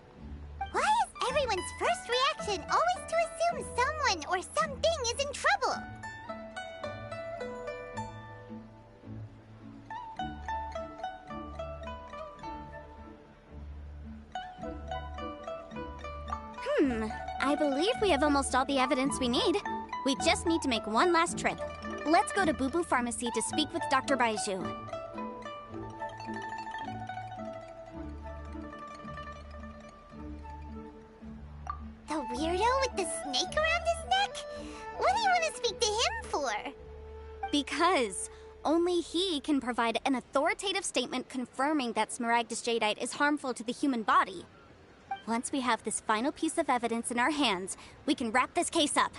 Why is everyone's first reaction always to assume someone or something is in trouble? I believe we have almost all the evidence we need. We just need to make one last trip. Let's go to Boo Boo Pharmacy to speak with Dr. Baiju. The weirdo with the snake around his neck? What do you want to speak to him for? Because only he can provide an authoritative statement confirming that Smaragdus Jadeite is harmful to the human body. Once we have this final piece of evidence in our hands, we can wrap this case up.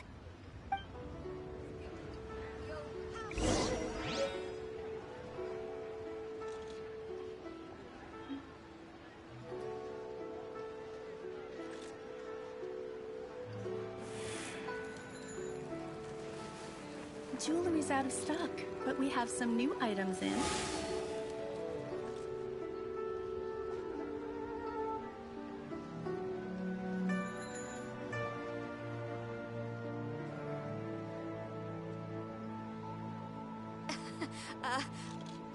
Jewelry's out of stock, but we have some new items in.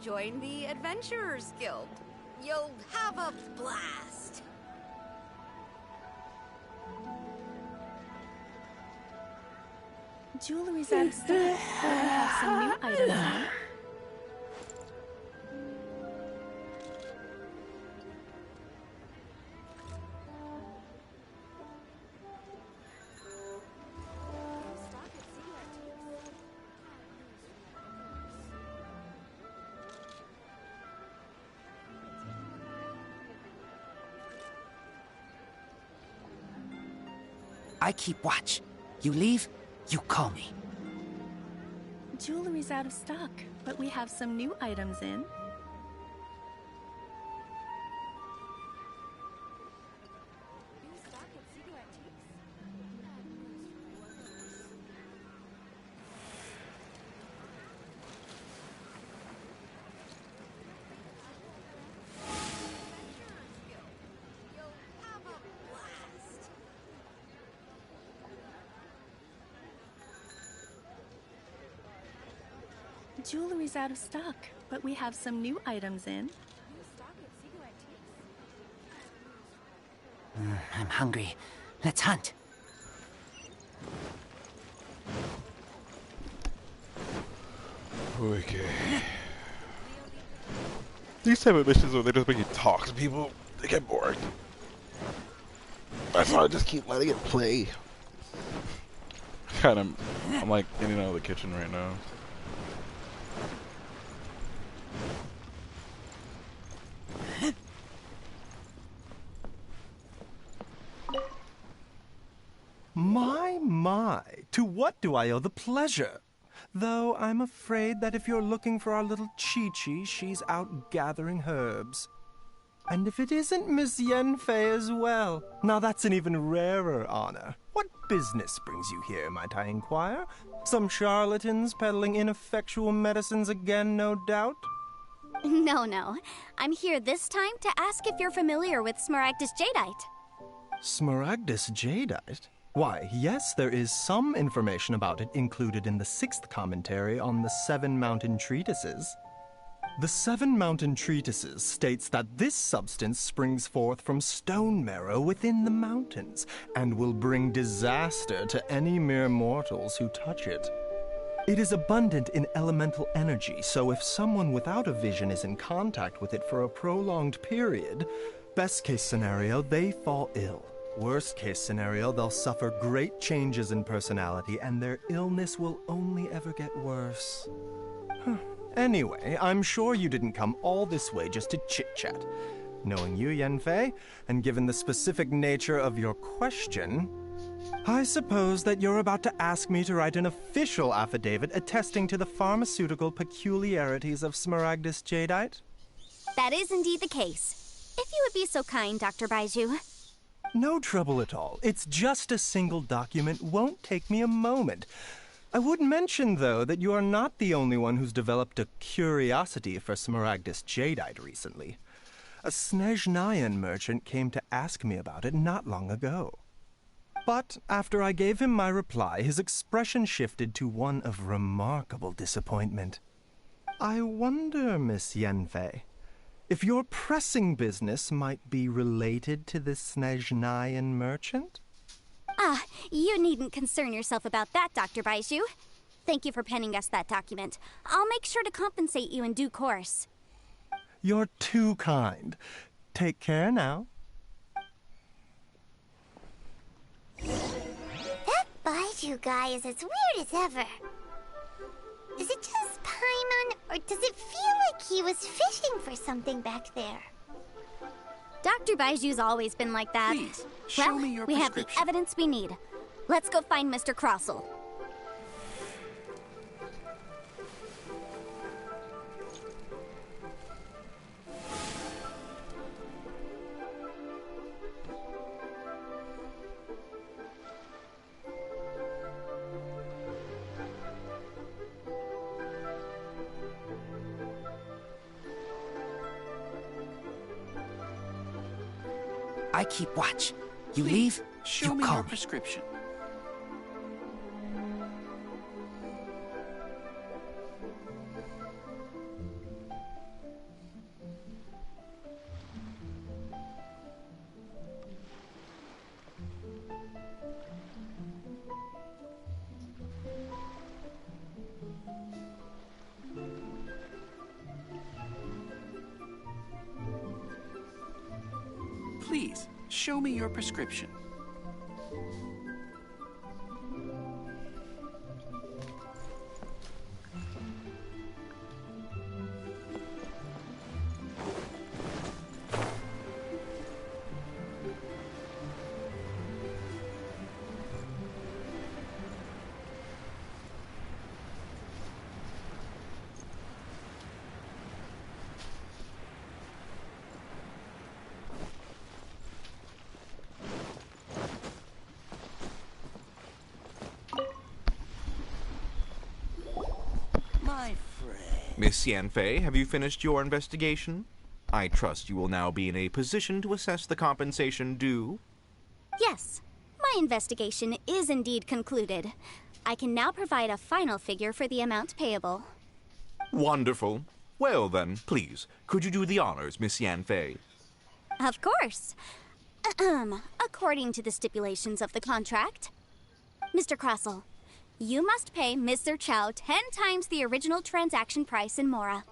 Join the Adventurers Guild. You'll have a blast. Jewelry's out of stock, but we have some new items in. I keep watch. You leave, you call me. Jewelry's out of stock, but we have some new items in. Jewelry's out of stock, but we have some new items in. I'm hungry. Let's hunt. Okay. These type of missions where they just make you talk to people, they get boring. That's why I just keep letting it play. I'm like in and out of the kitchen right now. My, to what do I owe the pleasure? Though I'm afraid that if you're looking for our little Chi-Chi, she's out gathering herbs. And if it isn't Miss Yenfei as well, now that's an even rarer honor. What business brings you here, might I inquire? Some charlatans peddling ineffectual medicines again, no doubt? No. I'm here this time to ask if you're familiar with Smaragdus Jadeite. Smaragdus Jadeite? Why, yes, there is some information about it included in the 6th commentary on the 7 Mountain Treatises. The 7 Mountain Treatises states that this substance springs forth from stone marrow within the mountains and will bring disaster to any mere mortals who touch it. It is abundant in elemental energy, so if someone without a vision is in contact with it for a prolonged period, best case scenario, they fall ill. Worst case scenario, they'll suffer great changes in personality and their illness will only ever get worse. Anyway, I'm sure you didn't come all this way just to chit-chat. Knowing you, Yanfei, and given the specific nature of your question, I suppose that you're about to ask me to write an official affidavit attesting to the pharmaceutical peculiarities of Smaragdus jadeite? That is indeed the case. If you would be so kind, Dr. Baiju. No trouble at all. It's just a single document. Won't take me a moment. I would mention, though, that you are not the only one who's developed a curiosity for Smaragdus jadeite recently. A Snezhnayan merchant came to ask me about it not long ago. But after I gave him my reply, his expression shifted to one of remarkable disappointment. I wonder, Miss Yanfei, if your pressing business might be related to this Snezhnayan merchant? Ah, you needn't concern yourself about that, Dr. Baiju. Thank you for penning us that document. I'll make sure to compensate you in due course. You're too kind. Take care now. That Baiju guy is as weird as ever. Is it just Paimon, or does it feel like he was fishing for something back there? Dr. Baiju's always been like that. Please, show me your we have the prescription. evidence we need. Let's go find Mr. Crossell. I keep watch. You leave, Show you me call your me. prescription. Please, show me your prescription. My friend. Miss Yanfei, have you finished your investigation? I trust you will now be in a position to assess the compensation due. Yes, my investigation is indeed concluded. I can now provide a final figure for the amount payable. Wonderful. Well then, please, could you do the honors, Miss Yanfei? Of course. According to the stipulations of the contract, Mr. Crossell, you must pay Mr. Chow 10 times the original transaction price in Mora.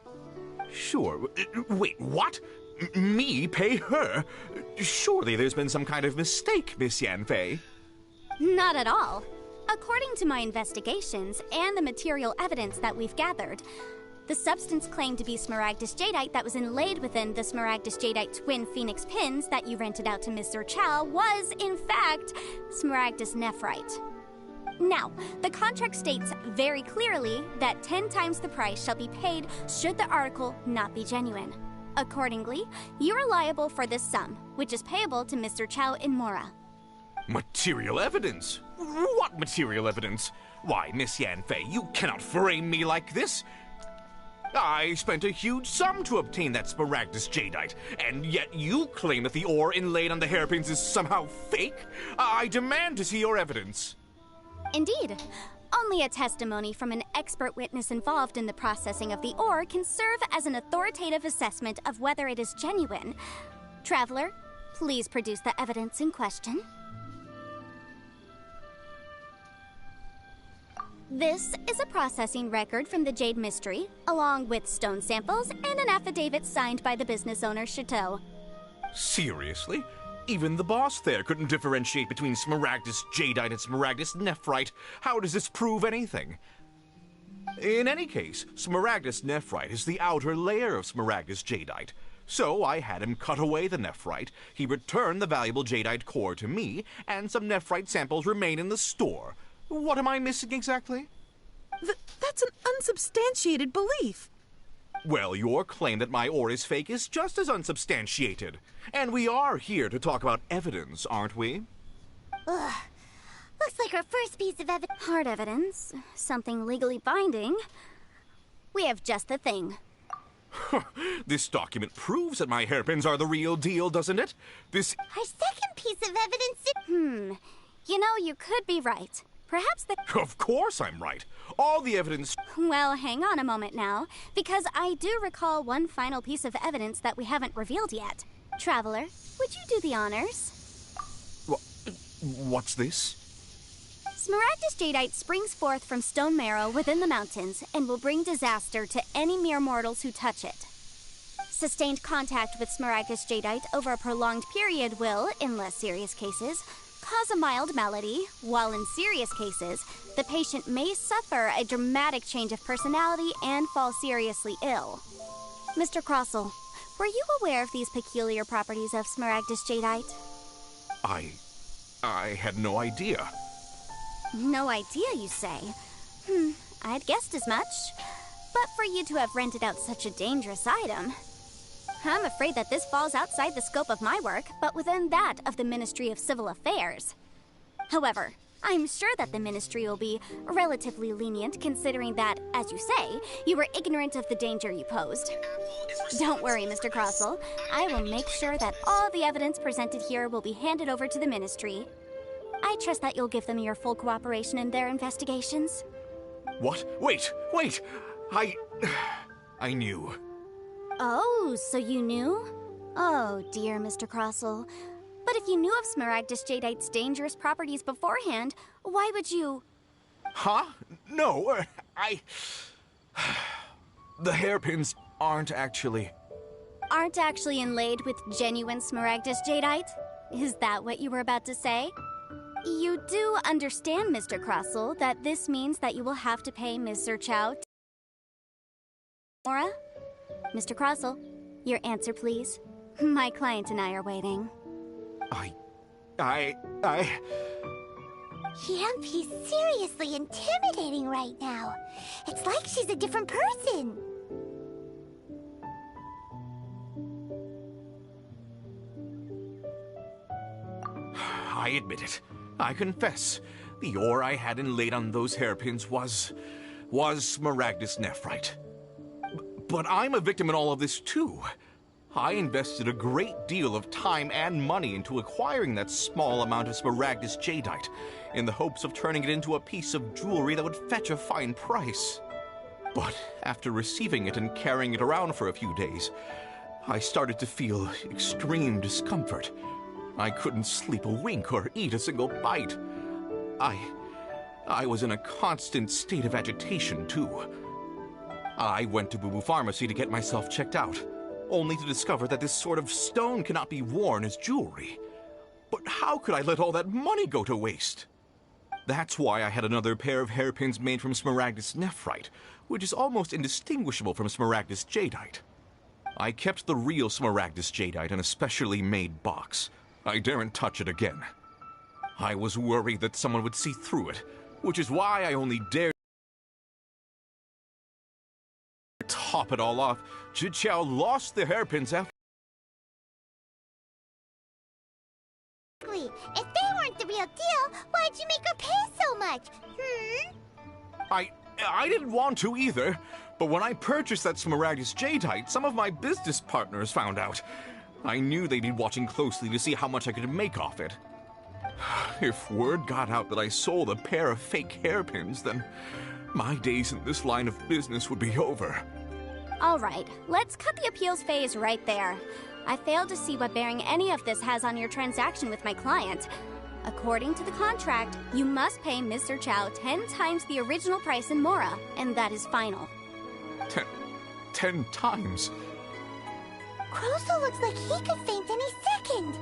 Sure. Wait, what? Me pay her? Surely there's been some kind of mistake, Miss Yanfei. Not at all. According to my investigations and the material evidence that we've gathered, the substance claimed to be Smaragdus jadeite that was inlaid within the Smaragdus jadeite twin phoenix pins that you rented out to Mr. Chow was, in fact, Smaragdus nephrite. Now, the contract states very clearly that 10 times the price shall be paid should the article not be genuine. Accordingly, you are liable for this sum, which is payable to Mr. Chow in Mora. Material evidence? What material evidence? Why, Miss Yanfei, you cannot frame me like this. I spent a huge sum to obtain that Smaragdus jadeite, and yet you claim that the ore inlaid on the hairpins is somehow fake? I demand to see your evidence. Indeed. Only a testimony from an expert witness involved in the processing of the ore can serve as an authoritative assessment of whether it is genuine. Traveler, please produce the evidence in question. This is a processing record from the Jade Mystery, along with stone samples and an affidavit signed by the business owner, Chateau. Seriously? Even the boss there couldn't differentiate between Smaragdus jadeite and Smaragdus nephrite. How does this prove anything? In any case, Smaragdus nephrite is the outer layer of Smaragdus jadeite. So I had him cut away the nephrite, he returned the valuable jadeite core to me, and some nephrite samples remain in the store. What am I missing exactly? That's an unsubstantiated belief. Well, your claim that my ore is fake is just as unsubstantiated. And we are here to talk about evidence, aren't we? Ugh. Looks like our first piece of evidence. Hard evidence. Something legally binding. We have just the thing. This document proves that my hairpins are the real deal, doesn't it? This... Our second piece of evidence... You know, you could be right. Perhaps the... Of course I'm right. All the evidence... Well, hang on a moment now, because I do recall one final piece of evidence that we haven't revealed yet. Traveler, would you do the honors? What's this? Smaragdus jadeite springs forth from stone marrow within the mountains and will bring disaster to any mere mortals who touch it. Sustained contact with Smaragdus jadeite over a prolonged period will, in less serious cases, cause a mild malady, while in serious cases, the patient may suffer a dramatic change of personality and fall seriously ill. Mr. Crossell, were you aware of these peculiar properties of Smaragdus jadeite? I had no idea. No idea, you say? I'd guessed as much. But for you to have rented out such a dangerous item... I'm afraid that this falls outside the scope of my work, but within that of the Ministry of Civil Affairs. However, I'm sure that the Ministry will be relatively lenient considering that, as you say, you were ignorant of the danger you posed. Don't worry, Mr. Crossell. I will make sure that all the evidence presented here will be handed over to the Ministry. I trust that you'll give them your full cooperation in their investigations. What? Wait! I knew. Oh, so you knew? Oh, dear, Mr. Crossell. But if you knew of Smaragdus jadeite's dangerous properties beforehand, why would you... Huh? No, The hairpins aren't actually inlaid with genuine Smaragdus jadeite? Is that what you were about to say? You do understand, Mr. Crossell, that this means that you will have to pay Ms. Zerchow... Mora? Mr. Crossell, your answer, please. My client and I are waiting. He's seriously intimidating right now. It's like she's a different person. I admit it. I confess. The ore I had inlaid on those hairpins was Smaragdus nephrite. But I'm a victim in all of this, too. I invested a great deal of time and money into acquiring that small amount of Smaragdus jadeite, in the hopes of turning it into a piece of jewelry that would fetch a fine price. But after receiving it and carrying it around for a few days, I started to feel extreme discomfort. I couldn't sleep a wink or eat a single bite. I was in a constant state of agitation, too. I went to Boo Boo Pharmacy to get myself checked out, only to discover that this sort of stone cannot be worn as jewelry. But how could I let all that money go to waste? That's why I had another pair of hairpins made from Smaragdus nephrite, which is almost indistinguishable from Smaragdus jadeite. I kept the real Smaragdus jadeite in a specially made box. I daren't touch it again. I was worried that someone would see through it, which is why I only dared top it all off. Zhiqiao lost the hairpins after... If they weren't the real deal, why'd you make her pay so much? I didn't want to either, But when I purchased that Smaragdus Jadeite, some of my business partners found out. I knew they'd be watching closely to see how much I could make off it. If word got out that I sold a pair of fake hairpins, then my days in this line of business would be over. All right, let's cut the appeals phase right there. I failed to see what bearing any of this has on your transaction with my client. According to the contract, you must pay Mr. Chow 10 times the original price in Mora, and that is final. 10 times? Croso looks like he could faint any second.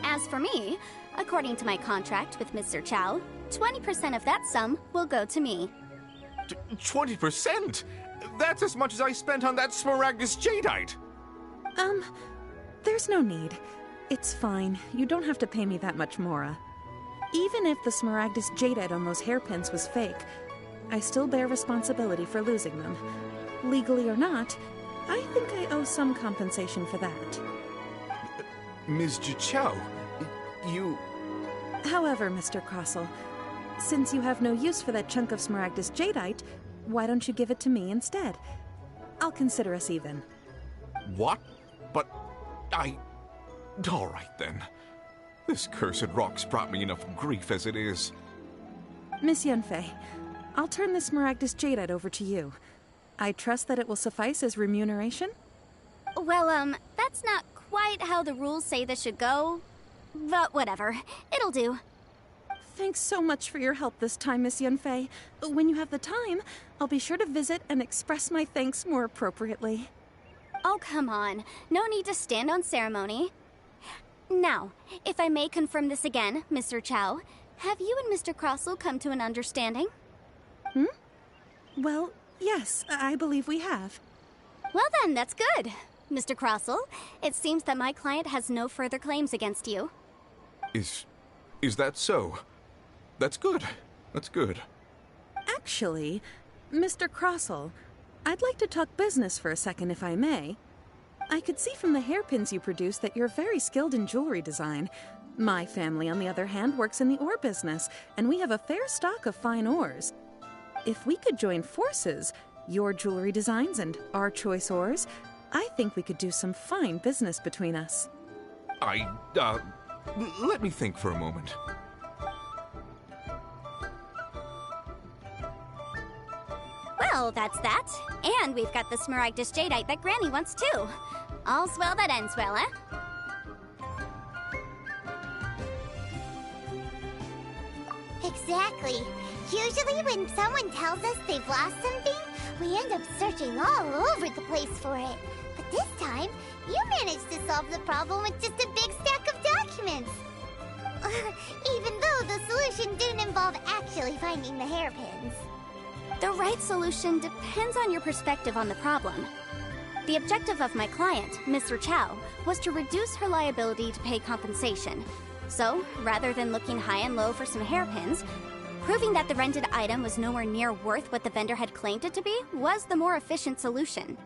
As for me, according to my contract with Mr. Chow, 20% of that sum will go to me. 20%? That's as much as I spent on that Smaragdus Jadeite! There's no need. It's fine. You don't have to pay me that much, Mora. Even if the Smaragdus Jadeite on those hairpins was fake, I still bear responsibility for losing them. Legally or not, I think I owe some compensation for that. Ms. Jichao, you... However, Mr. Crossell, since you have no use for that chunk of Smaragdus Jadeite, why don't you give it to me instead? I'll consider us even. What? But all right, then. This cursed rock's brought me enough grief as it is. Miss Yunfei, I'll turn this Smaragdus Jadeite over to you. I trust that it will suffice as remuneration? Well, that's not quite how the rules say this should go. But whatever. It'll do. Thanks so much for your help this time, Miss Yunfei. When you have the time, I'll be sure to visit and express my thanks more appropriately. Oh, come on. No need to stand on ceremony. Now, if I may confirm this again, Mr. Chow, have you and Mr. Crossell come to an understanding? Well, yes, I believe we have. Well then, that's good. Mr. Crossell, it seems that my client has no further claims against you. Is that so? That's good. That's good. Actually, Mr. Crossell, I'd like to talk business for a second, if I may. I could see from the hairpins you produce that you're very skilled in jewelry design. My family, on the other hand, works in the ore business, and we have a fair stock of fine ores. If we could join forces, your jewelry designs and our choice ores, I think we could do some fine business between us. Let me think for a moment. Well, that's that. And we've got the Smaragdus Jadeite that Granny wants too. All's well that ends well, eh? Exactly. Usually when someone tells us they've lost something, we end up searching all over the place for it. But this time, you managed to solve the problem with just a big stack of documents. Even though the solution didn't involve actually finding the hairpins. The right solution depends on your perspective on the problem. The objective of my client, Mr. Chow, was to reduce her liability to pay compensation. So, rather than looking high and low for some hairpins, proving that the rented item was nowhere near worth what the vendor had claimed it to be was the more efficient solution.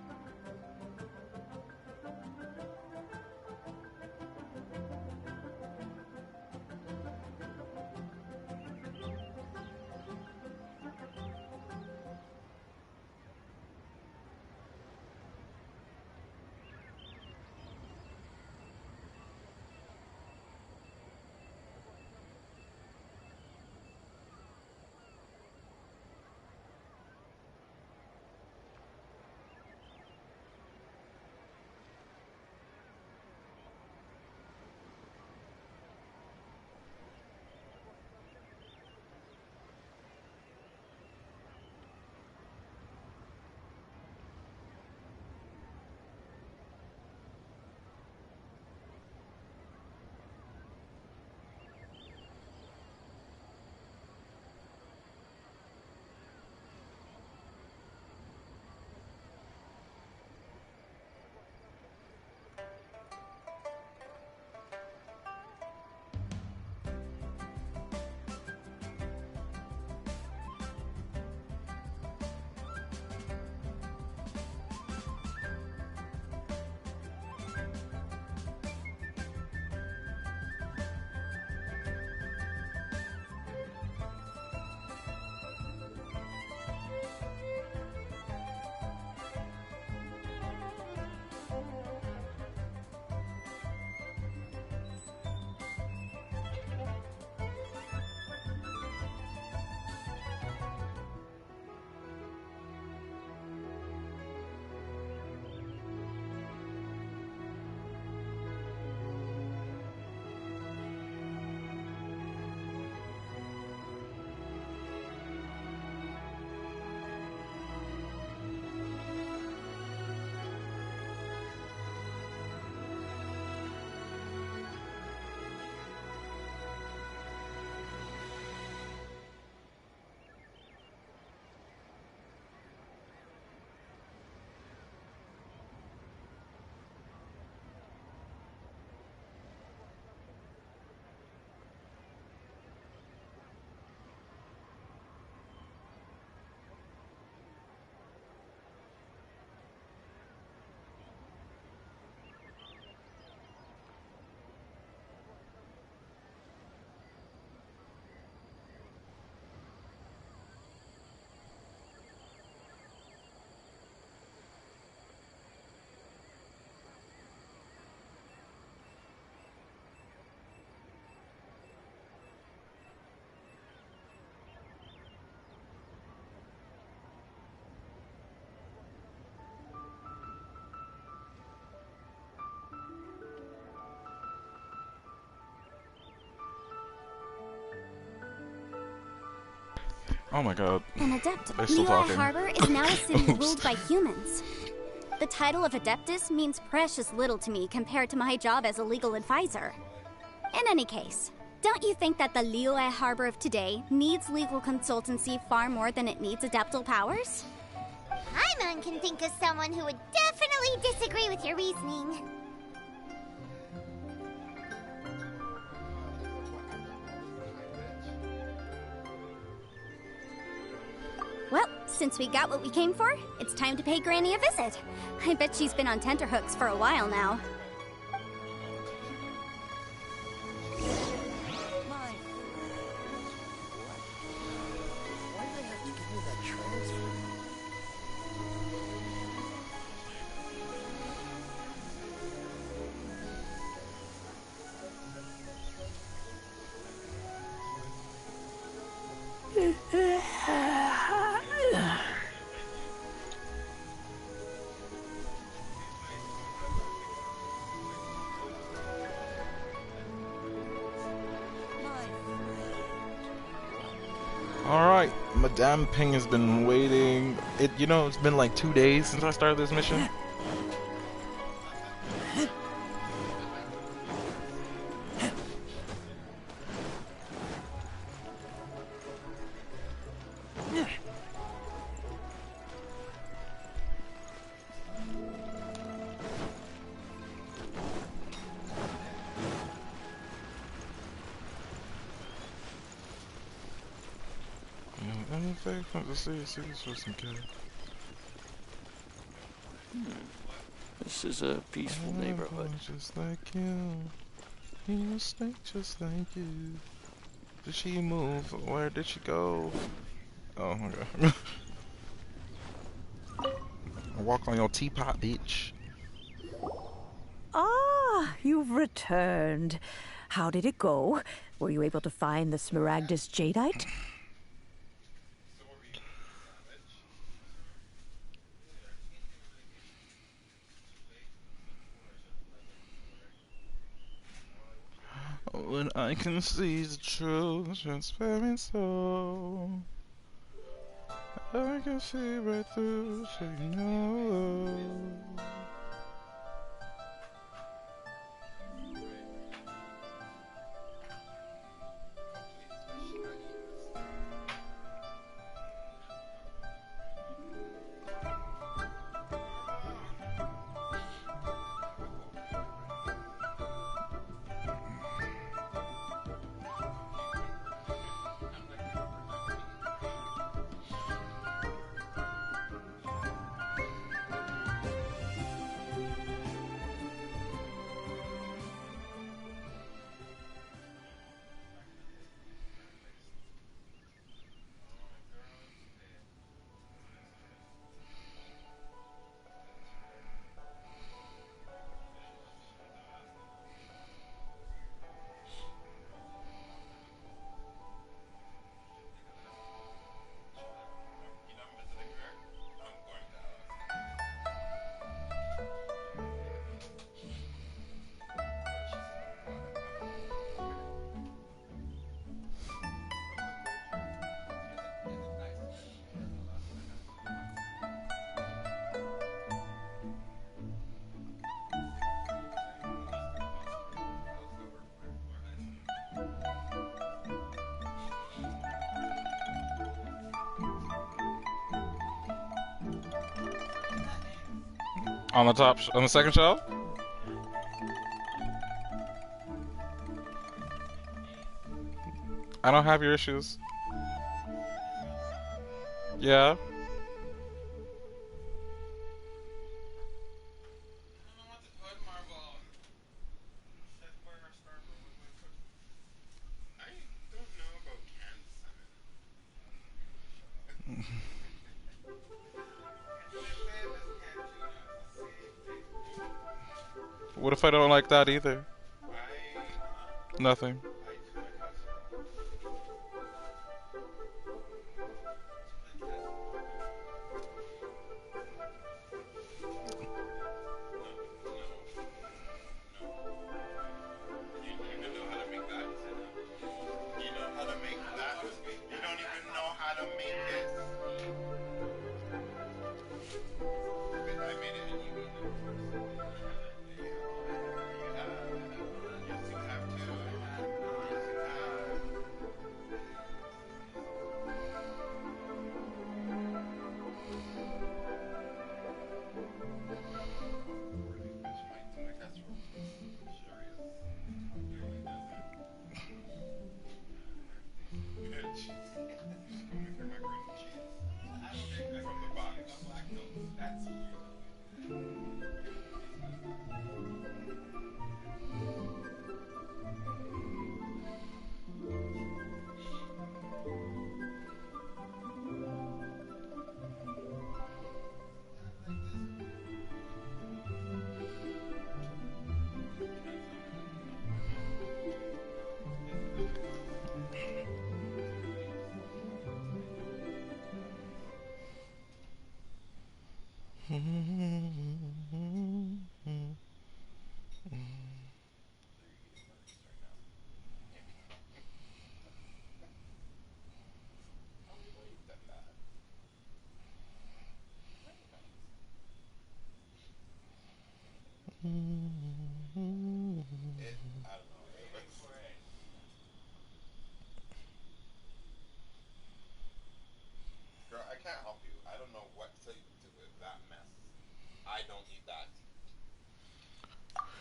Oh my god. An adept, They're still Liyue talking. Harbor is now a city Oops. ruled by humans. The title of Adeptus means precious little to me compared to my job as a legal advisor. In any case, don't you think that the Liyue Harbor of today needs legal consultancy far more than it needs adeptal powers? Paimon can think of someone who would definitely disagree with your reasoning. Well, since we got what we came for, it's time to pay Granny a visit. I bet she's been on tenterhooks for a while now. Why do they have to give me that transfer? Alright, Madame Ping has been waiting. It's been like 2 days since I started this mission. Anything from the city, see this was some kid. This is a peaceful neighborhood. Just like you. You stink just like you. Did she move? Where did she go? Oh, okay. Walk on your teapot, bitch. Ah, you've returned. How did it go? Were you able to find the Smaragdus Jadeite? When I can see the truth, transparent soul, I can see right through, so you know. On the top, on the second shelf? I don't have your issues. Yeah? What if I don't like that either? Nothing.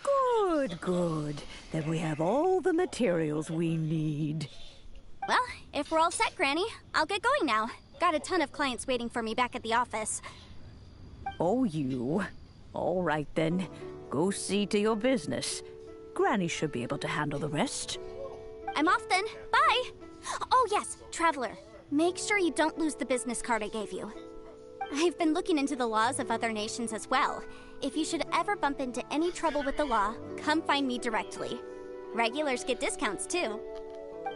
Good, good. Then we have all the materials we need. Well, if we're all set, Granny, I'll get going now. Got a ton of clients waiting for me back at the office. Oh, you. All right, then. Go see to your business. Granny should be able to handle the rest. I'm off then. Bye! Oh, yes, Traveler. Make sure you don't lose the business card I gave you. I've been looking into the laws of other nations as well. If you should ever bump into any trouble with the law, come find me directly. Regulars get discounts, too.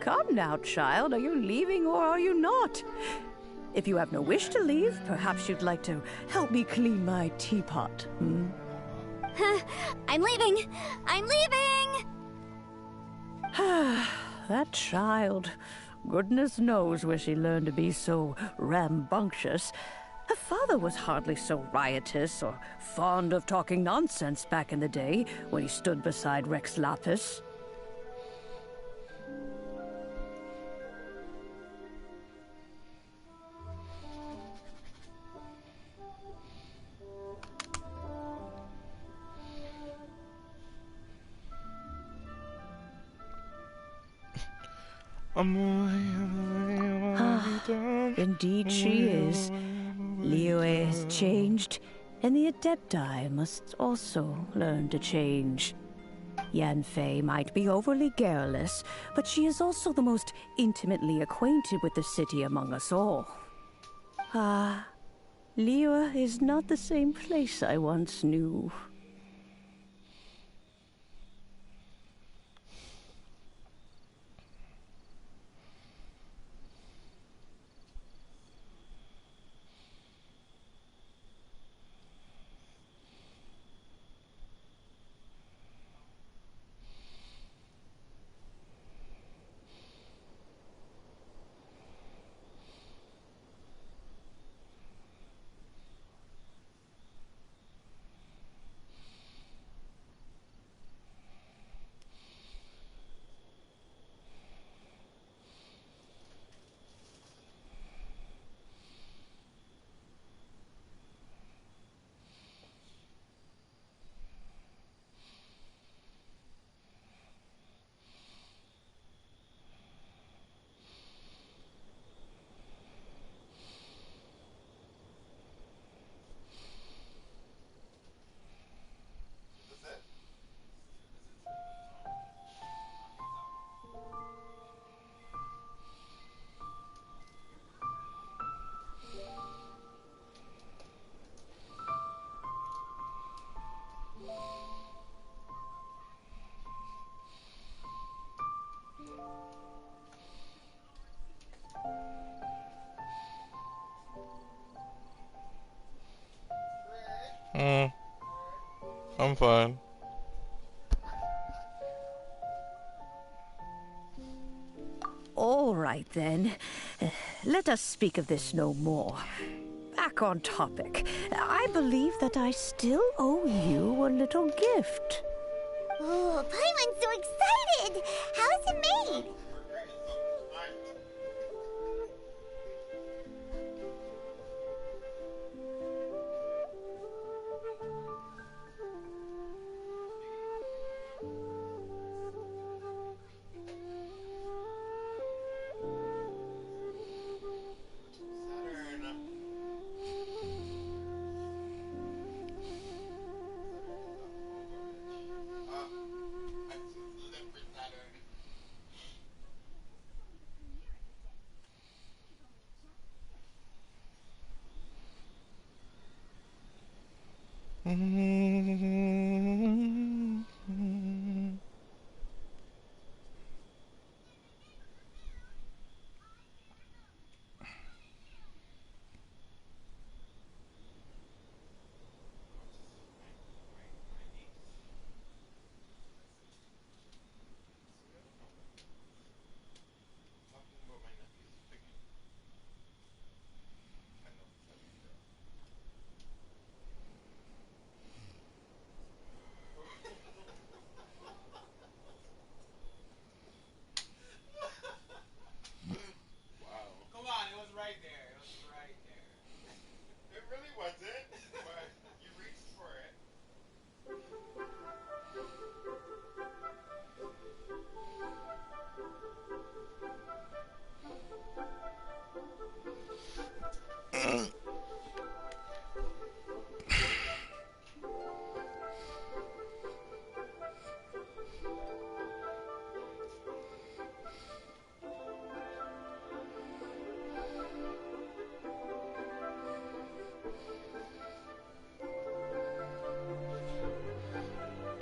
Come now, child. Are you leaving or are you not? If you have no wish to leave, perhaps you'd like to help me clean my teapot, hmm? I'm leaving! I'm leaving! That child. Goodness knows where she learned to be so rambunctious. Her father was hardly so riotous or fond of talking nonsense back in the day when he stood beside Rex Lapis. Indeed she is. Liyue has changed, and the Adepti must also learn to change. Yanfei might be overly garrulous, but she is also the most intimately acquainted with the city among us all. Liyue is not the same place I once knew. I'm fine. All right, then. Let us speak of this no more. Back on topic. I believe that I still owe you a little gift. Oh, Paimon's so excited! How is it made?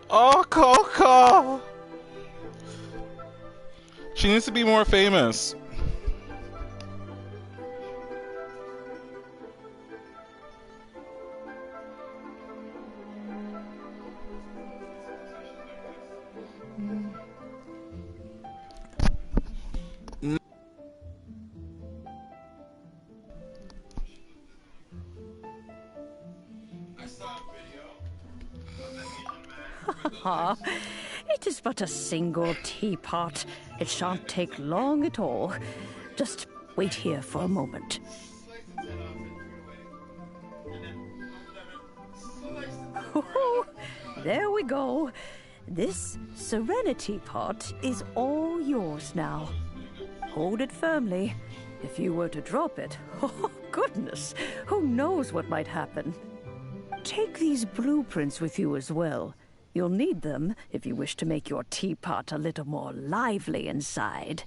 Oh, Coco! She needs to be more famous. It is but a single teapot. It shan't take long at all. Just wait here for a moment. There we go. This Serenity pot is all yours now. Hold it firmly. If you were to drop it, oh goodness, who knows what might happen. Take these blueprints with you as well. You'll need them if you wish to make your teapot a little more lively inside.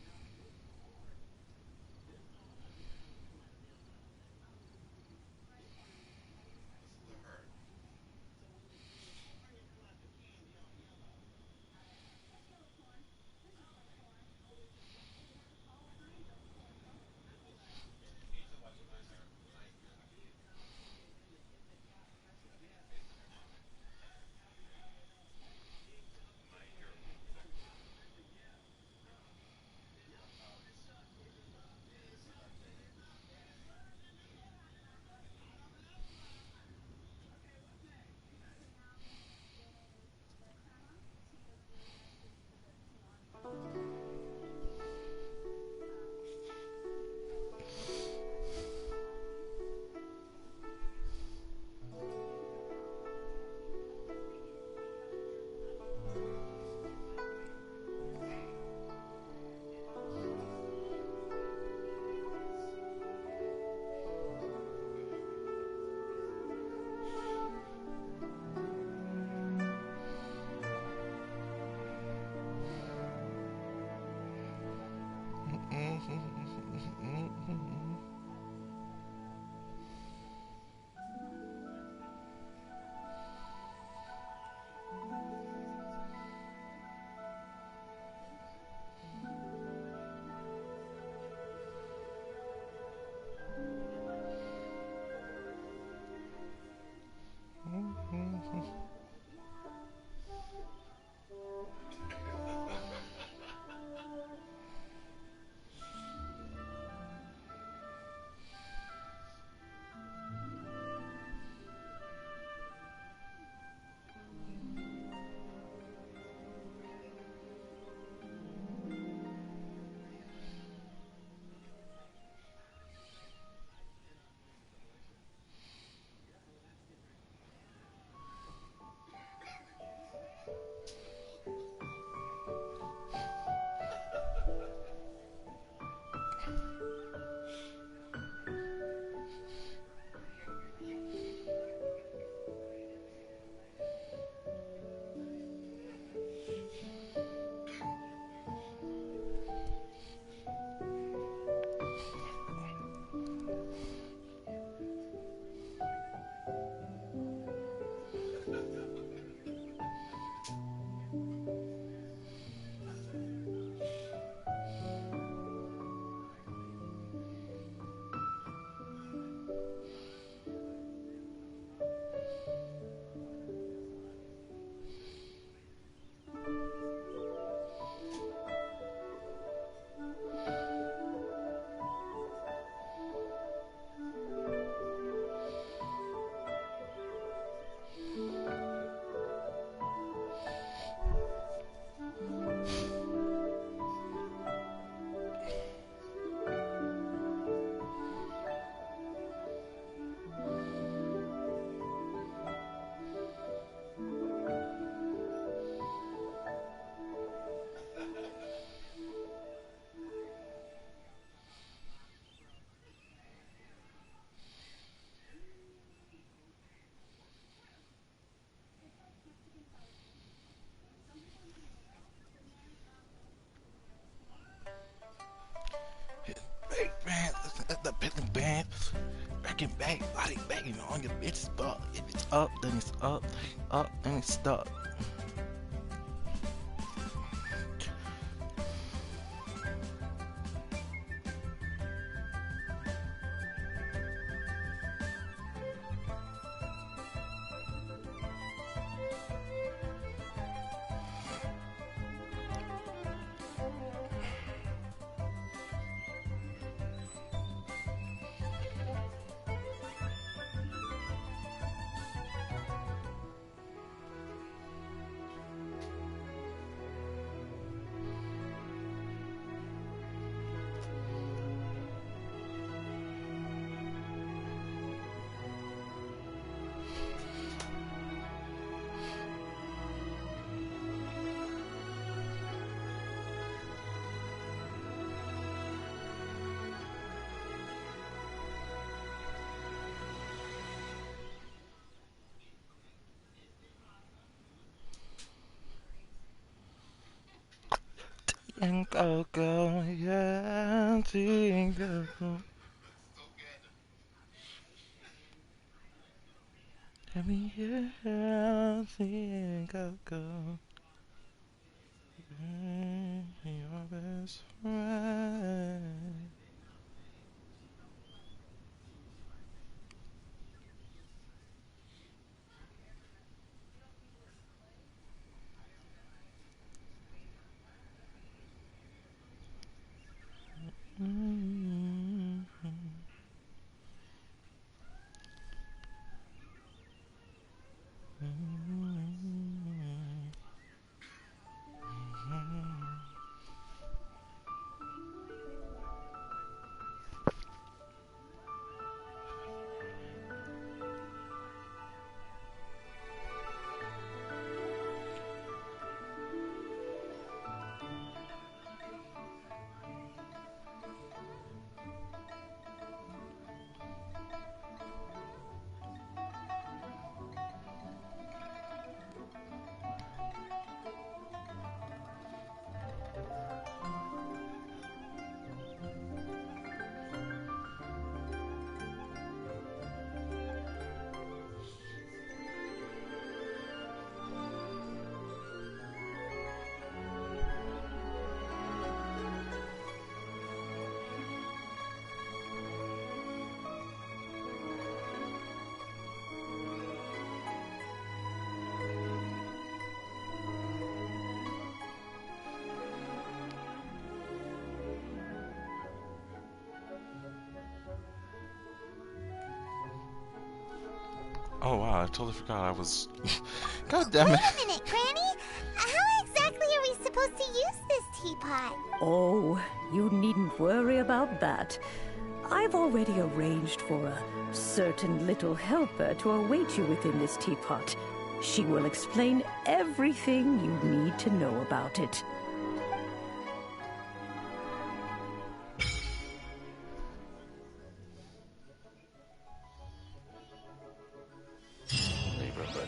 Hey man, the Billy band. Breaking back, body banging on your bitch's butt. If it's up, then it's up. Up, then it's stuck. And go, go, yeah, see, go, go. Let me hear, see, go, go. Your best friend. Oh wow, I totally forgot I was. God damn it. Wait a minute, Granny. How exactly are we supposed to use this teapot? Oh, you needn't worry about that. I've already arranged for a certain little helper to await you within this teapot. She will explain everything you need to know about it. Neighborhood.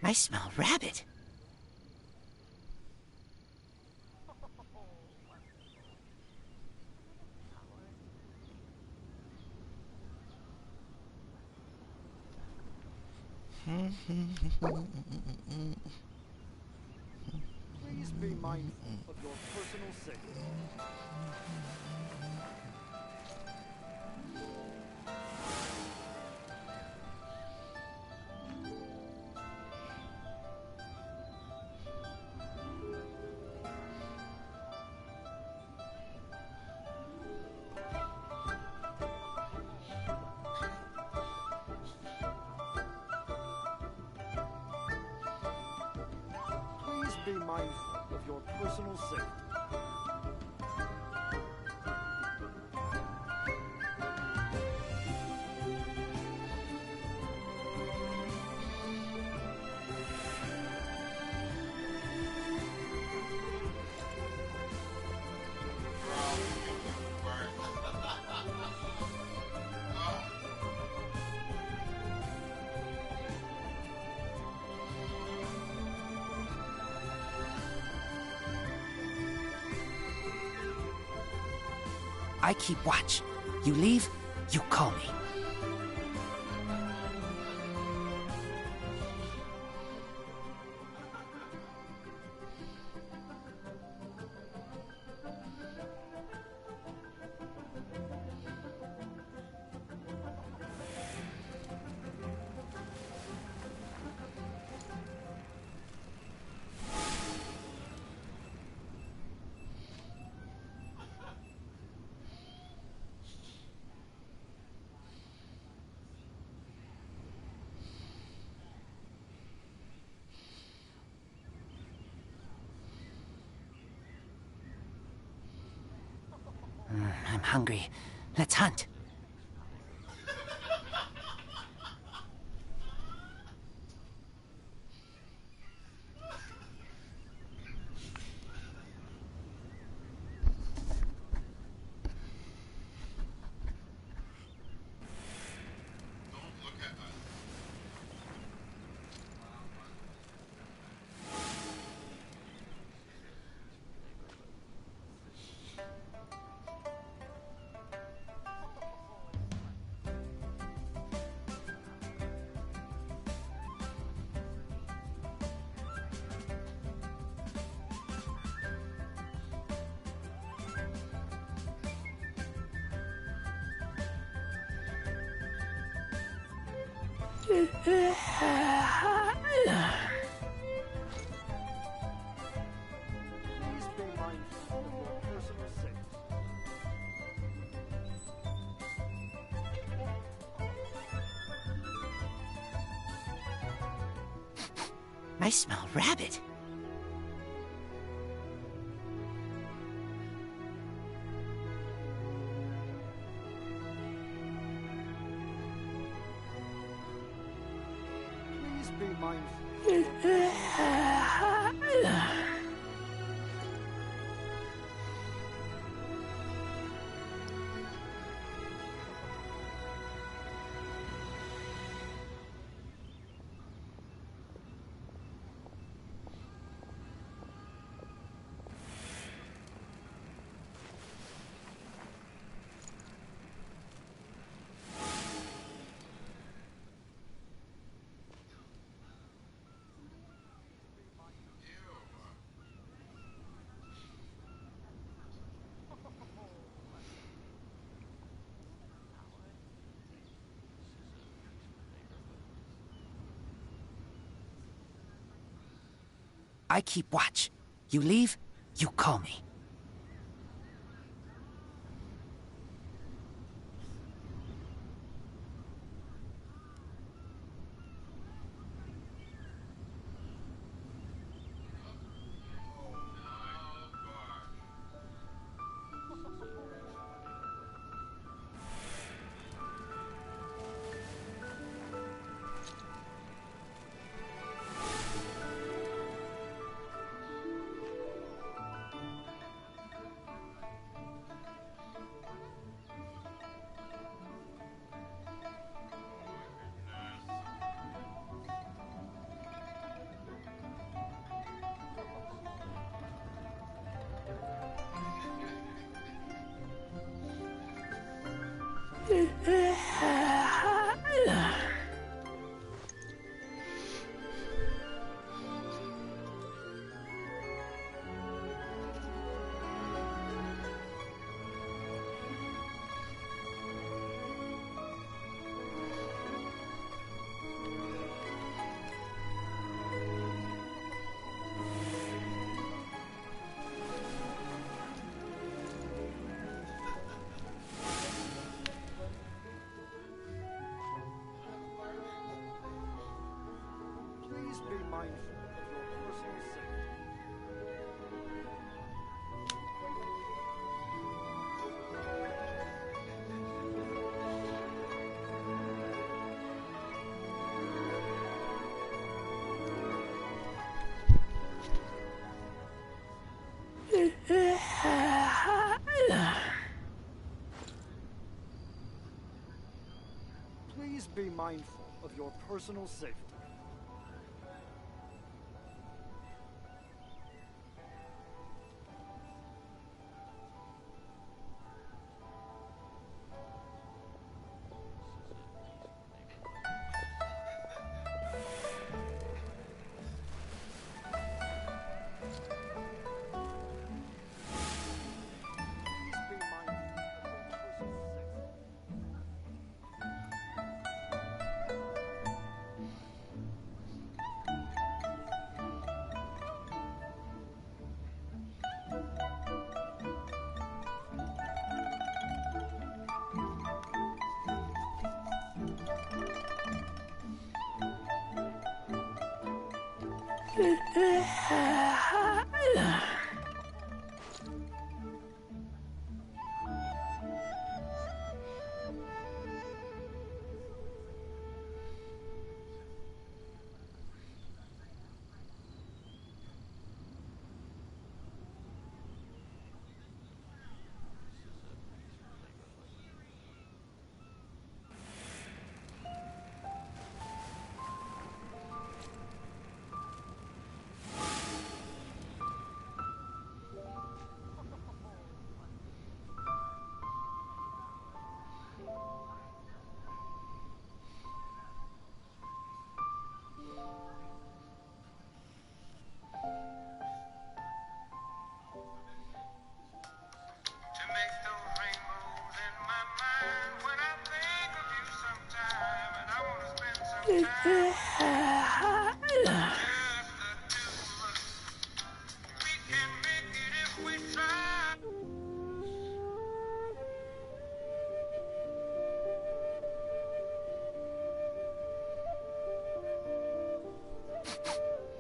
I smell rabbit. Please be mindful of your personal safety. Please be mindful of your personal safety. I keep watch. You leave, you call me. I'm hungry. Let's hunt. I smell rabbit. Please be mindful. I keep watch. You leave, you call me. Please be mindful of your personal safety. Please be mindful of your personal safety.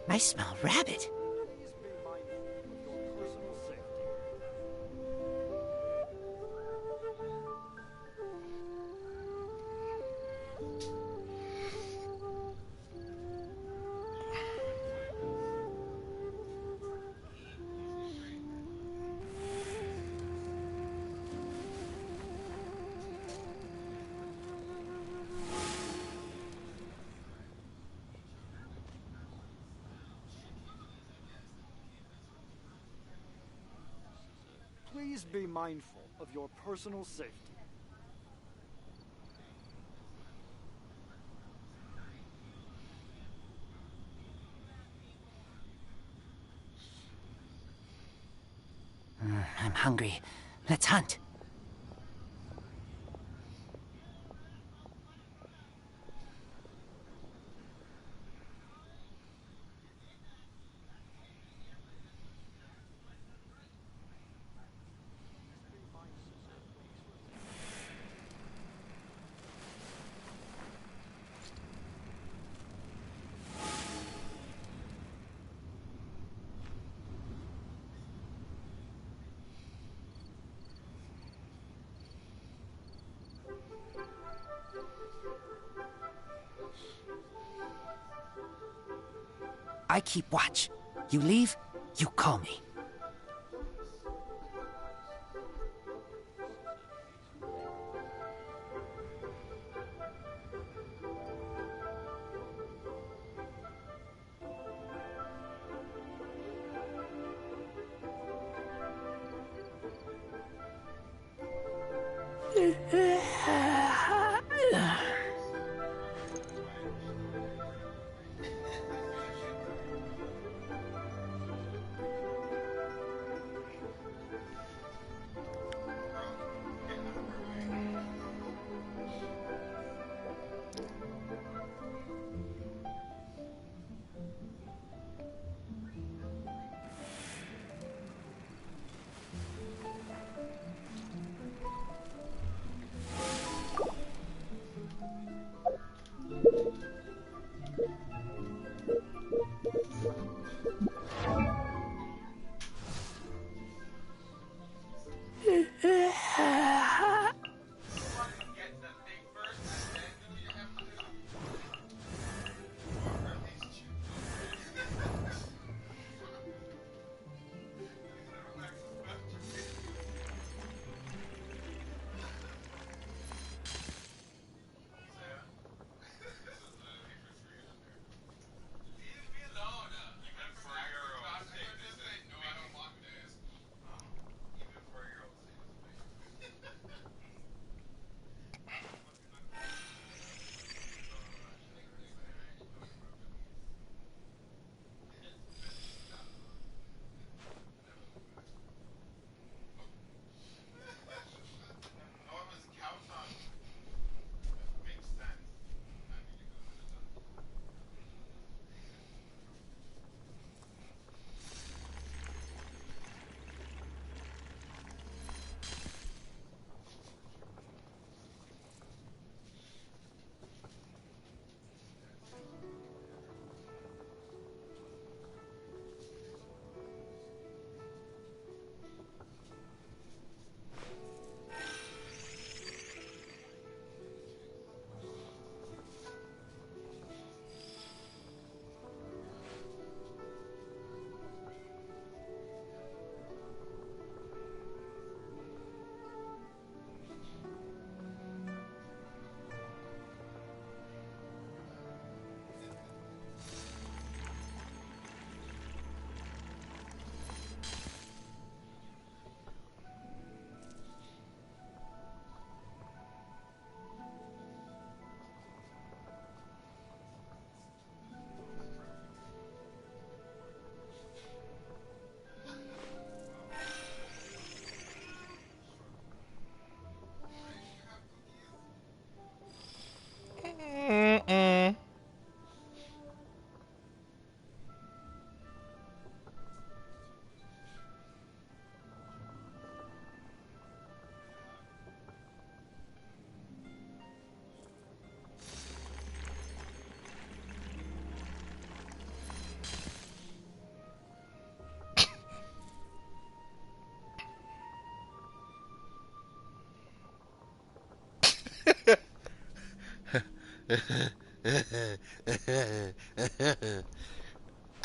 I smell rabbit. Please be mindful of your personal safety. I'm hungry. Let's hunt. I keep watch. You leave, you call me.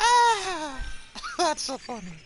Ah, that's so funny.